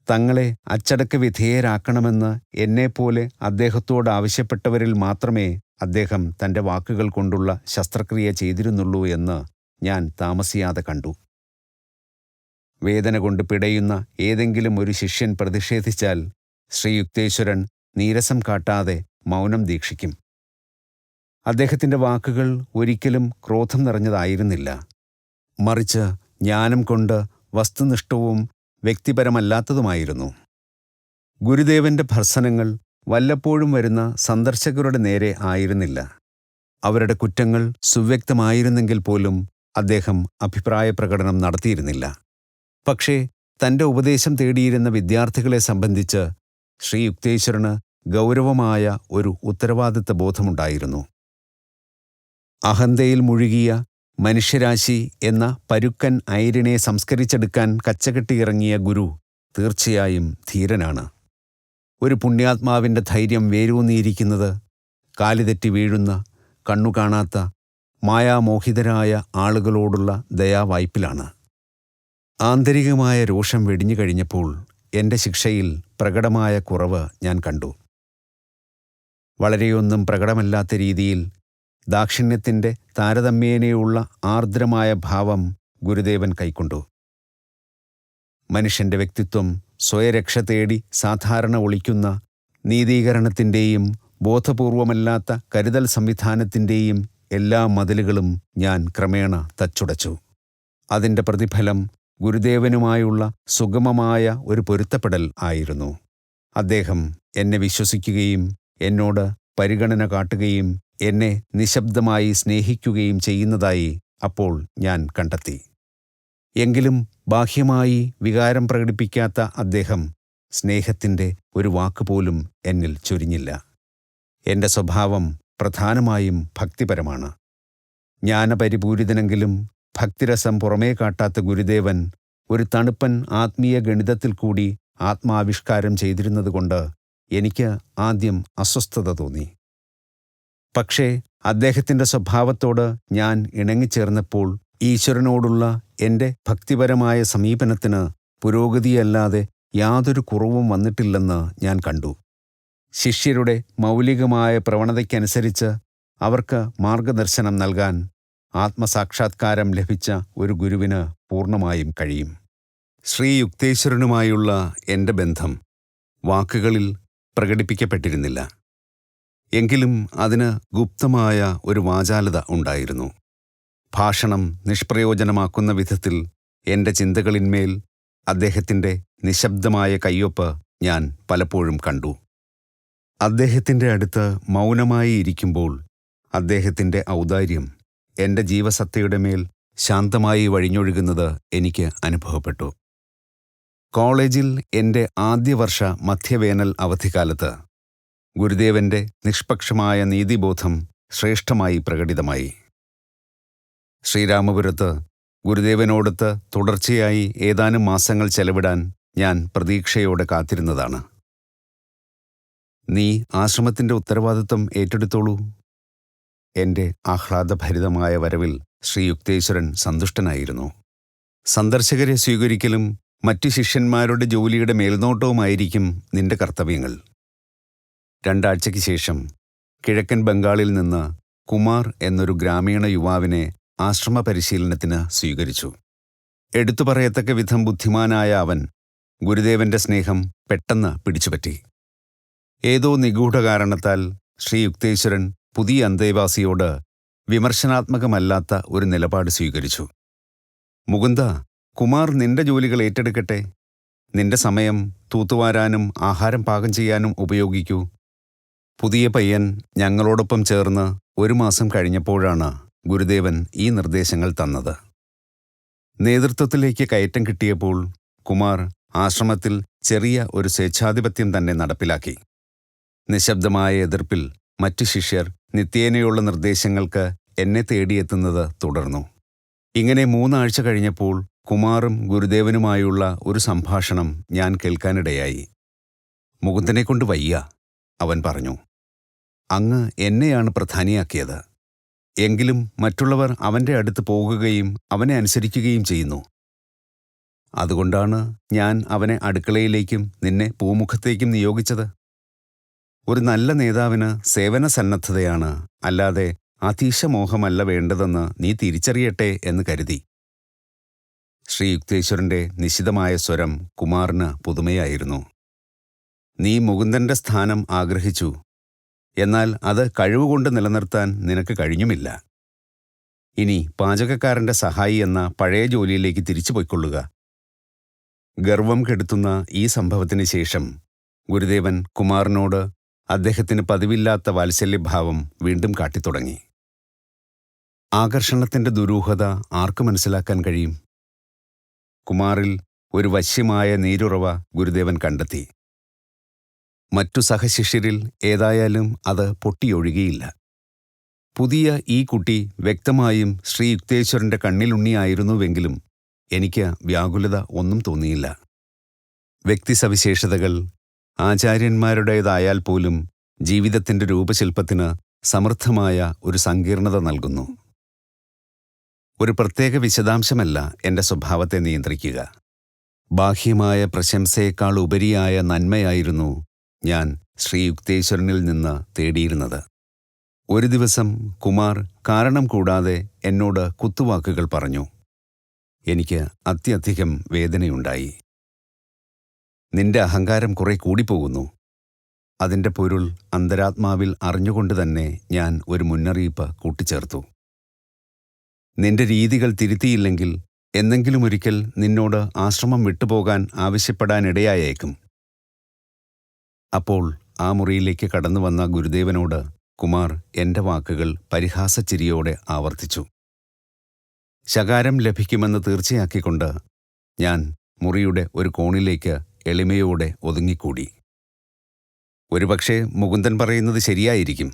തങ്ങളെ അച്ചടക്ക വിധേയരാക്കണമെന്ന് എന്നെപ്പോലെ അദ്ദേഹത്തോട് ആവശ്യപ്പെട്ടവരിൽ മാത്രമേ അദ്ദേഹം തൻ്റെ വാക്കുകൾ കൊണ്ടുള്ള ശസ്ത്രക്രിയ ചെയ്തിരുന്നുള്ളൂ എന്ന് ഞാൻ താമസിയാതെ കണ്ടു. വേദന കൊണ്ട് പിടയുന്ന ഏതെങ്കിലും ഒരു ശിഷ്യൻ പ്രതിഷേധിച്ചാൽ ശ്രീ യുക്തേശ്വരൻ നീരസം കാട്ടാതെ മൗനം ദീക്ഷിക്കും. അദ്ദേഹത്തിൻ്റെ വാക്കുകൾ ഒരിക്കലും ക്രോധം നിറഞ്ഞതായിരുന്നില്ല. മറിച്ച് ജ്ഞാനം കൊണ്ട് വസ്തുനിഷ്ഠവും വ്യക്തിപരമല്ലാത്തതുമായിരുന്നു. ഗുരുദേവന്റെ ഭർസനങ്ങൾ വല്ലപ്പോഴും വരുന്ന സന്ദർശകരുടെ നേരെ ആയിരുന്നില്ല. അവരുടെ കുറ്റങ്ങൾ സുവ്യക്തമായിരുന്നെങ്കിൽ പോലും അദ്ദേഹം അഭിപ്രായ പ്രകടനം നടത്തിയിരുന്നില്ല. പക്ഷേ തൻ്റെ ഉപദേശം തേടിയിരുന്ന വിദ്യാർത്ഥികളെ സംബന്ധിച്ച് ശ്രീ യുക്തേശ്വരന് ഗൗരവമായ ഒരു ഉത്തരവാദിത്ത ബോധമുണ്ടായിരുന്നു. അഹന്തയിൽ മുഴുകിയ മനുഷ്യരാശി എന്ന പരുക്കൻ ഐരിനെ സംസ്കരിച്ചെടുക്കാൻ കച്ചകെട്ടിയിറങ്ങിയ ഗുരു തീർച്ചയായും ധീരനാണ്. ഒരു പുണ്യാത്മാവിൻ്റെ ധൈര്യം വേരൂന്നിയിരിക്കുന്നത് കാലിതെറ്റി വീഴുന്ന, കണ്ണുകാണാത്ത, മായാമോഹിതരായ ആളുകളോടുള്ള ദയാവായ്പിലാണ്. ആന്തരികമായ രോഷം വെടിഞ്ഞു കഴിഞ്ഞപ്പോൾ എൻ്റെ ശിക്ഷയിൽ പ്രകടമായ കുറവ് ഞാൻ കണ്ടു. വളരെയൊന്നും പ്രകടമല്ലാത്ത രീതിയിൽ ദാക്ഷിണ്യത്തിൻ്റെ താരതമ്യേനയുള്ള ആർദ്രമായ ഭാവം ഗുരുദേവൻ കൈക്കൊണ്ടു. മനുഷ്യൻ്റെ വ്യക്തിത്വം സ്വയരക്ഷ തേടി സാധാരണ ഒളിക്കുന്ന നീതീകരണത്തിൻ്റെയും ബോധപൂർവമല്ലാത്ത കരുതൽ സംവിധാനത്തിൻ്റെയും എല്ലാ മതിലുകളും ഞാൻ ക്രമേണ തച്ചുടച്ചു. അതിൻ്റെ പ്രതിഫലം ഗുരുദേവനുമായുള്ള സുഗമമായ ഒരു പൊരുത്തപ്പെടൽ ആയിരുന്നു. അദ്ദേഹം എന്നെ വിശ്വസിക്കുകയും എന്നോട് പരിഗണന കാട്ടുകയും എന്നെ നിശബ്ദമായി സ്നേഹിക്കുകയും ചെയ്യുന്നതായി അപ്പോൾ ഞാൻ കണ്ടെത്തി. എങ്കിലും ബാഹ്യമായി വികാരം പ്രകടിപ്പിക്കാത്ത അദ്ദേഹം സ്നേഹത്തിൻ്റെ ഒരു വാക്കുപോലും എന്നിൽ ചൊരിഞ്ഞില്ല. എൻ്റെ സ്വഭാവം പ്രധാനമായും ഭക്തിപരമാണ്. ജ്ഞാനപരിപൂരിതനെങ്കിലും ഭക്തിരസം പുറമേ കാട്ടാത്ത ഗുരുദേവൻ ഒരു തണുപ്പൻ ആത്മീയ ഗണിതത്തിൽ കൂടി ആത്മാവിഷ്കാരം ചെയ്തിരുന്നതുകൊണ്ട് എനിക്ക് ആദ്യം അസ്വസ്ഥത തോന്നി. പക്ഷേ അദ്ദേഹത്തിൻ്റെ സ്വഭാവത്തോട് ഞാൻ ഇണങ്ങിച്ചേർന്നപ്പോൾ ഈശ്വരനോടുള്ള എൻ്റെ ഭക്തിപരമായ സമീപനത്തിന് പുരോഗതിയല്ലാതെ യാതൊരു കുറവും വന്നിട്ടില്ലെന്ന് ഞാൻ കണ്ടു. ശിഷ്യരുടെ മൗലികമായ പ്രവണതയ്ക്കനുസരിച്ച് അവർക്ക് മാർഗദർശനം നൽകാൻ ആത്മസാക്ഷാത്കാരം ലഭിച്ച ഒരു ഗുരുവിന് പൂർണ്ണമായും കഴിയും. ശ്രീ യുക്തേശ്വരനുമായുള്ള എൻ്റെ ബന്ധം വാക്കുകളിൽ പ്രകടിപ്പിക്കപ്പെട്ടിരുന്നില്ല. എങ്കിലും അതിന് ഗുപ്തമായ ഒരു വാചാലത ഉണ്ടായിരുന്നു. ഭാഷണം നിഷ്പ്രയോജനമാക്കുന്ന വിധത്തിൽ എൻ്റെ ചിന്തകളിന്മേൽ അദ്ദേഹത്തിൻ്റെ നിശബ്ദമായ കയ്യൊപ്പ് ഞാൻ പലപ്പോഴും കണ്ടു. അദ്ദേഹത്തിൻ്റെ അടുത്ത് മൗനമായി ഇരിക്കുമ്പോൾ അദ്ദേഹത്തിൻ്റെ ഔദാര്യം എൻ്റെ ജീവസത്തയുടെ മേൽ ശാന്തമായി വഴിഞ്ഞൊഴുകുന്നത് എനിക്ക് അനുഭവപ്പെട്ടു. കോളേജിൽ എൻ്റെ ആദ്യവർഷ മധ്യവേനൽ അവധിക്കാലത്ത് ഗുരുദേവൻ്റെ നിഷ്പക്ഷമായ നീതിബോധം ശ്രേഷ്ഠമായി പ്രകടിതമായി. ശ്രീരാമപുരത്ത് ഗുരുദേവനോടൊത്ത് തുടർച്ചയായി ഏതാനും മാസങ്ങൾ ചെലവിടാൻ ഞാൻ പ്രതീക്ഷയോടെ കാത്തിരുന്നതാണ്. നീ ആശ്രമത്തിൻ്റെ ഉത്തരവാദിത്വം ഏറ്റെടുത്തോളൂ. എൻ്റെ ആഹ്ലാദഭരിതമായ വരവിൽ ശ്രീ യുക്തേശ്വരൻ സന്തുഷ്ടനായിരുന്നു. സന്ദർശകരെ സ്വീകരിക്കലും മറ്റു ശിഷ്യന്മാരുടെ ജോലിയുടെ മേൽനോട്ടവുമായിരിക്കും നിന്റെ കർത്തവ്യങ്ങൾ. 2 ആഴ്ചയ്ക്ക് ശേഷം കിഴക്കൻ ബംഗാളിൽ നിന്ന് കുമാർ എന്നൊരു ഗ്രാമീണ യുവാവിനെ ആശ്രമ പരിശീലനത്തിന് സ്വീകരിച്ചു. എടുത്തു പറയത്തക്ക വിധം ബുദ്ധിമാനായ അവൻ ഗുരുദേവന്റെ സ്നേഹം പെട്ടെന്ന് പിടിച്ചുപറ്റി. ഏതോ നിഗൂഢ കാരണത്താൽ ശ്രീ യുക്തേശ്വരൻ പുതിയ അന്തേവാസിയോട് വിമർശനാത്മകമല്ലാത്ത ഒരു നിലപാട് സ്വീകരിച്ചു. മുകുന്ദ, കുമാർ നിന്റെ ജോലികൾ ഏറ്റെടുക്കട്ടെ. നിന്റെ സമയം തൂത്തുവാരാനും ആഹാരം പാകം ചെയ്യാനും ഉപയോഗിക്കൂ. പുതിയ പയ്യൻ ഞങ്ങളോടൊപ്പം ചേർന്ന് 1 മാസം കഴിഞ്ഞപ്പോഴാണ് ഗുരുദേവൻ ഈ നിർദ്ദേശങ്ങൾ തന്നത്. നേതൃത്വത്തിലേക്ക് കയറ്റം കിട്ടിയപ്പോൾ കുമാർ ആശ്രമത്തിൽ ചെറിയ ഒരു സ്വേച്ഛാധിപത്യം തന്നെ നടപ്പിലാക്കി. നിശബ്ദമായ എതിർപ്പിൽ മറ്റു ശിഷ്യർ നിത്യേനയുള്ള നിർദ്ദേശങ്ങൾക്ക് എന്നെ തേടിയെത്തുന്നത് തുടർന്നു. ഇങ്ങനെ 3 ആഴ്ച കഴിഞ്ഞപ്പോൾ കുമാറും ഗുരുദേവനുമായുള്ള ഒരു സംഭാഷണം ഞാൻ കേൾക്കാനിടയായി. മുകുന്ദനെക്കൊണ്ട് വയ്യ, അവൻ പറഞ്ഞു. അങ്ങ് എന്നെയാണ് പ്രധാനിയാക്കിയത്. എങ്കിലും മറ്റുള്ളവർ അവൻ്റെ അടുത്ത് പോകുകയും അവനെ അനുസരിക്കുകയും ചെയ്യുന്നു. അതുകൊണ്ടാണ് ഞാൻ അവനെ അടുക്കളയിലേക്കും നിന്നെ പൂമുഖത്തേക്കും നിയോഗിച്ചത്. ഒരു നല്ല നേതാവിന് സേവന സന്നദ്ധതയാണ്, അല്ലാതെ അതീശമോഹമല്ല വേണ്ടതെന്ന് നീ തിരിച്ചറിയട്ടെ എന്ന് കരുതി. ശ്രീ യുക്തേശ്വരൻ്റെ നിശിതമായ സ്വരം കുമാറിന് പുതുമയായിരുന്നു. നീ മുകുന്ദൻ്റെ സ്ഥാനം ആഗ്രഹിച്ചു, എന്നാൽ അത് കഴിവുകൊണ്ട് നിലനിർത്താൻ നിനക്ക് കഴിഞ്ഞുമില്ല. ഇനി പാചകക്കാരൻ്റെ സഹായി എന്ന പഴയ ജോലിയിലേക്ക് തിരിച്ചു പൊയ്ക്കൊള്ളുക. ഗർവം കെടുത്തുന്ന ഈ സംഭവത്തിന് ശേഷം ഗുരുദേവൻ കുമാറിനോട് അദ്ദേഹത്തിന് പതിവില്ലാത്ത വാത്സല്യഭാവം വീണ്ടും കാട്ടിത്തുടങ്ങി. ആകർഷണത്തിൻ്റെ ദുരൂഹത ആർക്ക് മനസ്സിലാക്കാൻ കഴിയും? കുമാറിൽ ഒരു വശ്യമായ നീരുറവ ഗുരുദേവൻ കണ്ടെത്തി. മറ്റു സഹശിഷ്യരിൽ ഏതായാലും അത് പൊട്ടിയൊഴുകിയില്ല. പുതിയ ഈ കുട്ടി വ്യക്തമായും ശ്രീ യുക്തേശ്വരൻ്റെ കണ്ണിലുണ്ണിയായിരുന്നുവെങ്കിലും എനിക്ക് വ്യാകുലത ഒന്നും തോന്നിയില്ല. വ്യക്തിസവിശേഷതകൾ ആചാര്യന്മാരുടേതായാൽ പോലും ജീവിതത്തിൻ്റെ രൂപശില്പത്തിന് സമൃദ്ധമായ ഒരു സങ്കീർണത നൽകുന്നു. ഒരു പ്രത്യേക വിശദാംശമല്ല എൻ്റെ സ്വഭാവത്തെ നിയന്ത്രിക്കുക. ബാഹ്യമായ പ്രശംസയേക്കാൾ ഉപരിയായ നന്മയായിരുന്നു ഞാൻ ശ്രീ യുക്തേശ്വരനിൽ നിന്ന് തേടിയിരുന്നത്. ഒരു ദിവസം കുമാർ കാരണം കൂടാതെ എന്നോട് കുത്തുവാക്കുകൾ പറഞ്ഞു. എനിക്ക് അത്യധികം വേദനയുണ്ടായി. നിന്റെ അഹങ്കാരം കുറെ കൂടിപ്പോകുന്നു. അതിൻ്റെ പൊരുൾ അന്തരാത്മാവിൽ അറിഞ്ഞുകൊണ്ട് തന്നെ ഞാൻ ഒരു മുന്നറിയിപ്പ് കൂട്ടിച്ചേർത്തു. നിന്റെ രീതികൾ തിരുത്തിയില്ലെങ്കിൽ എന്നെങ്കിലുമൊരിക്കൽ നിന്നോട് ആശ്രമം വിട്ടുപോകാൻ ആവശ്യപ്പെടാനിടയായേക്കും. അപ്പോൾ ആ മുറിയിലേക്ക് കടന്നു വന്ന ഗുരുദേവനോട് കുമാർ എൻ്റെ വാക്കുകൾ പരിഹാസച്ചിരിയോടെ ആവർത്തിച്ചു. ശകാരം ലഭിക്കുമെന്ന് തീർച്ചയാക്കിക്കൊണ്ട് ഞാൻ മുറിയുടെ ഒരു കോണിലേക്ക് എളിമയോടെ ഒതുങ്ങിക്കൂടി. ഒരുപക്ഷെ മുകുന്ദൻ പറയുന്നത് ശരിയായിരിക്കും.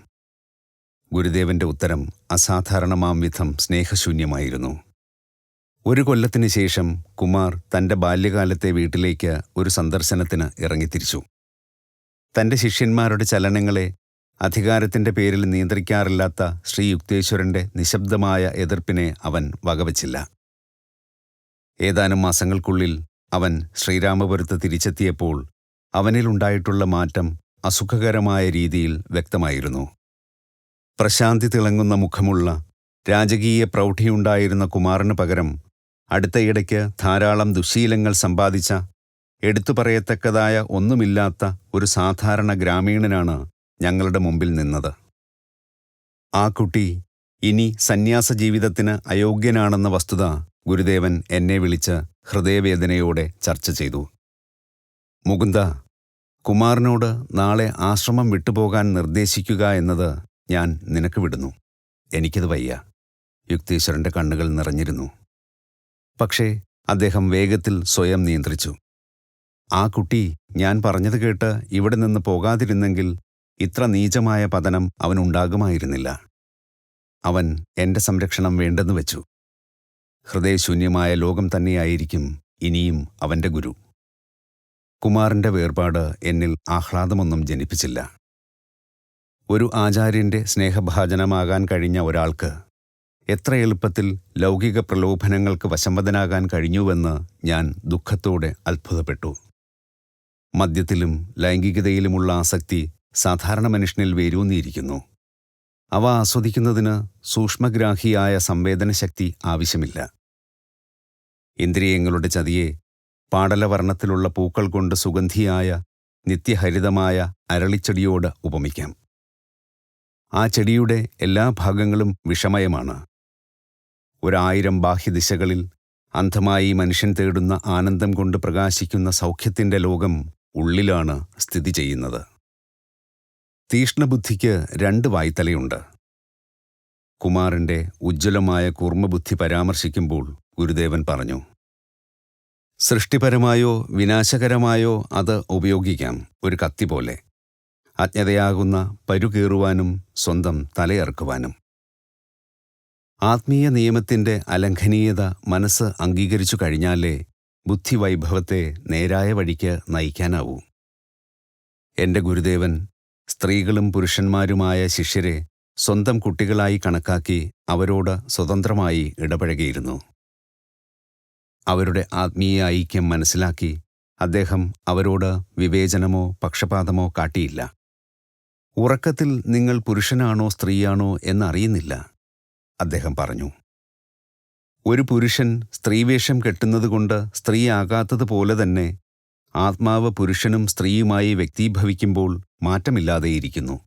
ഗുരുദേവന്റെ ഉത്തരം അസാധാരണമാം വിധം സ്നേഹശൂന്യമായിരുന്നു. 1 കൊല്ലത്തിന് ശേഷം കുമാർ തൻ്റെ ബാല്യകാലത്തെ വീട്ടിലേക്ക് ഒരു സന്ദർശനത്തിന് ഇറങ്ങിത്തിരിച്ചു. തൻ്റെ ശിഷ്യന്മാരുടെ ചലനങ്ങളെ അധികാരത്തിൻ്റെ പേരിൽ നിയന്ത്രിക്കാറില്ലാത്ത ശ്രീ യുക്തേശ്വരൻ്റെ നിശബ്ദമായ എതിർപ്പിനെ അവൻ വകവച്ചില്ല. ഏതാനും മാസങ്ങൾക്കുള്ളിൽ അവൻ ശ്രീരാമപുരത്ത് തിരിച്ചെത്തിയപ്പോൾ അവനിലുണ്ടായിട്ടുള്ള മാറ്റം അസുഖകരമായ രീതിയിൽ വ്യക്തമായിരുന്നു. പ്രശാന്തി തിളങ്ങുന്ന മുഖമുള്ള രാജകീയ പ്രൗഢിയുണ്ടായിരുന്ന കുമാറിന് പകരം അടുത്തയിടയ്ക്ക് ധാരാളം ദുശ്ശീലങ്ങൾ സമ്പാദിച്ച, എടുത്തു പറയത്തക്കതായ ഒന്നുമില്ലാത്ത ഒരു സാധാരണ ഗ്രാമീണനാണ് ഞങ്ങളുടെ മുമ്പിൽ നിന്നത്. ആ കുട്ടി ഇനി സന്യാസ ജീവിതത്തിന് അയോഗ്യനാണെന്ന വസ്തുത ഗുരുദേവൻ എന്നെ വിളിച്ച് ഹൃദയവേദനയോടെ ചർച്ച ചെയ്തു. മുകുന്ദ, കുമാറിനോട് നാളെ ആശ്രമം വിട്ടുപോകാൻ നിർദ്ദേശിക്കുക എന്നത് ഞാൻ നിനക്ക് വിടുന്നു. എനിക്കത് വയ്യ. യുക്തേശ്വരൻ്റെ കണ്ണുകൾ നിറഞ്ഞിരുന്നു. പക്ഷേ അദ്ദേഹം വേഗത്തിൽ സ്വയം നിയന്ത്രിച്ചു. ആ കുട്ടി ഞാൻ പറഞ്ഞത് കേട്ട് ഇവിടെ നിന്ന് പോകാതിരുന്നെങ്കിൽ ഇത്ര നീചമായ പതനം അവനുണ്ടാകുമായിരുന്നില്ല. അവൻ എൻ്റെ സംരക്ഷണം വേണ്ടെന്ന് വെച്ചു. ഹൃദയശൂന്യമായ ലോകം തന്നെയായിരിക്കും ഇനിയും അവൻ്റെ ഗുരു. കുമാറിൻ്റെ വേർപാട് എന്നിൽ ആഹ്ലാദമൊന്നും ജനിപ്പിച്ചില്ല. ഒരു ആചാര്യൻ്റെ സ്നേഹഭാജനമാകാൻ കഴിഞ്ഞ ഒരാൾക്ക് എത്ര എളുപ്പത്തിൽ ലൗകിക പ്രലോഭനങ്ങൾക്ക് വശംവദനാകാൻ കഴിഞ്ഞുവെന്ന് ഞാൻ ദുഃഖത്തോടെ അത്ഭുതപ്പെട്ടു. മദ്യത്തിലും ലൈംഗികതയിലുമുള്ള ആസക്തി സാധാരണ മനുഷ്യനിൽ വേരൂന്നിയിരിക്കുന്നു. അവ ആസ്വദിക്കുന്നതിന് സൂക്ഷ്മഗ്രാഹിയായ സംവേദനശക്തി ആവശ്യമില്ല. ഇന്ദ്രിയങ്ങളുടെ ചതിയെ പാടലവർണ്ണത്തിലുള്ള പൂക്കൾ കൊണ്ട് സുഗന്ധിയായ നിത്യഹരിതമായ അരളിച്ചെടിയോട് ഉപമിക്കാം. ആ ചെടിയുടെ എല്ലാ ഭാഗങ്ങളും വിഷമയമാണ്. 1000 ബാഹ്യദിശകളിൽ അന്ധമായി മനുഷ്യൻ തേടുന്ന ആനന്ദം കൊണ്ട് പ്രകാശിക്കുന്ന സൗഖ്യത്തിൻ്റെ ലോകം ഉള്ളിലാണ് സ്ഥിതി ചെയ്യുന്നത്. തീക്ഷ്ണബുദ്ധിക്ക് 2 വായ്ത്തലയുണ്ട്. കുമാരൻ്റെ ഉജ്ജ്വലമായ കൂർമ്മബുദ്ധി പരാമർശിക്കുമ്പോൾ ഗുരുദേവൻ പറഞ്ഞു, സൃഷ്ടിപരമായോ വിനാശകരമായോ അത് ഉപയോഗിക്കാം, ഒരു കത്തി പോലെ. അജ്ഞതയാകുന്ന പരുകീറുവാനും സ്വന്തം തലയറുക്കുവാനും. ആത്മീയ നിയമത്തിൻ്റെ അലംഘനീയത മനസ്സ് അംഗീകരിച്ചു കഴിഞ്ഞാലേ ബുദ്ധിവൈഭവത്തെ നേരായ വഴിക്ക് നയിക്കാനാവൂ. എൻ്റെ ഗുരുദേവൻ സ്ത്രീകളും പുരുഷന്മാരുമായ ശിഷ്യരെ സ്വന്തം കുട്ടികളായി കണക്കാക്കി അവരോട് സ്വതന്ത്രമായി ഇടപഴകിയിരുന്നു. അവരുടെ ആത്മീയ ഐക്യം മനസ്സിലാക്കി അദ്ദേഹം അവരോട് വിവേചനമോ പക്ഷപാതമോ കാട്ടിയില്ല. ഉറക്കത്തിൽ നിങ്ങൾ പുരുഷനാണോ സ്ത്രീയാണോ എന്നറിയുന്നില്ല, അദ്ദേഹം പറഞ്ഞു. ഒരു പുരുഷൻ സ്ത്രീവേഷം കെട്ടുന്നതുകൊണ്ട് സ്ത്രീയാകാത്തതുപോലെ തന്നെ ആത്മാവ് പുരുഷനും സ്ത്രീയുമായി വ്യക്തീഭവിക്കുമ്പോൾ മാറ്റമില്ലാതെയിരിക്കുന്നു.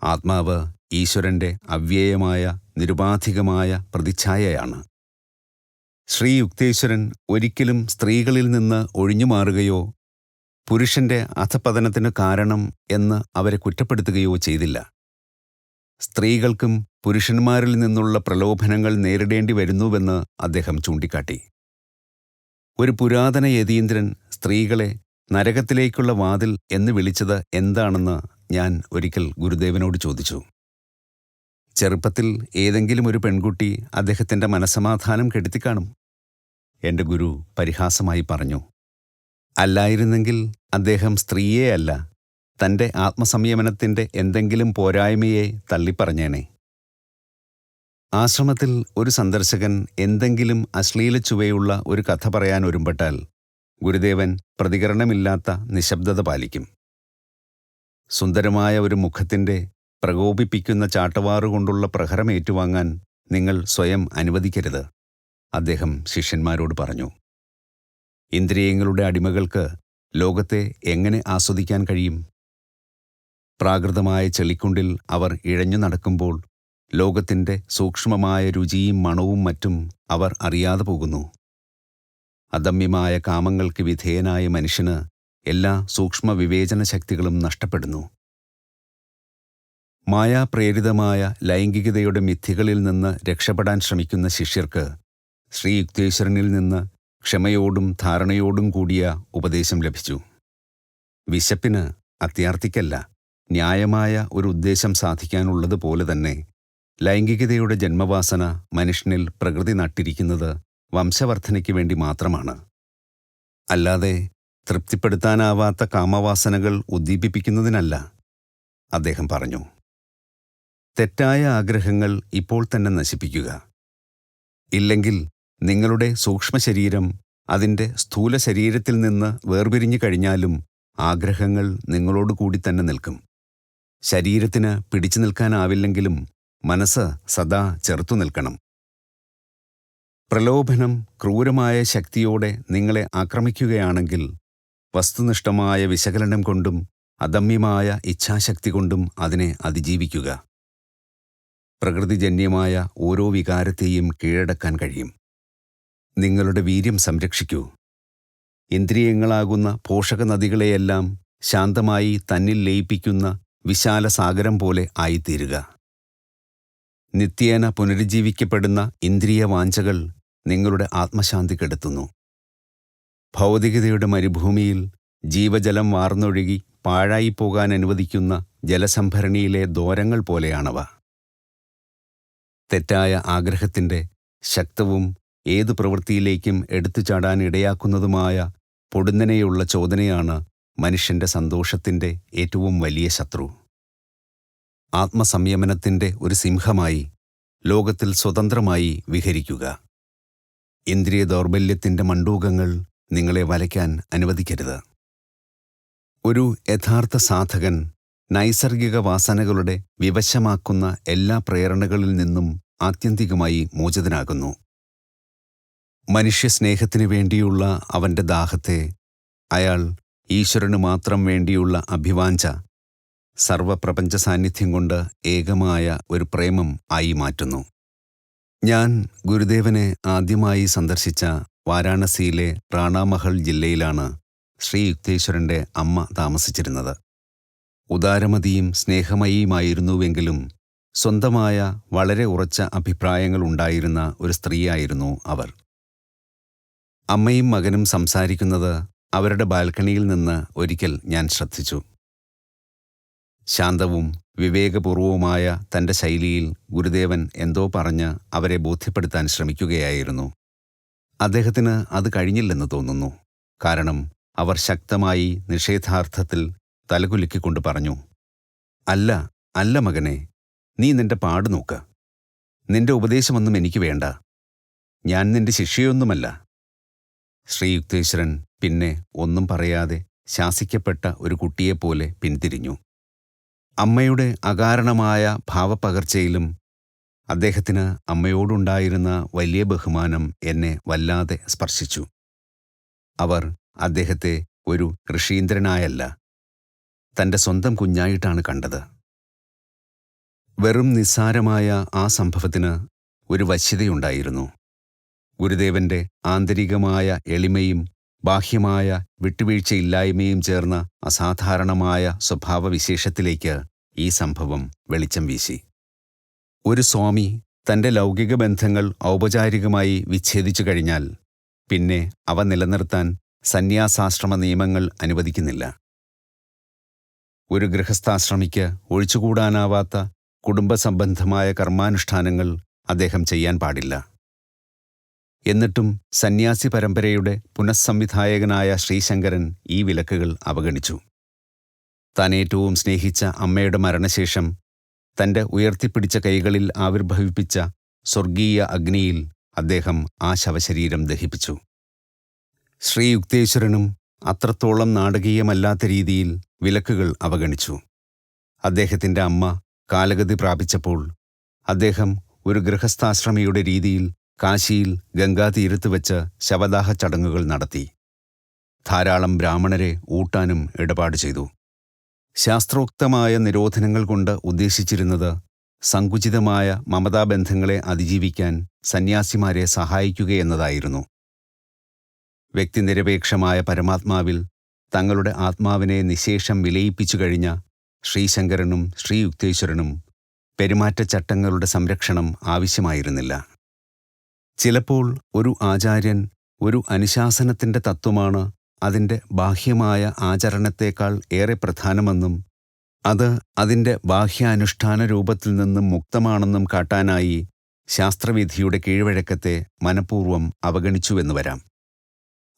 ആത്മാവ് ഈശ്വരൻ്റെ അവ്യയമായ നിരുപാധികമായ പ്രതിച്ഛായയാണ്. ശ്രീ യുക്തേശ്വരൻ ഒരിക്കലും സ്ത്രീകളിൽ നിന്ന് ഒഴിഞ്ഞുമാറുകയോ പുരുഷന്റെ അധപതനത്തിന് കാരണം എന്ന് അവരെ കുറ്റപ്പെടുത്തുകയോ ചെയ്തില്ല. സ്ത്രീകൾക്കും പുരുഷന്മാരിൽ നിന്നുള്ള പ്രലോഭനങ്ങൾ നേരിടേണ്ടി വരുന്നുവെന്ന് അദ്ദേഹം ചൂണ്ടിക്കാട്ടി. ഒരു പുരാതന യതീന്ദ്രൻ സ്ത്രീകളെ നരകത്തിലേക്കുള്ള വാതിൽ എന്ന് വിളിച്ചത് എന്താണെന്ന് ഞാൻ ഒരിക്കൽ ഗുരുദേവനോട് ചോദിച്ചു. ചെറുപ്പത്തിൽ ഏതെങ്കിലും ഒരു പെൺകുട്ടി അദ്ദേഹത്തിൻ്റെ മനസ്സമാധാനം കെടുത്തിക്കാണും, എൻ്റെ ഗുരു പരിഹാസമായി പറഞ്ഞു. അല്ലായിരുന്നെങ്കിൽ അദ്ദേഹം സ്ത്രീയേ അല്ല, തൻ്റെ ആത്മസംയമനത്തിൻ്റെ എന്തെങ്കിലും പോരായ്മയെ തള്ളിപ്പറഞ്ഞേനെ. ആശ്രമത്തിൽ ഒരു സന്ദർശകൻ എന്തെങ്കിലും അശ്ലീല ചുവയുള്ള ഒരു കഥ പറയാൻ ഒരുമ്പെട്ടാൽ ഗുരുദേവൻ പ്രതികരണമില്ലാത്ത നിശബ്ദത പാലിക്കും. സുന്ദരമായ ഒരു മുഖത്തിൻ്റെ പ്രകോപിപ്പിക്കുന്ന ചാട്ടവാറുകൊണ്ടുള്ള പ്രഹരം ഏറ്റുവാങ്ങാൻ നിങ്ങൾ സ്വയം അനുവദിക്കരുത്, അദ്ദേഹം ശിഷ്യന്മാരോട് പറഞ്ഞു. ഇന്ദ്രിയങ്ങളുടെ അടിമകൾക്ക് ലോകത്തെ എങ്ങനെ ആസ്വദിക്കാൻ കഴിയും? പ്രാകൃതമായ ചെളിക്കുണ്ടിൽ അവർ ഇഴഞ്ഞു നടക്കുമ്പോൾ ലോകത്തിൻ്റെ സൂക്ഷ്മമായ രുചിയും മണവും മറ്റും അവർ അറിയാതെ പോകുന്നു. അദമ്യമായ കാമങ്ങൾക്ക് വിധേയനായ മനുഷ്യന് എല്ലാ സൂക്ഷ്മ വിവേചന ശക്തികളും നഷ്ടപ്പെടുന്നു. മായാപ്രേരിതമായ ലൈംഗികതയുടെ മിഥ്യകളിൽ നിന്ന് രക്ഷപ്പെടാൻ ശ്രമിക്കുന്ന ശിഷ്യർക്ക് ശ്രീ യുക്തേശ്വരനിൽ നിന്ന് ക്ഷമയോടും ധാരണയോടും കൂടിയ ഉപദേശം ലഭിച്ചു. വിശപ്പിന് അത്യാർത്തിക്കല്ല, ന്യായമായ ഒരു ഉദ്ദേശം സാധിക്കാനുള്ളതുപോലെ തന്നെ ലൈംഗികതയുടെ ജന്മവാസന മനുഷ്യനിൽ പ്രകൃതി നട്ടിരിക്കുന്നത് വംശവർദ്ധനയ്ക്ക് വേണ്ടി മാത്രമാണ്. അല്ലാതെ തൃപ്തിപ്പെടുത്താനാവാത്ത കാമവാസനകൾ ഉദ്ദീപിപ്പിക്കുന്നതിനല്ല, അദ്ദേഹം പറഞ്ഞു. തെറ്റായ ആഗ്രഹങ്ങൾ ഇപ്പോൾ തന്നെ നശിപ്പിക്കുക. ഇല്ലെങ്കിൽ നിങ്ങളുടെ സൂക്ഷ്മശരീരം അതിൻ്റെ സ്ഥൂല ശരീരത്തിൽ നിന്ന് വേർപിരിഞ്ഞു കഴിഞ്ഞാലും ആഗ്രഹങ്ങൾ നിങ്ങളോടുകൂടി തന്നെ നിൽക്കും. ശരീരത്തിന് പിടിച്ചു നിൽക്കാനാവില്ലെങ്കിലും മനസ്സ് സദാ ചെറുത്തു നിൽക്കണം. പ്രലോഭനം ക്രൂരമായ ശക്തിയോടെ നിങ്ങളെ ആക്രമിക്കുകയാണെങ്കിൽ വസ്തുനിഷ്ഠമായ വിശകലനം കൊണ്ടും അദമ്യമായ ഇച്ഛാശക്തി കൊണ്ടും അതിനെ അതിജീവിക്കുക. പ്രകൃതിജന്യമായ ഓരോ വികാരത്തെയും കീഴടക്കാൻ കഴിയും. നിങ്ങളുടെ വീര്യം സംരക്ഷിക്കൂ. ഇന്ദ്രിയങ്ങളാകുന്ന പോഷകനദികളെയെല്ലാം ശാന്തമായി തന്നിൽ ലയിപ്പിക്കുന്ന വിശാല സാഗരം പോലെ ആയിത്തീരുക. നിത്യേന പുനരുജ്ജീവിക്കപ്പെടുന്ന ഇന്ദ്രിയ വാഞ്ചകൾ നിങ്ങളുടെ ആത്മശാന്തി കെടുത്തുന്നു. ഭൗതികതയുടെ മരുഭൂമിയിൽ ജീവജലം വാർന്നൊഴുകി പാഴായിപ്പോകാൻ അനുവദിക്കുന്ന ജലസംഭരണിയിലെ ദോരങ്ങൾ പോലെയാണവ. തെറ്റായ ആഗ്രഹത്തിൻ്റെ ശക്തവും ഏതു പ്രവൃത്തിയിലേക്കും എടുത്തുചാടാൻ ഇടയാക്കുന്നതുമായ പൊടുന്നനെയുള്ള ചോദനയാണ് മനുഷ്യൻ്റെ സന്തോഷത്തിൻ്റെ ഏറ്റവും വലിയ ശത്രു. ആത്മസംയമനത്തിൻ്റെ ഒരു സിംഹമായി ലോകത്തിൽ സ്വതന്ത്രമായി വിഹരിക്കുക. ഇന്ദ്രിയ ദൗർബല്യത്തിൻ്റെ മണ്ടൂകങ്ങൾ നിങ്ങളെ വലയ്ക്കാൻ അനുവദിക്കരുത്. ഒരു യഥാർത്ഥ സാധകൻ നൈസർഗിക വാസനകളുടെ വിവശമാക്കുന്ന എല്ലാ പ്രേരണകളിൽ നിന്നും ആത്യന്തികമായി മോചിതനാകുന്നു. മനുഷ്യസ്നേഹത്തിനു വേണ്ടിയുള്ള അവൻ്റെ ദാഹത്തെ അയാൾ ഈശ്വരനു മാത്രം വേണ്ടിയുള്ള അഭിവാഞ്ച സർവപ്രപഞ്ച സാന്നിധ്യം കൊണ്ട് ഏകമായ ഒരു പ്രേമം ആയി മാറ്റുന്നു. ഞാൻ ഗുരുദേവനെ ആദ്യമായി സന്ദർശിച്ച വാരാണസിയിലെ റാണാമഹൽ ജില്ലയിലാണ് ശ്രീ യുക്തേശ്വരൻ്റെ അമ്മ താമസിച്ചിരുന്നത്. ഉദാരമതിയും സ്നേഹമയിയുമായിരുന്നുവെങ്കിലും സ്വന്തമായ വളരെ ഉറച്ച അഭിപ്രായങ്ങൾ ഉണ്ടായിരുന്ന ഒരു സ്ത്രീയായിരുന്നു അവർ. അമ്മയും മകനും സംസാരിക്കുന്നത് അവരുടെ ബാൽക്കണിയിൽ നിന്ന് ഒരിക്കൽ ഞാൻ ശ്രദ്ധിച്ചു. ശാന്തവും വിവേകപൂർവവുമായ തൻ്റെ ശൈലിയിൽ ഗുരുദേവൻ എന്തോ പറഞ്ഞ് അവരെ ബോധ്യപ്പെടുത്താൻ ശ്രമിക്കുകയായിരുന്നു. അദ്ദേഹത്തിന് അത് കഴിഞ്ഞില്ലെന്ന് തോന്നുന്നു. കാരണം അവർ ശക്തമായി നിഷേധാർത്ഥത്തിൽ തലകുലുക്കിക്കൊണ്ട് പറഞ്ഞു, "അല്ല, അല്ല മകനെ, നീ നിന്റെ പാട് നോക്ക്. നിന്റെ ഉപദേശമൊന്നും എനിക്ക് വേണ്ട. ഞാൻ നിന്റെ ശിഷ്യയൊന്നുമല്ല." ശ്രീ യുക്തേശ്വരൻ പിന്നെ ഒന്നും പറയാതെ ശാസിക്കപ്പെട്ട ഒരു കുട്ടിയെപ്പോലെ പിന്തിരിഞ്ഞു. അമ്മയുടെ അകാരണമായ ഭാവപ്പകർച്ചയിലും അദ്ദേഹത്തിന് അമ്മയോടുണ്ടായിരുന്ന വലിയ ബഹുമാനം എന്നെ വല്ലാതെ സ്പർശിച്ചു. അവർ അദ്ദേഹത്തെ ഒരു ഋഷീന്ദ്രനായല്ല, തൻ്റെ സ്വന്തം കുഞ്ഞായിട്ടാണ് കണ്ടത്. വെറും നിസ്സാരമായ ആ സംഭവത്തിന് ഒരു വശ്യതയുണ്ടായിരുന്നു. ഗുരുദേവന്റെ ആന്തരികമായ എളിമയും ബാഹ്യമായ വിട്ടുവീഴ്ചയില്ലായ്മയും ചേർന്ന അസാധാരണമായ സ്വഭാവവിശേഷത്തിലേക്ക് ഈ സംഭവം വെളിച്ചം വീശി. ഒരു സ്വാമി തൻ്റെ ലൗകിക ബന്ധങ്ങൾ ഔപചാരികമായി വിച്ഛേദിച്ചു കഴിഞ്ഞാൽ പിന്നെ അവ നിലനിർത്താൻ സന്യാസാശ്രമ നിയമങ്ങൾ അനുവദിക്കുന്നില്ല. ഒരു ഗൃഹസ്ഥാശ്രമിക്ക് ഒഴിച്ചുകൂടാനാവാത്ത കുടുംബസംബന്ധമായ കർമാനുഷ്ഠാനങ്ങൾ അദ്ദേഹം ചെയ്യാൻ പാടില്ല. എന്നിട്ടും സന്യാസി പരമ്പരയുടെ പുനഃസംവിധായകനായ ശ്രീശങ്കരൻ ഈ വിലക്കുകൾ അവഗണിച്ചു. താൻ ഏറ്റവും സ്നേഹിച്ച അമ്മയുടെ മരണശേഷം തൻ്റെ ഉയർത്തിപ്പിടിച്ച കൈകളിൽ ആവിർഭവിപ്പിച്ച സ്വർഗീയ അഗ്നിയിൽ അദ്ദേഹം ആ ശവശരീരം ദഹിപ്പിച്ചു. ശ്രീ യുക്തേശ്വരനും അത്രത്തോളം നാടകീയമല്ലാത്ത രീതിയിൽ വിലക്കുകൾ അവഗണിച്ചു. അദ്ദേഹത്തിൻ്റെ അമ്മ കാലഗതി പ്രാപിച്ചപ്പോൾ അദ്ദേഹം ഒരു ഗൃഹസ്ഥാശ്രമിയുടെ രീതിയിൽ കാശിയിൽ ഗംഗാതീരത്ത് വെച്ച് ശവദാഹ ചടങ്ങുകൾ നടത്തി. ധാരാളം ബ്രാഹ്മണരെ ഊട്ടാനും ഇടപാട് ചെയ്തു. ശാസ്ത്രോക്തമായ നിരോധനങ്ങൾ കൊണ്ട് ഉദ്ദേശിച്ചിരുന്നത് സങ്കുചിതമായ മമതാബന്ധങ്ങളെ അതിജീവിക്കാൻ സന്യാസിമാരെ സഹായിക്കുകയെന്നതായിരുന്നു. വ്യക്തിനിരപേക്ഷമായ പരമാത്മാവിൽ തങ്ങളുടെ ആത്മാവിനെ നിശേഷം വിലയിപ്പിച്ചു കഴിഞ്ഞ ശ്രീശങ്കരനും ശ്രീ യുക്തേശ്വരനും പെരുമാറ്റച്ചട്ടങ്ങളുടെ സംരക്ഷണം ആവശ്യമായിരുന്നില്ല. ചിലപ്പോൾ ഒരു ആചാര്യൻ ഒരു അനുശാസനത്തിൻ്റെ തത്വമാണ് അതിൻ്റെ ബാഹ്യമായ ആചരണത്തേക്കാൾ ഏറെ പ്രധാനമെന്നും അത് അതിൻ്റെ ബാഹ്യാനുഷ്ഠാന രൂപത്തിൽ നിന്നും മുക്തമാണെന്നും കാട്ടാനായി ശാസ്ത്രവിധിയുടെ കീഴ്വഴക്കത്തെ മനഃപൂർവ്വം അവഗണിച്ചുവെന്നു വരാം.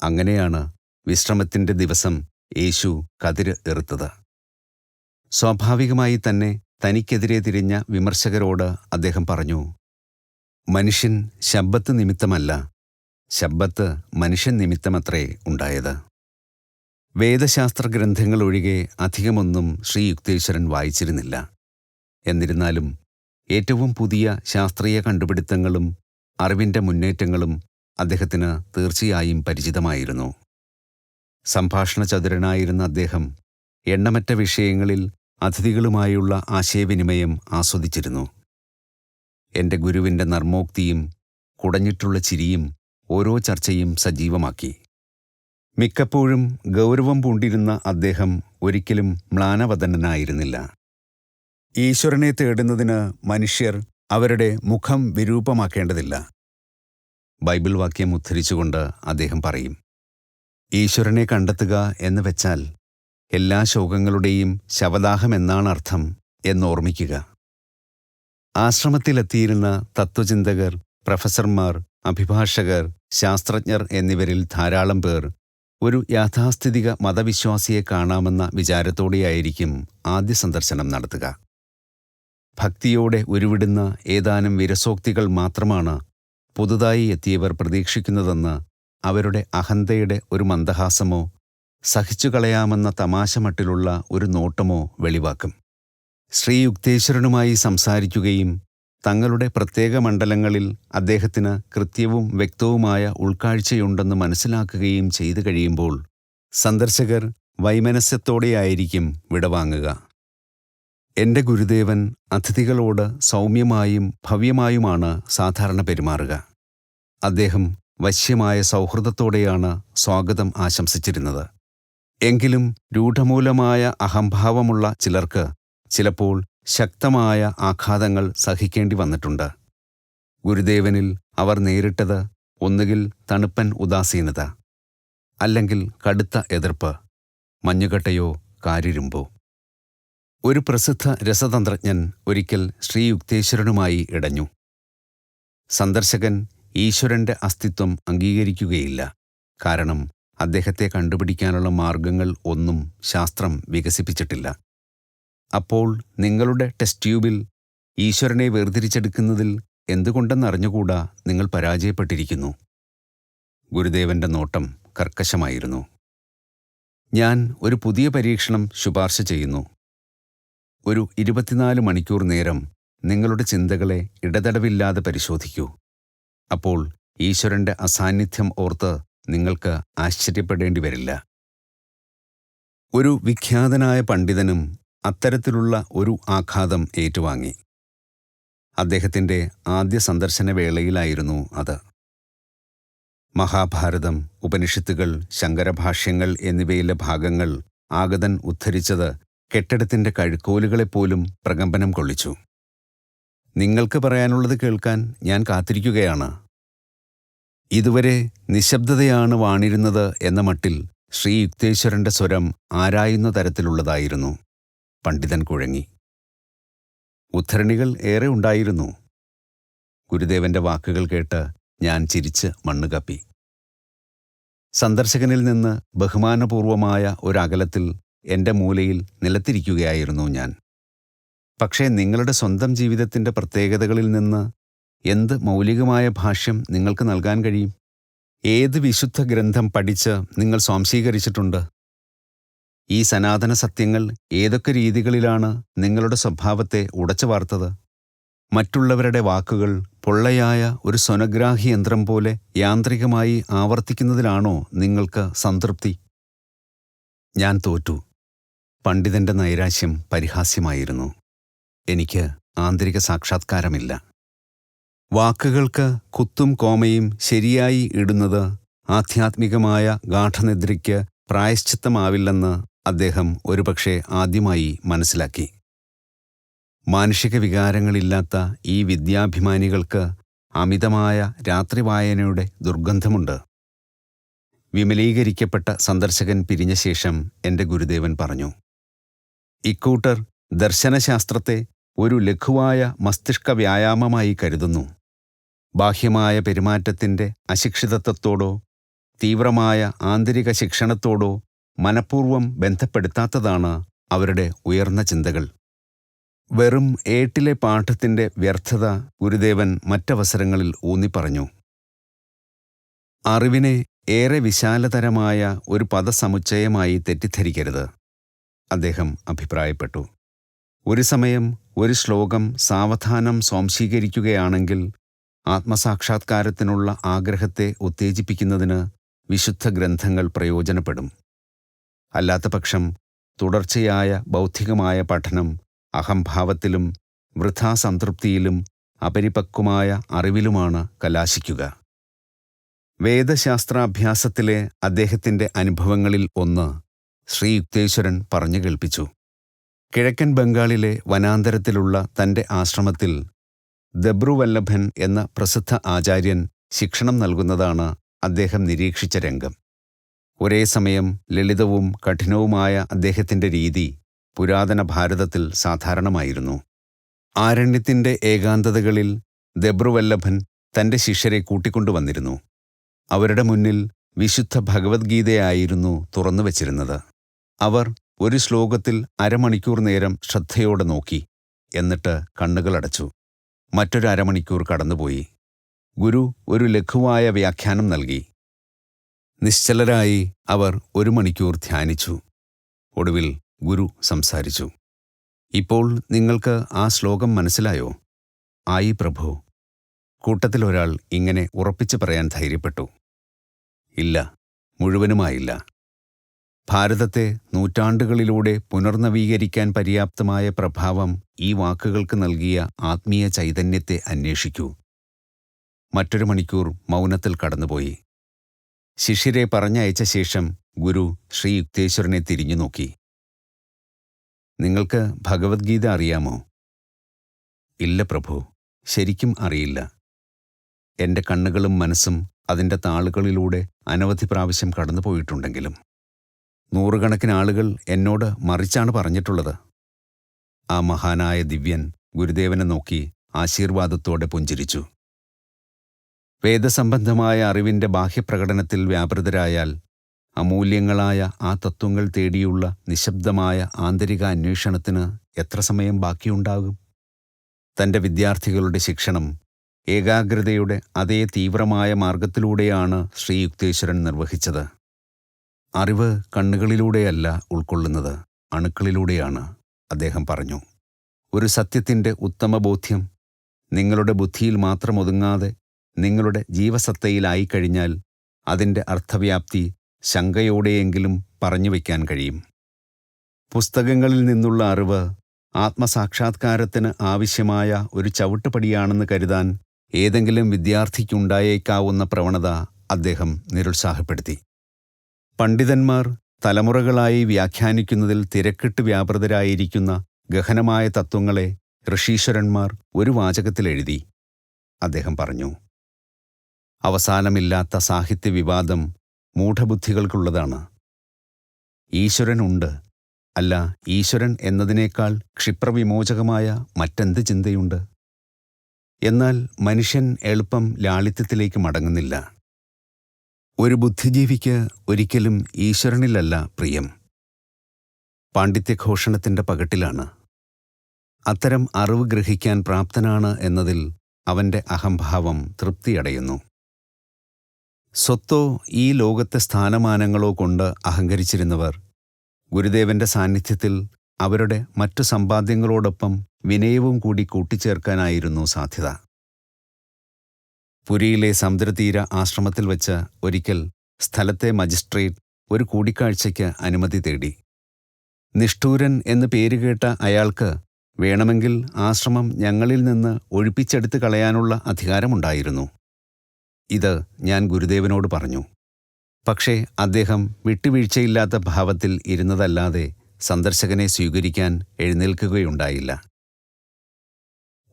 അങ്ങനെയാണ് വിശ്രമത്തിൻ്റെ ദിവസം യേശു കതിര് എറുത്തത്. സ്വാഭാവികമായി തന്നെ തനിക്കെതിരെ തിരിഞ്ഞ വിമർശകരോട് അദ്ദേഹം പറഞ്ഞു, "മനുഷ്യൻ ശബ്ബത്ത് നിമിത്തമല്ല, ശബ്ബത്ത് മനുഷ്യൻ നിമിത്തമത്രേ ഉണ്ടായത്." വേദശാസ്ത്ര ഗ്രന്ഥങ്ങൾ ഒഴികെ അധികമൊന്നും ശ്രീ യുക്തേശ്വരൻ വായിച്ചിരുന്നില്ല. എന്നിരുന്നാലും ഏറ്റവും പുതിയ ശാസ്ത്രീയ കണ്ടുപിടുത്തങ്ങളും അറിവിൻ്റെ മുന്നേറ്റങ്ങളും അദ്ദേഹത്തിന് തീർച്ചയായും പരിചിതമായിരുന്നു. സംഭാഷണചതുരനായിരുന്ന അദ്ദേഹം എണ്ണമറ്റ വിഷയങ്ങളിൽ അതിഥികളുമായുള്ള ആശയവിനിമയം ആസ്വദിച്ചിരുന്നു. എൻ്റെ ഗുരുവിൻ്റെ നർമ്മോക്തിയും കുടഞ്ഞിട്ടുള്ള ചിരിയും ഓരോ ചർച്ചയും സജീവമാക്കി. മിക്കപ്പോഴും ഗൗരവം പൂണ്ടിരുന്ന അദ്ദേഹം ഒരിക്കലും മ്ലാനവദനനായിരുന്നില്ല. ഈശ്വരനെ തേടുന്നതിന് മനുഷ്യർ അവരുടെ മുഖം വിരൂപമാക്കേണ്ടതില്ല. ബൈബിൾ വാക്യം ഉദ്ധരിച്ചുകൊണ്ട് അദ്ദേഹം പറയും, "ഈശ്വരനെ കണ്ടെത്തുക എന്ന് വെച്ചാൽ എല്ലാ ശോകങ്ങളുടെയും ശവദാഹമെന്നാണർത്ഥം എന്നോർമ്മിക്കുക." ആശ്രമത്തിലെത്തിയിരുന്ന തത്വചിന്തകർ, പ്രൊഫസർമാർ, അഭിഭാഷകർ, ശാസ്ത്രജ്ഞർ എന്നിവരിൽ ധാരാളം പേർ ഒരു യാഥാസ്ഥിതിക മതവിശ്വാസിയെ കാണാമെന്ന വിചാരത്തോടെയായിരിക്കും ആദ്യ സന്ദർശനം നടത്തുക. ഭക്തിയോടെ ഉരുവിടുന്ന ഏതാനും വിരസോക്തികൾ മാത്രമാണ് പുതുതായി എത്തിയവർ പ്രതീക്ഷിക്കുന്നതെന്ന് അവരുടെ അഹന്തയുടെ ഒരു മന്ദഹാസമോ സഹിച്ചുകളയാമെന്ന തമാശമട്ടിലുള്ള ഒരു നോട്ടമോ വെളിവാക്കും. ശ്രീ യുക്തേശ്വരനുമായി സംസാരിക്കുകയും തങ്ങളുടെ പ്രത്യേക മണ്ഡലങ്ങളിൽ അദ്ദേഹത്തിന് കൃത്യവും വ്യക്തവുമായ ഉൾക്കാഴ്ചയുണ്ടെന്ന് മനസ്സിലാക്കുകയും ചെയ്തു കഴിയുമ്പോൾ സന്ദർശകർ വൈമനസ്യത്തോടെയായിരിക്കും വിടവാങ്ങുക. എൻ്റെ ഗുരുദേവൻ അതിഥികളോട് സൗമ്യമായും ഭവ്യമായുമാണ് സാധാരണ പെരുമാറുക. അദ്ദേഹം വശ്യമായ സൗഹൃദത്തോടെയാണ് സ്വാഗതം ആശംസിച്ചിരുന്നത്. എങ്കിലും രൂഢമൂലമായ അഹംഭാവമുള്ള ചിലർക്ക് ചിലപ്പോൾ ശക്തമായ ആഘാതങ്ങൾ സഹിക്കേണ്ടി വന്നിട്ടുണ്ട്. ഗുരുദേവനിൽ അവർ നേരിട്ടത് ഒന്നുകിൽ തണുപ്പൻ ഉദാസീനത, അല്ലെങ്കിൽ കടുത്ത എതിർപ്പ്, മഞ്ഞുകട്ടയോ കാരിരുമ്പോ. ഒരു പ്രസിദ്ധ രസതന്ത്രജ്ഞൻ ഒരിക്കൽ ശ്രീ യുക്തേശ്വരനുമായി ഇടഞ്ഞു. സന്ദർശകൻ ഈശ്വരന്റെ അസ്തിത്വം അംഗീകരിക്കുകയില്ല, കാരണം അദ്ദേഹത്തെ കണ്ടുപിടിക്കാനുള്ള മാർഗങ്ങൾ ഒന്നും ശാസ്ത്രം വികസിപ്പിച്ചിട്ടില്ല. അപ്പോൾ നിങ്ങളുടെ ടെസ്റ്റ് ട്യൂബിൽ ഈശ്വരനെ വേർതിരിച്ചെടുക്കുന്നതിൽ എന്തുകൊണ്ടെന്നറിഞ്ഞുകൂടാ നിങ്ങൾ പരാജയപ്പെട്ടിരിക്കുന്നു. ഗുരുദേവന്റെ നോട്ടം കർക്കശമായിരുന്നു. ഞാൻ ഒരു പുതിയ പരീക്ഷണം ശുപാർശ ചെയ്യുന്നു. ഒരു 24 മണിക്കൂർ നേരം നിങ്ങളുടെ ചിന്തകളെ ഇടതടവില്ലാതെ പരിശോധിക്കൂ. അപ്പോൾ ഈശ്വരന്റെ അസാന്നിധ്യം ഓർത്ത് നിങ്ങൾക്ക് ആശ്ചര്യപ്പെടേണ്ടി വരില്ല. ഒരു വിഖ്യാതനായ പണ്ഡിതനും അത്തരത്തിലുള്ള ഒരു ആഘാതം ഏറ്റുവാങ്ങി. അദ്ദേഹത്തിൻ്റെ ആദ്യ സന്ദർശന വേളയിലായിരുന്നു അത്. മഹാഭാരതം, ഉപനിഷത്തുകൾ, ശങ്കരഭാഷ്യങ്ങൾ എന്നിവയിലെ ഭാഗങ്ങൾ ആഗതൻ ഉദ്ധരിച്ചത് കെട്ടിടത്തിൻ്റെ കഴുക്കോലുകളെപ്പോലും പ്രകമ്പനം കൊള്ളിച്ചു. നിങ്ങൾക്ക് പറയാനുള്ളത് കേൾക്കാൻ ഞാൻ കാത്തിരിക്കുകയാണ്. ഇതുവരെ നിശബ്ദതയാണ് വാണിരുന്നത് എന്ന മട്ടിൽ ശ്രീ യുക്തേശ്വരന്റെ സ്വരം ആരായുന്ന തരത്തിലുള്ളതായിരുന്നു. പണ്ഡിതൻ കുഴങ്ങി. ഉദ്ധരണികൾ ഏറെ ഉണ്ടായിരുന്നു. ഗുരുദേവന്റെ വാക്കുകൾ കേട്ട് ഞാൻ ചിരിച്ച് മണ്ണുകപ്പി. സന്ദർശകനിൽ നിന്ന് ബഹുമാനപൂർവമായ ഒരകലത്തിൽ എൻ്റെ മൂലയിൽ നിലത്തിരിക്കുകയായിരുന്നു ഞാൻ. പക്ഷേ നിങ്ങളുടെ സ്വന്തം ജീവിതത്തിൻ്റെ പ്രത്യേകതകളിൽ നിന്ന് എന്ത് മൗലികമായ ഭാഷ്യം നിങ്ങൾക്ക് നൽകാൻ കഴിയും? ഏത് വിശുദ്ധ ഗ്രന്ഥം പഠിച്ച് നിങ്ങൾ സ്വാംശീകരിച്ചിട്ടുണ്ട്? ഈ സനാതന സത്യങ്ങൾ ഏതൊക്കെ രീതികളിലാണ് നിങ്ങളുടെ സ്വഭാവത്തെ ഉടച്ചു വാർത്തത്? മറ്റുള്ളവരുടെ വാക്കുകൾ പൊള്ളയായ ഒരു സ്വനഗ്രാഹി യന്ത്രം പോലെ യാന്ത്രികമായി ആവർത്തിക്കുന്നതിലാണോ നിങ്ങൾക്ക് സംതൃപ്തി? ഞാൻ തോറ്റു. പണ്ഡിതന്റെ നൈരാശ്യം പരിഹാസ്യമായിരുന്നു. എനിക്ക് ആന്തരിക സാക്ഷാത്കാരമില്ല. വാക്കുകൾക്ക് കുത്തും കോമയും ശരിയായി ഇടുന്നത് ആധ്യാത്മികമായ ഗാഠനിദ്രയ്ക്ക് പ്രായശ്ചിത്തമാവില്ലെന്ന് അദ്ദേഹം ഒരുപക്ഷെ ആദ്യമായി മനസ്സിലാക്കി. മാനുഷിക വികാരങ്ങളില്ലാത്ത ഈ വിദ്യാഭിമാനികൾക്ക് അമിതമായ രാത്രിവായനയുടെ ദുർഗന്ധമുണ്ട്. വിമലീകരിക്കപ്പെട്ട സന്ദർശകൻ പിരിഞ്ഞ ശേഷം എൻ്റെ ഗുരുദേവൻ പറഞ്ഞു, ഇക്കൂട്ടർ ദർശനശാസ്ത്രത്തെ ഒരു ലഘുവായ മസ്തിഷ്ക വ്യായാമമായി കരുതുന്നു. ബാഹ്യമായ പെരുമാറ്റത്തിൻ്റെ അശിക്ഷിതത്വത്തോടോ തീവ്രമായ ആന്തരിക ശിക്ഷണത്തോടോ മനഃപൂർവ്വം ബന്ധപ്പെടുത്താത്തതാണ് അവരുടെ ഉയർന്ന ചിന്തകൾ. വെറും ഏട്ടിലെ പാഠത്തിൻ്റെ വ്യർത്ഥത ഗുരുദേവൻ മറ്റവസരങ്ങളിൽ ഊന്നിപ്പറഞ്ഞു. അറിവിനെ ഏറെ വിശാലതരമായ ഒരു പദസമുച്ചയമായി തെറ്റിദ്ധരിക്കരുത്, അദ്ദേഹം അഭിപ്രായപ്പെട്ടു. ഒരു സമയം ഒരു ശ്ലോകം സാവധാനം സ്വാംശീകരിക്കുകയാണെങ്കിൽ ആത്മസാക്ഷാത്കാരത്തിനുള്ള ആഗ്രഹത്തെ ഉത്തേജിപ്പിക്കുന്നതിന് വിശുദ്ധ ഗ്രന്ഥങ്ങൾ പ്രയോജനപ്പെടും. അല്ലാത്തപക്ഷം തുടർച്ചയായ ബൗദ്ധികമായ പഠനം അഹംഭാവത്തിലും വൃഥാസംതൃപ്തിയിലും അപരിപക്വമായ അറിവിലുമാണ് കലാശിക്കുക. വേദശാസ്ത്രാഭ്യാസത്തിലെ അദ്ദേഹത്തിൻ്റെ അനുഭവങ്ങളിൽ ഒന്ന് ശ്രീ യുക്തേശ്വരൻ പറഞ്ഞു കേൾപ്പിച്ചു. കിഴക്കൻ ബംഗാളിലെ വനാന്തരത്തിലുള്ള തൻ്റെ ആശ്രമത്തിൽ ദബ്രുവല്ലഭൻ എന്ന പ്രസിദ്ധ ആചാര്യൻ ശിക്ഷണം നൽകുന്നതാണ് അദ്ദേഹം നിരീക്ഷിച്ച രംഗം. ഒരേ സമയം ലളിതവും കഠിനവുമായ അദ്ദേഹത്തിൻ്റെ രീതി പുരാതന ഭാരതത്തിൽ സാധാരണമായിരുന്നു. ആരണ്യത്തിൻ്റെ ഏകാന്തതകളിൽ ദബ്രുവല്ലഭൻ തൻ്റെ ശിഷ്യരെ കൂട്ടിക്കൊണ്ടുവന്നിരുന്നു. അവരുടെ മുന്നിൽ വിശുദ്ധ ഭഗവത്ഗീതയായിരുന്നു തുറന്നുവച്ചിരുന്നത്. അവർ ഒരു ശ്ലോകത്തിൽ അരമണിക്കൂർ നേരം ശ്രദ്ധയോടെ നോക്കി. എന്നിട്ട് കണ്ണുകളടച്ചു. മറ്റൊരു അരമണിക്കൂർ കടന്നുപോയി. ഗുരു ഒരു ലഘുവായ വ്യാഖ്യാനം നൽകി. നിശ്ചലരായി അവർ 1 മണിക്കൂർ ധ്യാനിച്ചു. ഒടുവിൽ ഗുരു സംസാരിച്ചു. ഇപ്പോൾ നിങ്ങൾക്ക് ആ ശ്ലോകം മനസ്സിലായോ? ആയി പ്രഭു. കൂട്ടത്തിലൊരാൾ ഇങ്ങനെ ഉറപ്പിച്ചു പറയാൻ ധൈര്യപ്പെട്ടു. ഇല്ല, മുഴുവനുമായില്ല. ഭാരതത്തെ നൂറ്റാണ്ടുകളിലൂടെ പുനർനവീകരിക്കാൻ പര്യാപ്തമായ പ്രഭാവം ഈ വാക്കുകൾക്ക് നൽകിയ ആത്മീയ ചൈതന്യത്തെ അന്വേഷിക്കൂ. മറ്റൊരു മണിക്കൂർ മൗനത്തിൽ കടന്നുപോയി. ശിഷ്യരെ പറഞ്ഞയച്ച ശേഷം ഗുരു ശ്രീ യുക്തേശ്വരനെ തിരിഞ്ഞു നോക്കി. നിങ്ങൾക്ക് ഭഗവത്ഗീത അറിയാമോ ഇല്ല പ്രഭു, ശരിക്കും അറിയില്ല. എൻ്റെ കണ്ണുകളും മനസ്സും അതിൻ്റെ താളുകളിലൂടെ അനവധി പ്രാവശ്യം കടന്നുപോയിട്ടുണ്ടെങ്കിലും നൂറുകണക്കിന് ആളുകൾ എന്നോട് മറിച്ചാണ് പറഞ്ഞിട്ടുള്ളത്. ആ മഹാനായ ദിവ്യൻ ഗുരുദേവനെ നോക്കി ആശീർവാദത്തോടെ പുഞ്ചിരിച്ചു. വേദസംബന്ധമായ അറിവിൻ്റെ ബാഹ്യപ്രകടനത്തിൽ വ്യാപൃതരായാൽ അമൂല്യങ്ങളായ ആ തത്വങ്ങൾ തേടിയുള്ള നിശബ്ദമായ ആന്തരിക അന്വേഷണത്തിന് എത്ര സമയം ബാക്കിയുണ്ടാകും? തൻ്റെ വിദ്യാർത്ഥികളുടെ ശിക്ഷണം ഏകാഗ്രതയുടെ അതേ തീവ്രമായ മാർഗത്തിലൂടെയാണ് ശ്രീ യുക്തേശ്വരൻ നിർവഹിച്ചത്. അറിവ് കണ്ണുകളിലൂടെയല്ല ഉൾക്കൊള്ളുന്നത്, അണുക്കളിലൂടെയാണ്, അദ്ദേഹം പറഞ്ഞു. ഒരു സത്യത്തിൻ്റെ ഉത്തമബോധ്യം നിങ്ങളുടെ ബുദ്ധിയിൽ മാത്രം ഒതുങ്ങാതെ നിങ്ങളുടെ ജീവസത്തയിലായിക്കഴിഞ്ഞാൽ അതിൻ്റെ അർത്ഥവ്യാപ്തി ശങ്കയോടെയെങ്കിലും പറഞ്ഞു വയ്ക്കാൻ കഴിയും. പുസ്തകങ്ങളിൽ നിന്നുള്ള അറിവ് ആത്മസാക്ഷാത്കാരത്തിന് ആവശ്യമായ ഒരു ചവിട്ടുപടിയാണെന്ന് കരുതാൻ ഏതെങ്കിലും വിദ്യാർത്ഥിക്കുണ്ടായേക്കാവുന്ന പ്രവണത അദ്ദേഹം നിരുത്സാഹപ്പെടുത്തി. പണ്ഡിതന്മാർ തലമുറകളായി വ്യാഖ്യാനിക്കുന്നതിൽ തിരക്കിട്ട് വ്യാപൃതരായിരിക്കുന്ന ഗഹനമായ തത്വങ്ങളെ ഋഷീശ്വരന്മാർ ഒരു വാചകത്തിലെഴുതി, അദ്ദേഹം പറഞ്ഞു. അവസാനമില്ലാത്ത സാഹിത്യവിവാദം മൂഢബുദ്ധികൾക്കുള്ളതാണ്. ഈശ്വരനുണ്ട്, അല്ല, ഈശ്വരൻ എന്നതിനേക്കാൾ ക്ഷിപ്രവിമോചകമായ മറ്റെന്ത് ചിന്തയുണ്ട്? എന്നാൽ മനുഷ്യൻ എളുപ്പം ലാളിത്യത്തിലേക്ക് മടങ്ങുന്നില്ല. ഒരു ബുദ്ധിജീവിക്ക് ഒരിക്കലും ഈശ്വരനിലല്ല പ്രിയം, പാണ്ഡിത്യഘോഷണത്തിൻ്റെ പകട്ടിലാണ്. അത്തരം അറിവ് ഗ്രഹിക്കാൻ പ്രാപ്തനാണ് എന്നതിൽ അവൻ്റെ അഹംഭാവം തൃപ്തിയടയുന്നു. സ്വത്തോ ഈ ലോകത്തെ സ്ഥാനമാനങ്ങളോ കൊണ്ട് അഹങ്കരിച്ചിരുന്നവർ ഗുരുദേവന്റെ സാന്നിധ്യത്തിൽ അവരുടെ മറ്റു സമ്പാദ്യങ്ങളോടൊപ്പം വിനയവും കൂടി കൂട്ടിച്ചേർക്കാനായിരുന്നു സാധ്യത. പുരിയിലെ സമുദ്രതീര ആശ്രമത്തിൽ വച്ച് ഒരിക്കൽ സ്ഥലത്തെ മജിസ്ട്രേറ്റ് ഒരു കൂടിക്കാഴ്ചയ്ക്ക് അനുമതി തേടി. നിഷ്ഠൂരൻ എന്ന് പേരുകേട്ട അയാൾക്ക് വേണമെങ്കിൽ ആശ്രമം ഞങ്ങളിൽ നിന്ന് ഒഴിപ്പിച്ചെടുത്ത് കളയാനുള്ള അധികാരമുണ്ടായിരുന്നു. ഇത് ഞാൻ ഗുരുദേവനോട് പറഞ്ഞു. പക്ഷേ അദ്ദേഹം വിട്ടുവീഴ്ചയില്ലാത്ത ഭാവത്തിൽ ഇരുന്നതല്ലാതെ സന്ദർശകനെ സ്വീകരിക്കാൻ എഴുന്നേൽക്കുകയുണ്ടായില്ല.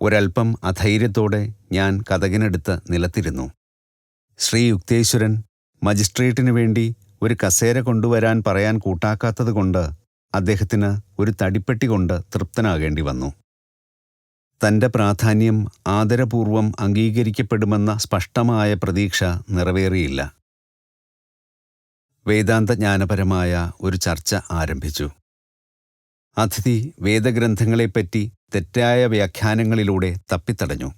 ഒരൽപ്പം അധൈര്യത്തോടെ ഞാൻ കതകിനെടുത്ത് നിലത്തിരുന്നു. ശ്രീ യുക്തേശ്വരൻ മജിസ്ട്രേറ്റിനു വേണ്ടി ഒരു കസേര കൊണ്ടുവരാൻ പറയാൻ കൂട്ടാക്കാത്തതുകൊണ്ട് അദ്ദേഹത്തിന് ഒരു തടിപ്പെട്ടി കൊണ്ട് തൃപ്തനാകേണ്ടി വന്നു. തൻ്റെ പ്രാധാന്യം ആദരപൂർവം അംഗീകരിക്കപ്പെടുമെന്ന സ്പഷ്ടമായ പ്രതീക്ഷ നിറവേറിയില്ല. വേദാന്തജ്ഞാനപരമായ ഒരു ചർച്ച ആരംഭിച്ചു. അതിഥി വേദഗ്രന്ഥങ്ങളെപ്പറ്റി തെറ്റായ വ്യാഖ്യാനങ്ങളിലൂടെ തപ്പിത്തടഞ്ഞു.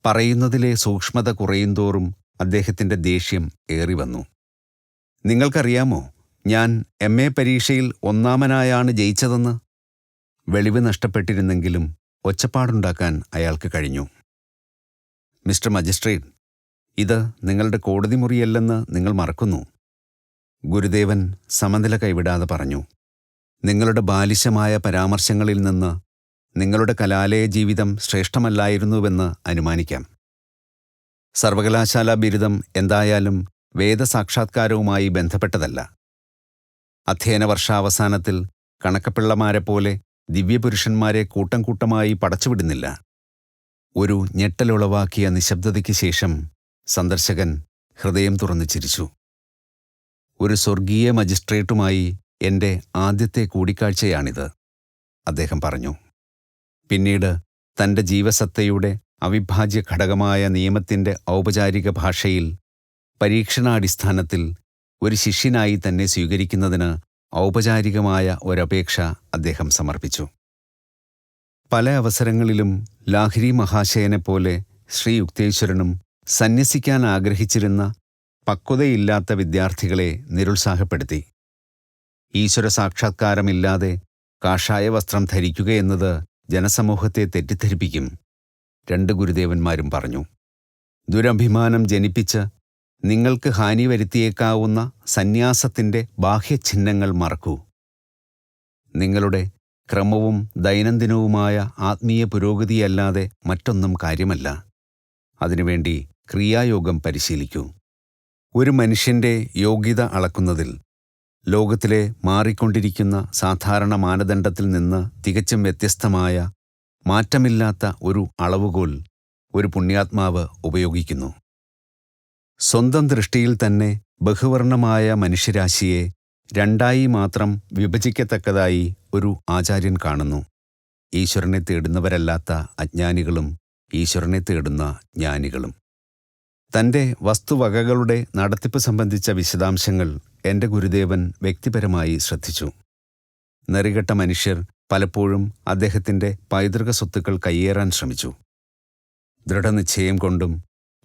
പറയുന്നതിലെ സൂക്ഷ്മത കുറയുന്തോറും അദ്ദേഹത്തിൻ്റെ ദേഷ്യം ഏറിവന്നു. നിങ്ങൾക്കറിയാമോ, ഞാൻ MA പരീക്ഷയിൽ ഒന്നാമനായാണ് ജയിച്ചതെന്ന്? വെളിവ് നഷ്ടപ്പെട്ടിരുന്നെങ്കിലും ഒച്ചപ്പാടുണ്ടാക്കാൻ അയാൾക്ക് കഴിഞ്ഞു. മിസ്റ്റർ മജിസ്ട്രേറ്റ്, ഇത് നിങ്ങളുടെ കോടതി മുറിയല്ലെന്ന് നിങ്ങൾ മറക്കുന്നു. ഗുരുദേവൻ സമനില കൈവിടാതെ പറഞ്ഞു. നിങ്ങളുടെ ബാലിശമായ പരാമർശങ്ങളിൽ നിന്ന് നിങ്ങളുടെ കലാലയ ജീവിതം ശ്രേഷ്ഠമല്ലായിരുന്നുവെന്ന് അനുമാനിക്കാം. സർവകലാശാലാ ബിരുദം എന്തായാലും വേദസാക്ഷാത്കാരവുമായി ബന്ധപ്പെട്ടതല്ല. അധ്യയന വർഷാവസാനത്തിൽ കണക്കപ്പിള്ളമാരെപ്പോലെ ദിവ്യപുരുഷന്മാരെ കൂട്ടം കൂട്ടമായി പടച്ചുവിടുന്നില്ല. ഒരു ഞെട്ടലുളവാക്കിയ നിശബ്ദതയ്ക്ക് ശേഷം സന്ദർശകൻ ഹൃദയം തുറന്നു ചിരിച്ചു. ഒരു സ്വർഗീയ മജിസ്ട്രേറ്റുമായി എൻ്റെ ആദ്യത്തെ കൂടിക്കാഴ്ചയാണിത്, അദ്ദേഹം പറഞ്ഞു. പിന്നീട് തൻ്റെ ജീവസത്തയുടെ അവിഭാജ്യ ഘടകമായ നിയമത്തിൻ്റെ ഔപചാരിക ഭാഷയിൽ പരീക്ഷണാടിസ്ഥാനത്തിൽ ഒരു ശിഷ്യനായി തന്നെ സ്വീകരിക്കുന്നതിന് ഔപചാരികമായ ഒരപേക്ഷ അദ്ദേഹം സമർപ്പിച്ചു. പല അവസരങ്ങളിലും ലാഹിരി മഹാശയനെപ്പോലെ ശ്രീ യുക്തേശ്വരനും സന്യസിക്കാൻ ആഗ്രഹിച്ചിരുന്ന പക്വതയില്ലാത്ത വിദ്യാർത്ഥികളെ നിരുത്സാഹപ്പെടുത്തി. ഈശ്വര സാക്ഷാത്കാരമില്ലാതെ കാഷായ വസ്ത്രം ധരിക്കുകയെന്നത് ജനസമൂഹത്തെ തെറ്റിദ്ധരിപ്പിക്കും, 2 ഗുരുദേവന്മാരും പറഞ്ഞു. ദുരഭിമാനം ജനിപ്പിച്ച് നിങ്ങൾക്ക് ഹാനി വരുത്തിയേക്കാവുന്ന സന്യാസത്തിൻ്റെ ബാഹ്യചിഹ്നങ്ങൾ മറക്കൂ. നിങ്ങളുടെ ക്രമവും ദൈനംദിനവുമായ ആത്മീയ പുരോഗതിയല്ലാതെ മറ്റൊന്നും കാര്യമല്ല. അതിനുവേണ്ടി ക്രിയായോഗം പരിശീലിക്കൂ. ഒരു മനുഷ്യൻ്റെ യോഗ്യത അളക്കുന്നതിൽ ലോകത്തിലെ മാറിക്കൊണ്ടിരിക്കുന്ന സാധാരണ മാനദണ്ഡത്തിൽ നിന്ന് തികച്ചും വ്യത്യസ്തമായ മാറ്റമില്ലാത്ത ഒരു അളവുകോൽ ഒരു പുണ്യാത്മാവ് ഉപയോഗിക്കുന്നു. സ്വന്തം ദൃഷ്ടിയിൽ തന്നെ ബഹുവർണ്ണമായ മനുഷ്യരാശിയെ രണ്ടായി മാത്രം വിഭജിക്കത്തക്കതായി ഒരു ആചാര്യൻ കാണുന്നു. ഈശ്വരനെ തേടുന്നവരല്ലാത്ത അജ്ഞാനികളും ഈശ്വരനെ തേടുന്ന ജ്ഞാനികളും. തൻ്റെ വസ്തുവകകളുടെ നടത്തിപ്പ് സംബന്ധിച്ച വിശദാംശങ്ങൾ എൻ്റെ ഗുരുദേവൻ വ്യക്തിപരമായി ശ്രദ്ധിച്ചു. നെറികെട്ട മനുഷ്യർ പലപ്പോഴും അദ്ദേഹത്തിൻ്റെ പൈതൃക സ്വത്തുക്കൾ കയ്യേറാൻ ശ്രമിച്ചു. ദൃഢനിശ്ചയം കൊണ്ടും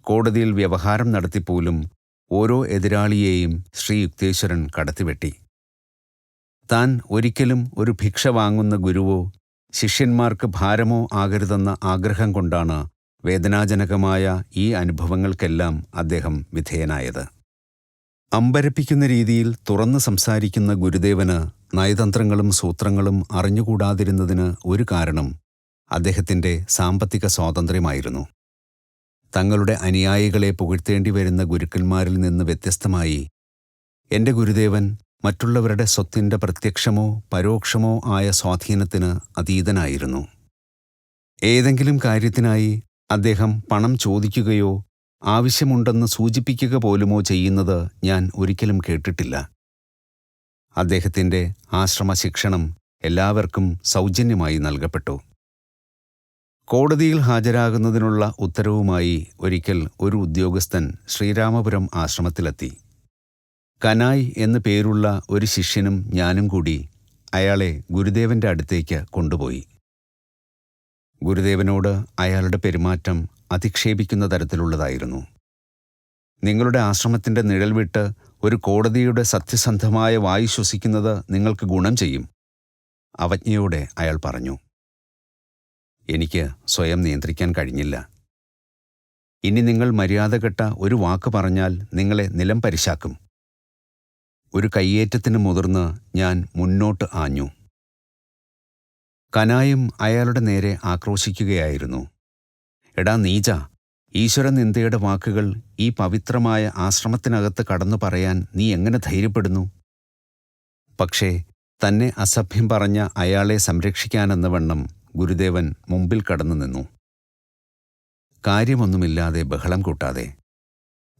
കോടതിയിൽ വ്യവഹാരം നടത്തിപ്പോലും ഓരോ എതിരാളിയെയും ശ്രീ യുക്തേശ്വരൻ കടത്തിവെട്ടി. താൻ ഒരിക്കലും ഒരു ഭിക്ഷ വാങ്ങുന്ന ഗുരുവോ ശിഷ്യന്മാർക്ക് ഭാരമോ ആകരുതെന്ന ആഗ്രഹം കൊണ്ടാണ് വേദനാജനകമായ ഈ അനുഭവങ്ങൾക്കെല്ലാം അദ്ദേഹം വിധേയനായത്. അമ്പരപ്പിക്കുന്ന രീതിയിൽ തുറന്നു സംസാരിക്കുന്ന ഗുരുദേവന് നയതന്ത്രങ്ങളും സൂത്രങ്ങളും അറിഞ്ഞുകൂടാതിരുന്നതിന് ഒരു കാരണം അദ്ദേഹത്തിൻ്റെ സാമ്പത്തിക സ്വാതന്ത്ര്യമായിരുന്നു. തങ്ങളുടെ അനുയായികളെ പുകഴ്ത്തേണ്ടി വരുന്ന ഗുരുക്കന്മാരിൽ നിന്ന് വ്യത്യസ്തമായി എൻ്റെ ഗുരുദേവൻ മറ്റുള്ളവരുടെ സ്വത്തിൻ്റെ പ്രത്യക്ഷമോ പരോക്ഷമോ ആയ സ്വാധീനത്തിന് അതീതനായിരുന്നു. ഏതെങ്കിലും കാര്യത്തിനായി അദ്ദേഹം പണം ചോദിക്കുകയോ ആവശ്യമുണ്ടെന്ന് സൂചിപ്പിക്കുക പോലുമോ ചെയ്യുന്നത് ഞാൻ ഒരിക്കലും കേട്ടിട്ടില്ല. അദ്ദേഹത്തിൻ്റെ ആശ്രമ ശിക്ഷണം എല്ലാവർക്കും സൗജന്യമായി നൽകപ്പെട്ടു. കോടതിയിൽ ഹാജരാകുന്നതിനുള്ള ഉത്തരവുമായി ഒരിക്കൽ ഒരു ഉദ്യോഗസ്ഥൻ ശ്രീരാമപുരം ആശ്രമത്തിലെത്തി. കനായ് എന്നു പേരുള്ള ഒരു ശിഷ്യനും ഞാനും കൂടി അയാളെ ഗുരുദേവൻ്റെ അടുത്തേക്ക് കൊണ്ടുപോയി. ഗുരുദേവനോട് അയാളുടെ പെരുമാറ്റം അധിക്ഷേപിക്കുന്ന തരത്തിലുള്ളതായിരുന്നു. നിങ്ങളുടെ ആശ്രമത്തിൻ്റെ നിഴൽ വിട്ട് ഒരു കോടതിയുടെ സത്യസന്ധമായ വായു ശ്വസിക്കുന്നത് നിങ്ങൾക്ക് ഗുണം ചെയ്യും, അവജ്ഞയോടെ അയാൾ പറഞ്ഞു. എനിക്ക് സ്വയം നിയന്ത്രിക്കാൻ കഴിഞ്ഞില്ല. ഇനി നിങ്ങൾ മര്യാദകെട്ട ഒരു വാക്ക് പറഞ്ഞാൽ നിങ്ങളെ നിലം പരിശാക്കും. ഒരു കയ്യേറ്റത്തിന് മുതിർന്ന് ഞാൻ മുന്നോട്ട് ആഞ്ഞു. കനായും അയാളുടെ നേരെ ആക്രോശിക്കുകയായിരുന്നു. എടാ നീച, ഈശ്വരനിന്ദയുടെ വാക്കുകൾ ഈ പവിത്രമായ ആശ്രമത്തിനകത്ത് കടന്നു പറയാൻ നീ എങ്ങനെ ധൈര്യപ്പെടുന്നു? പക്ഷേ തന്നെ അസഭ്യം പറഞ്ഞ അയാളെ സംരക്ഷിക്കാനെന്ന വണ്ണം ഗുരുദേവൻ മുമ്പിൽ കടന്നു നിന്നു. കാര്യമൊന്നുമില്ലാതെ ബഹളം കൂട്ടാതെ.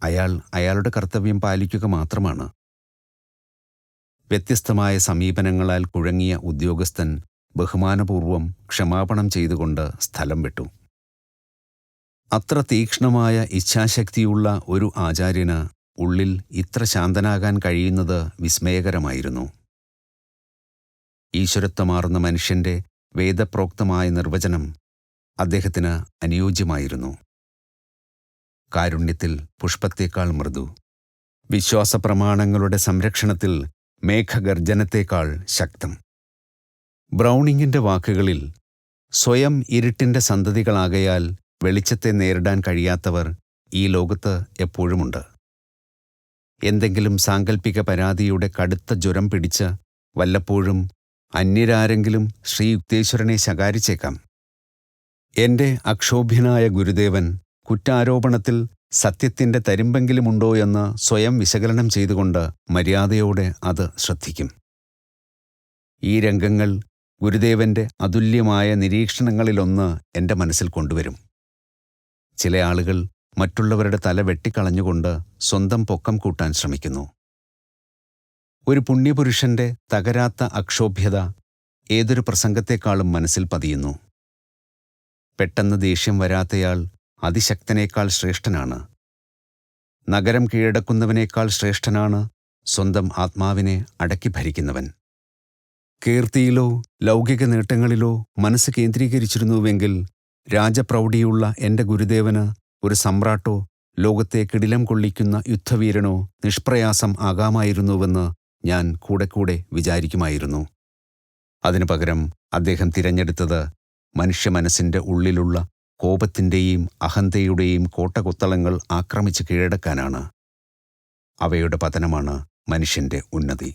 അയാൾ അയാളുടെ കർത്തവ്യം പാലിക്കുക മാത്രമാണ്. വ്യത്യസ്തമായ സമീപനങ്ങളാൽ കുഴങ്ങിയ ഉദ്യോഗസ്ഥൻ ബഹുമാനപൂർവം ക്ഷമാപണം ചെയ്തുകൊണ്ട് സ്ഥലം വിട്ടു. അത്ര തീക്ഷ്ണമായ ഇച്ഛാശക്തിയുള്ള ഒരു ആചാര്യന് ഉള്ളിൽ ഇത്ര ശാന്തനാകാൻ കഴിയുന്നത് വിസ്മയകരമായിരുന്നു. ഈശ്വരത്വമാർന്ന മനുഷ്യൻ്റെ വേദപ്രോക്തമായ നിർവചനം അദ്ദേഹത്തിന് അനുയോജ്യമായിരുന്നു. കാരുണ്യത്തിൽ പുഷ്പത്തേക്കാൾ മൃദു, വിശ്വാസപ്രമാണങ്ങളുടെ സംരക്ഷണത്തിൽ മേഘഗർജനത്തേക്കാൾ ശക്തം. ബ്രൗണിങ്ങിൻ്റെ വാക്കുകളിൽ, സ്വയം ഇരുട്ടിൻ്റെ സന്തതികളാകയാൽ വെളിച്ചത്തെ നേരിടാൻ കഴിയാത്തവർ ഈ ലോകത്ത് എപ്പോഴുമുണ്ട്. എന്തെങ്കിലും സാങ്കല്പിക പരാതിയുടെ കടുത്ത ജ്വരം പിടിച്ച് വല്ലപ്പോഴും അന്യരാരെങ്കിലും ശ്രീ യുക്തേശ്വരനെ ശകാരിച്ചേക്കാം. എൻ്റെ അക്ഷോഭ്യനായ ഗുരുദേവൻ കുറ്റാരോപണത്തിൽ സത്യത്തിൻ്റെ തരിമ്പെങ്കിലുമുണ്ടോ എന്ന് സ്വയം വിശകലനം ചെയ്തുകൊണ്ട് മര്യാദയോടെ അത് ശ്രദ്ധിക്കും. ഈ രംഗങ്ങൾ ഗുരുദേവൻ്റെ അതുല്യമായ നിരീക്ഷണങ്ങളിലൊന്ന് എൻ്റെ മനസ്സിൽ കൊണ്ടുവരും. ചില ആളുകൾ മറ്റുള്ളവരുടെ തല വെട്ടിക്കളഞ്ഞുകൊണ്ട് സ്വന്തം പൊക്കം കൂട്ടാൻ ശ്രമിക്കുന്നു. ഒരു പുണ്യപുരുഷന്റെ തകരാത്ത അക്ഷോഭ്യത ഏതൊരു പ്രസംഗത്തെക്കാളും മനസ്സിൽ പതിയുന്നു. പെട്ടെന്ന് ദേഷ്യം വരാത്തയാൾ അതിശക്തനേക്കാൾ ശ്രേഷ്ഠനാണ്. നഗരം കീഴടക്കുന്നവനേക്കാൾ ശ്രേഷ്ഠനാണ് സ്വന്തം ആത്മാവിനെ അടക്കി ഭരിക്കുന്നവൻ. കീർത്തിയിലോ ലൗകിക നേട്ടങ്ങളിലോ മനസ്സ് കേന്ദ്രീകരിച്ചിരുന്നുവെങ്കിൽ രാജപ്രൗഢിയുള്ള എൻ്റെ ഗുരുദേവന് ഒരു സമ്രാട്ടോ ലോകത്തെ കിടിലം കൊള്ളിക്കുന്ന യുദ്ധവീരനോ നിഷ്പ്രയാസം ആകാമായിരുന്നുവെന്ന് ഞാൻ കൂടെ വിചാരിക്കുമായിരുന്നു. അതിനു പകരം അദ്ദേഹം തിരഞ്ഞെടുത്തത് മനുഷ്യമനസ്സിൻ്റെ ഉള്ളിലുള്ള കോപത്തിൻ്റെയും അഹന്തയുടെയും കോട്ടകൊത്തളങ്ങൾ ആക്രമിച്ച് കീഴടക്കാനാണ്. അവയുടെ പതനമാണ് മനുഷ്യൻ്റെ ഉന്നതി.